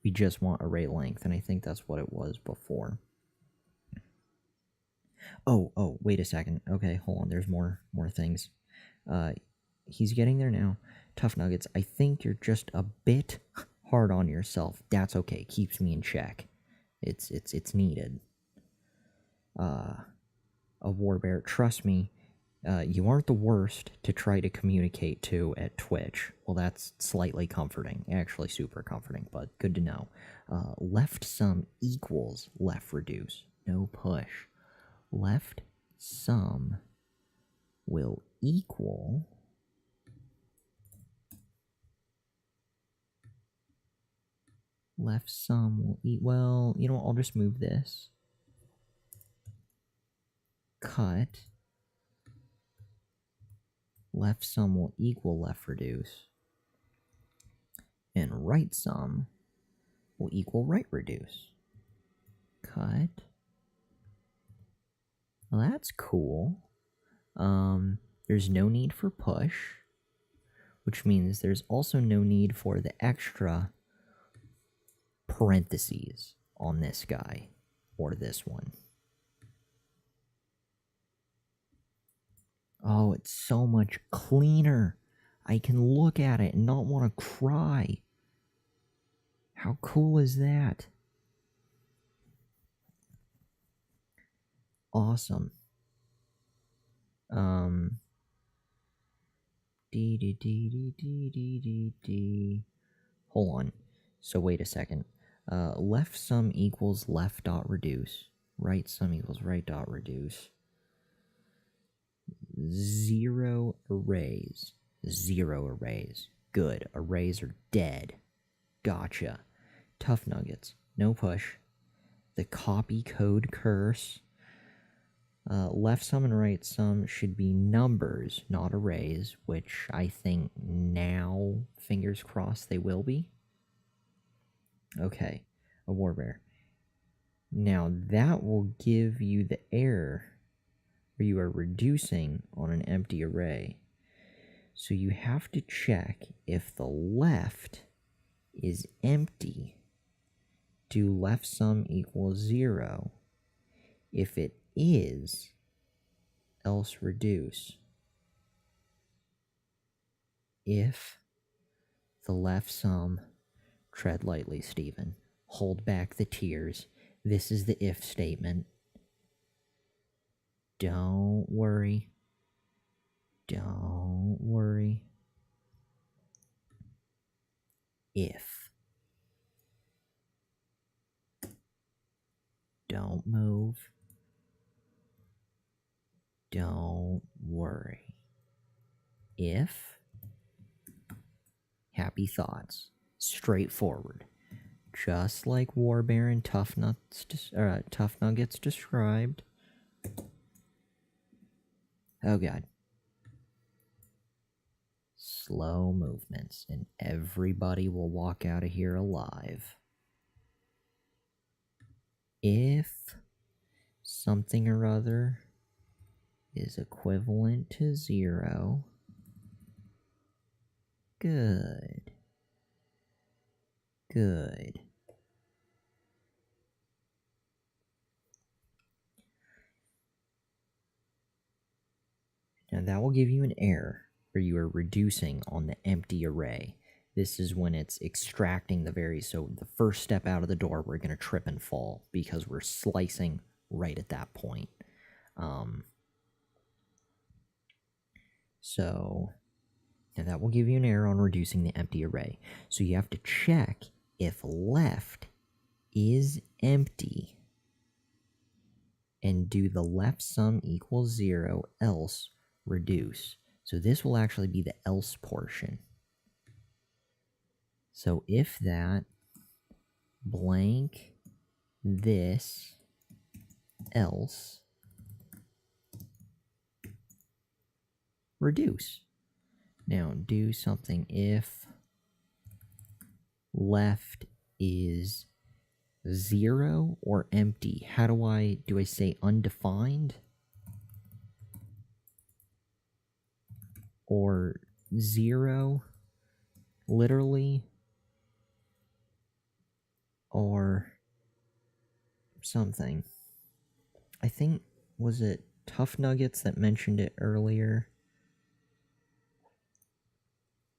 we just want array length, and I think that's what it was before. Oh, wait a second. Okay, hold on. There's more things. He's getting there now. Tough Nuggets, I think you're just a bit hard on yourself. That's okay. Keeps me in check. It's needed. A Warbear, trust me, you aren't the worst to try to communicate to at Twitch. Well, that's slightly comforting. Actually, super comforting, but good to know. Left sum equals left reduce. No push. Left sum will equal... Left sum will well, you know what, I'll just move this. Cut. Left sum will equal left reduce. And right sum will equal right reduce. Cut. Well, that's cool. There's no need for push, which means there's also no need for the extra parentheses on this guy or this one. Oh, it's so much cleaner. I can look at it and not want to cry. How cool is that? Awesome. Hold on. So wait a second. Left sum equals left dot reduce. Right sum equals right dot reduce. 0 arrays. 0 arrays. Good. Arrays are dead. Gotcha. Tough Nuggets. No push. The copy code curse. Left sum and right sum should be numbers, not arrays, which I think now, fingers crossed, they will be. Okay, a Warbear. Now that will give you the error where you are reducing on an empty array. So you have to check if the left is empty. Do left sum equal 0? If it is, else reduce. If the left sum, tread lightly, Stephen. Hold back the tears. This is the if statement. Don't worry. Don't worry. If. Don't move. Don't worry. If. Happy thoughts. Straightforward. Just like Warbear and Tough Nuggets described. Oh god. Slow movements, and everybody will walk out of here alive. If something or other is equivalent to 0, good. Good. Now that will give you an error where you are reducing on the empty array. This is when it's extracting the so the first step out of the door, we're going to trip and fall because we're slicing right at that point. So now that will give you an error on reducing the empty array. So you have to check if left is empty and do the left sum equals 0, else reduce. So this will actually be the else portion. So if that blank this else reduce. Now do something if left is 0 or empty? How do I say undefined? Or 0, literally? Or something. I think, was it Tough Nuggets that mentioned it earlier?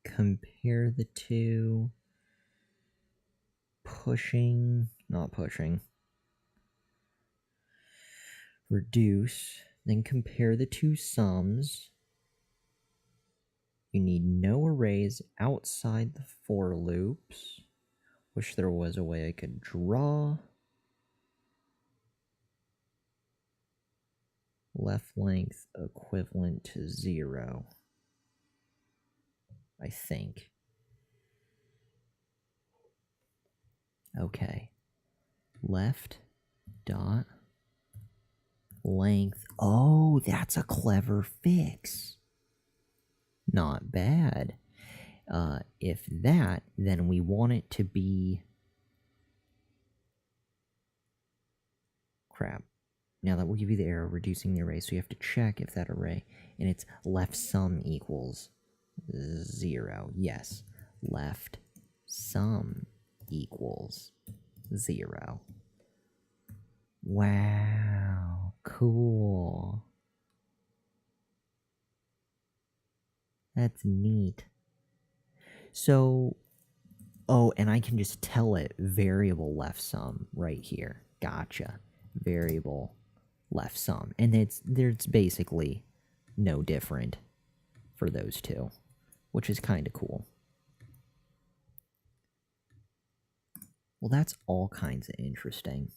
Compare the two. Pushing, not pushing. Reduce, then compare the two sums. You need no arrays outside the for loops. Wish there was a way I could draw. Left length equivalent to 0. I think. Okay. Left dot length. Oh, that's a clever fix. Not bad. If that, then we want it to be... Crap. Now that will give you the error reducing the array, so you have to check if that array, and it's left sum equals 0. Yes. Left sum equals 0. Wow. Cool. That's neat. So, oh, and I can just tell it variable left sum right here. Gotcha. Variable left sum. And it's basically no different for those two, which is kind of cool. Well, that's all kinds of interesting.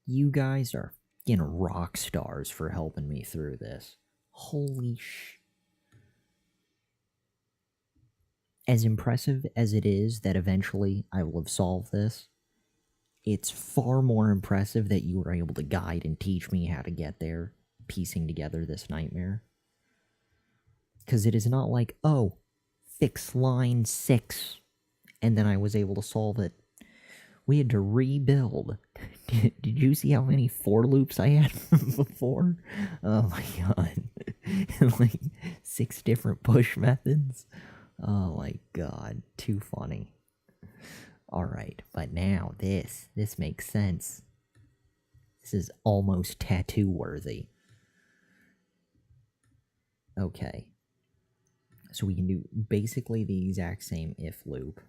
You guys are fucking rock stars for helping me through this. Holy sh... As impressive as it is that eventually I will have solved this, it's far more impressive that you were able to guide and teach me how to get there, piecing together this nightmare. Because it is not like, oh, fix line 6, and then I was able to solve it. We had to rebuild. Did you see how many for loops I had before? Oh my god. Like 6 different push methods. Oh my god. Too funny. Alright, but now this makes sense. This is almost tattoo worthy. Okay. So we can do basically the exact same if loop.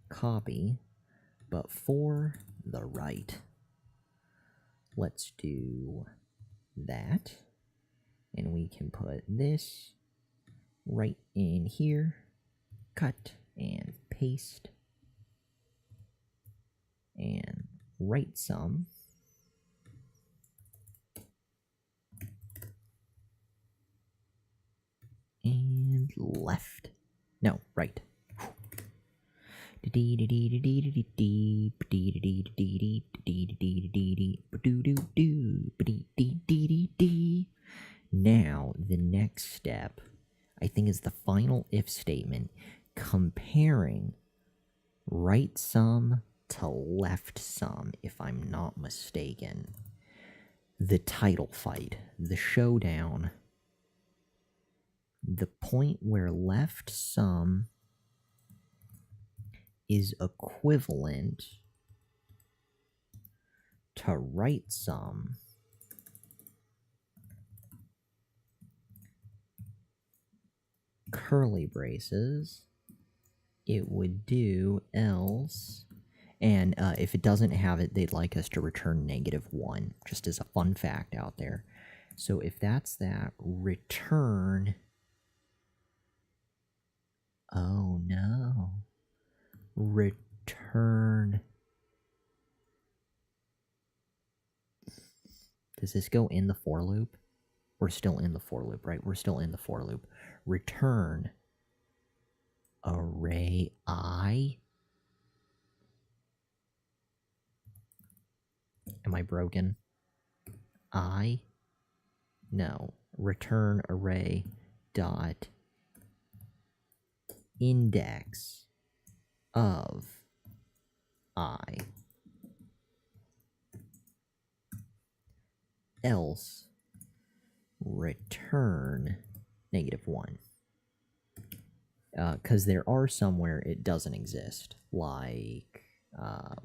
Copy, but for the right. Let's do that. And we can put this right in here. Cut and paste. And right sum. And left. No, right. Now, the next step, I think, is the final if statement, comparing right sum to left sum, if I'm not mistaken. The title fight, the showdown, the point where left sum is equivalent to right sum curly braces, it would do else, and if it doesn't have it, they'd like us to return -1, just as a fun fact out there. So if that's that, return... Oh no. Return... Does this go in the for loop? We're still in the for loop, right? We're still in the for loop. Return array I. Am I broken? I? No. Return array dot index of I, else return -1. Because there are some where it doesn't exist, like,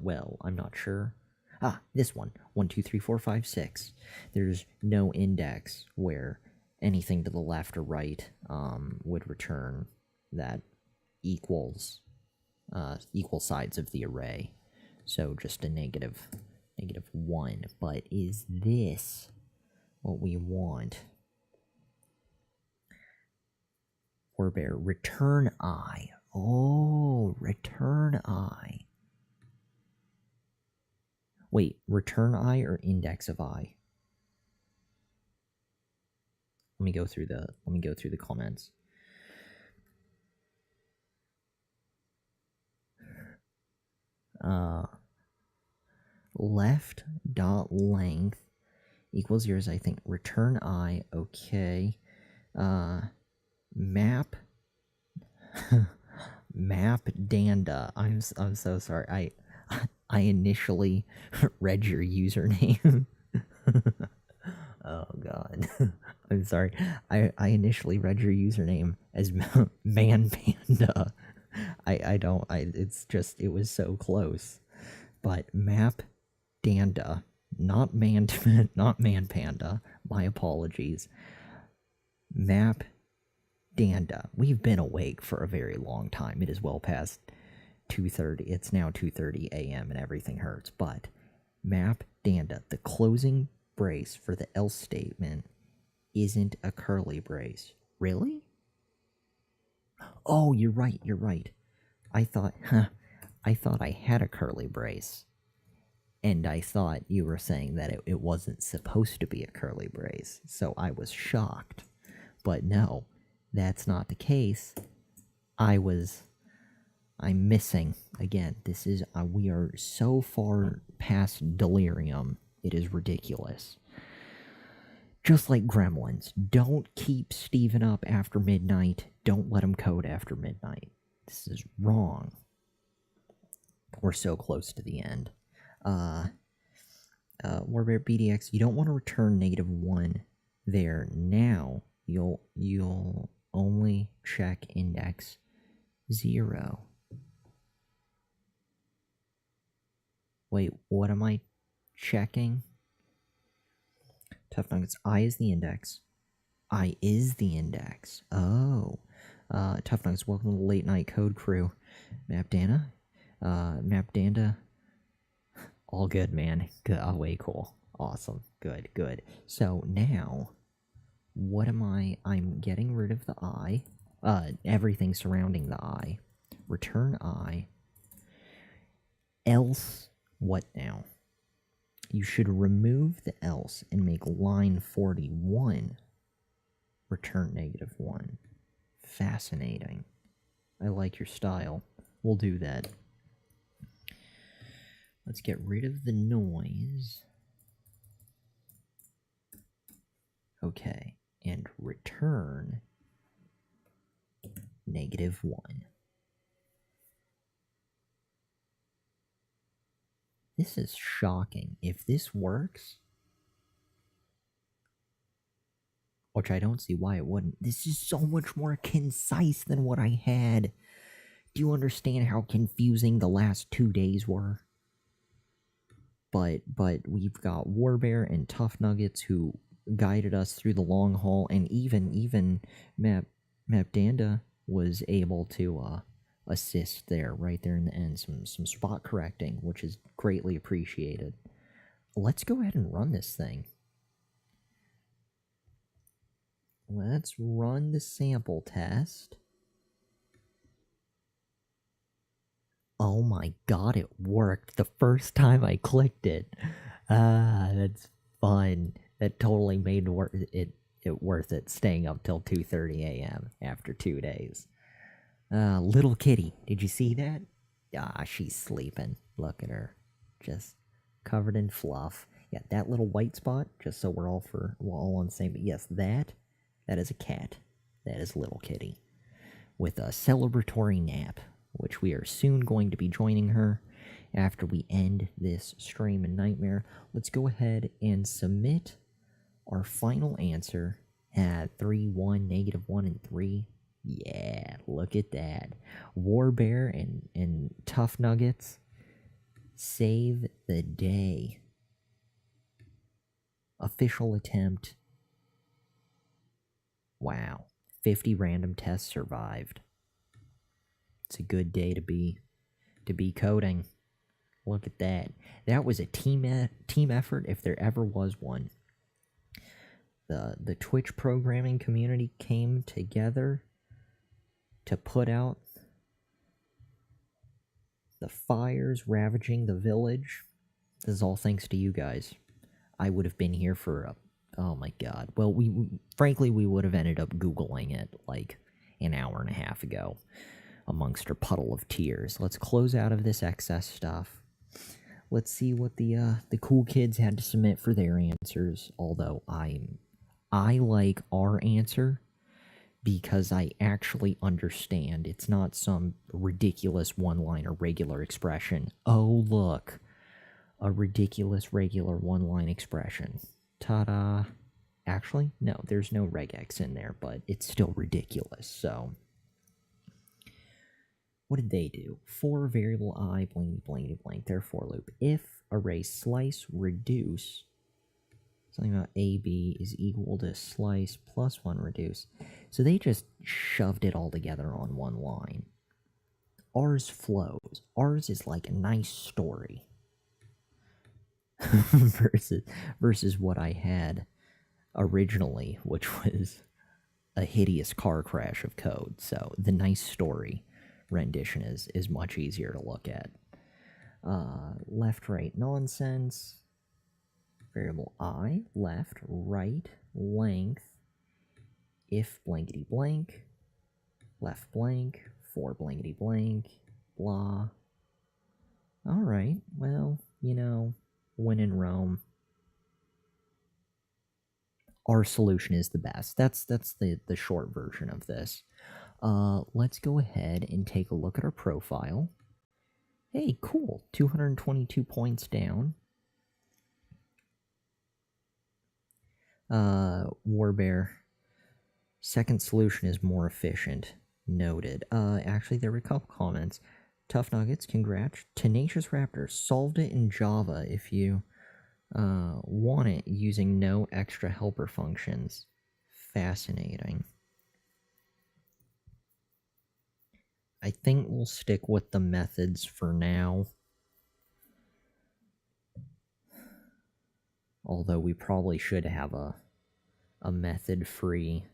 well, I'm not sure. Ah, this one, 1, 2, 3, 4, 5, 6. There's no index where anything to the left or right would return that equals equal sides of the array. So just a -1. But is this what we want? Or bear, return I. Oh, return I. Wait, return I or index of I? Let me go through the comments. Left dot length equals 0, I think. Return I, okay. Map map danda. I'm so sorry. I initially read your username. Oh god. I'm sorry. I initially read your username as man panda. It's just, it was so close. But map danda, not man panda. My apologies. Map danda. We've been awake for a very long time. It is well past 2:30. It's now 2:30 a.m. and everything hurts. But map danda, the closing brace for the else statement isn't a curly brace. Really? Oh, you're right. I thought I had a curly brace. And I thought you were saying that it wasn't supposed to be a curly brace. So I was shocked. But no, that's not the case. I'm missing. Again, this is, we are so far past delirium, it is ridiculous. Just like Gremlins, don't keep Steven up after midnight, don't let him code after midnight. This is wrong. We're so close to the end. Warbear BDX, you don't want to return -1 there now. You'll only check index 0. Wait, what am I checking? Tough Nuggets, I is the index. I is the index. Oh. Tough Nuggets, welcome to the late night code crew. Mapdana. Mapdanda. All good, man. Good. Oh, way cool. Awesome. Good. So now, what am I'm getting rid of the I. Everything surrounding the I. Return I. Else, what now? You should remove the else and make line 41 return -1. Fascinating. I like your style. We'll do that. Let's get rid of the noise. Okay, and return -1. This is shocking. If this works, which I don't see why it wouldn't, this is so much more concise than what I had. Do you understand how confusing the last 2 days were? But we've got Warbear and Tough Nuggets who guided us through the long haul, and even Mapdanda was able to assist there, right there in the end. Some spot correcting, which is greatly appreciated. Let's go ahead and run this thing. Let's run the sample test. Oh my god, it worked the first time I clicked it. That's fun. That totally made it worth it staying up till 2:30 a.m. after 2 days. Little kitty, did you see that? Ah, she's sleeping. Look at her. Just covered in fluff. Yeah, that little white spot, just so we're all on the same, but yes, that is a cat. That is little kitty. with a celebratory nap, which we are soon going to be joining her after we end this stream and nightmare. Let's go ahead and submit our final answer at 3, 1, -1, and 3. Yeah, look at that. Warbear and Tough Nuggets save the day. Official attempt. Wow. 50 random tests survived. It's a good day to be coding. Look at that. That was a team effort if there ever was one. The Twitch programming community came together to put out the fires ravaging the village. This is all thanks to you guys. I would have been here for oh my god. Well, frankly we would have ended up Googling it like an hour and a half ago amongst our puddle of tears. Let's close out of this excess stuff. Let's see what the cool kids had to submit for their answers. Although I like our answer because I actually understand. It's not some ridiculous one-liner regular expression. Oh, look. A ridiculous regular one-line expression. Ta-da. Actually, no, there's no regex in there, but it's still ridiculous, so. What did they do? For variable I, blank, blank, blank, their for loop. If array slice reduce, something about AB is equal to slice plus 1 reduce. So they just shoved it all together on one line. Ours flows. Ours is like a nice story. versus what I had originally, which was a hideous car crash of code. So the nice story rendition is much easier to look at. Left, right nonsense. Variable I, left, right, length, if blankety blank, left blank, for blankety blank, blah. Alright, well, you know, when in Rome, our solution is the best. That's the short version of this. Let's go ahead and take a look at our profile. Hey, cool. 222 points down. Warbear. Second solution is more efficient. Noted. Actually, there were a couple comments. Tough Nuggets, congrats. Tenacious Raptor solved it in Java if you want it using no extra helper functions. Fascinating. I think we'll stick with the methods for now. Although we probably should have a method-free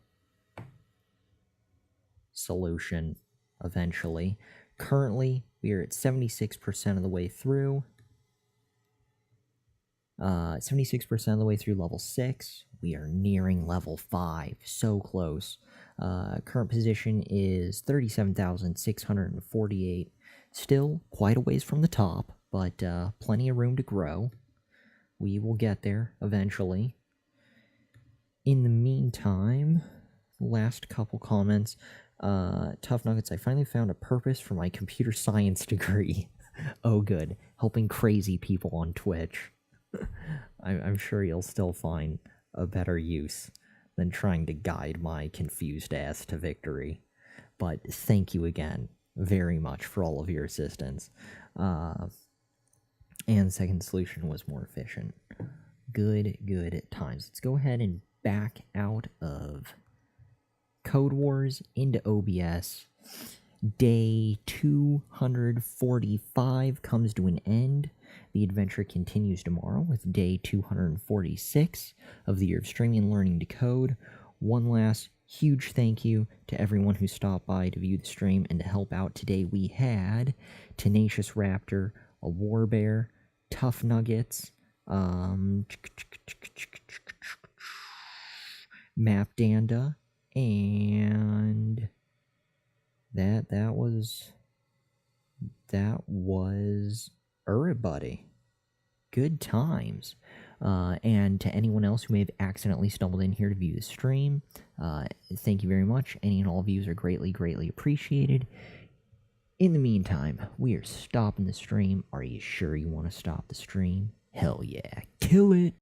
solution eventually. Currently, we are at 76% of the way through. 76% of the way through level 6. We are nearing level 5. So close. Current position is 37,648. Still quite a ways from the top, but plenty of room to grow. We will get there eventually. In the meantime, last couple comments. Tough Nuggets, I finally found a purpose for my computer science degree. Oh, good. Helping crazy people on Twitch. I'm sure you'll still find a better use than trying to guide my confused ass to victory. But thank you again very much for all of your assistance. And second solution was more efficient. Good times. Let's go ahead and back out of CODEWARS into OBS. Day 245 comes to an end. The adventure continues tomorrow with day 246 of the year of streaming and learning to code. One last huge thank you to everyone who stopped by to view the stream and to help out today. We had Tenacious Raptor, a Warbear, Tough Nuggets, Map Danda, and that was everybody. Good times. And to anyone else who may have accidentally stumbled in here to view the stream, thank you very much. Any and all views are greatly, greatly appreciated. In the meantime, we are stopping the stream. Are you sure you want to stop the stream? Hell yeah. Kill it!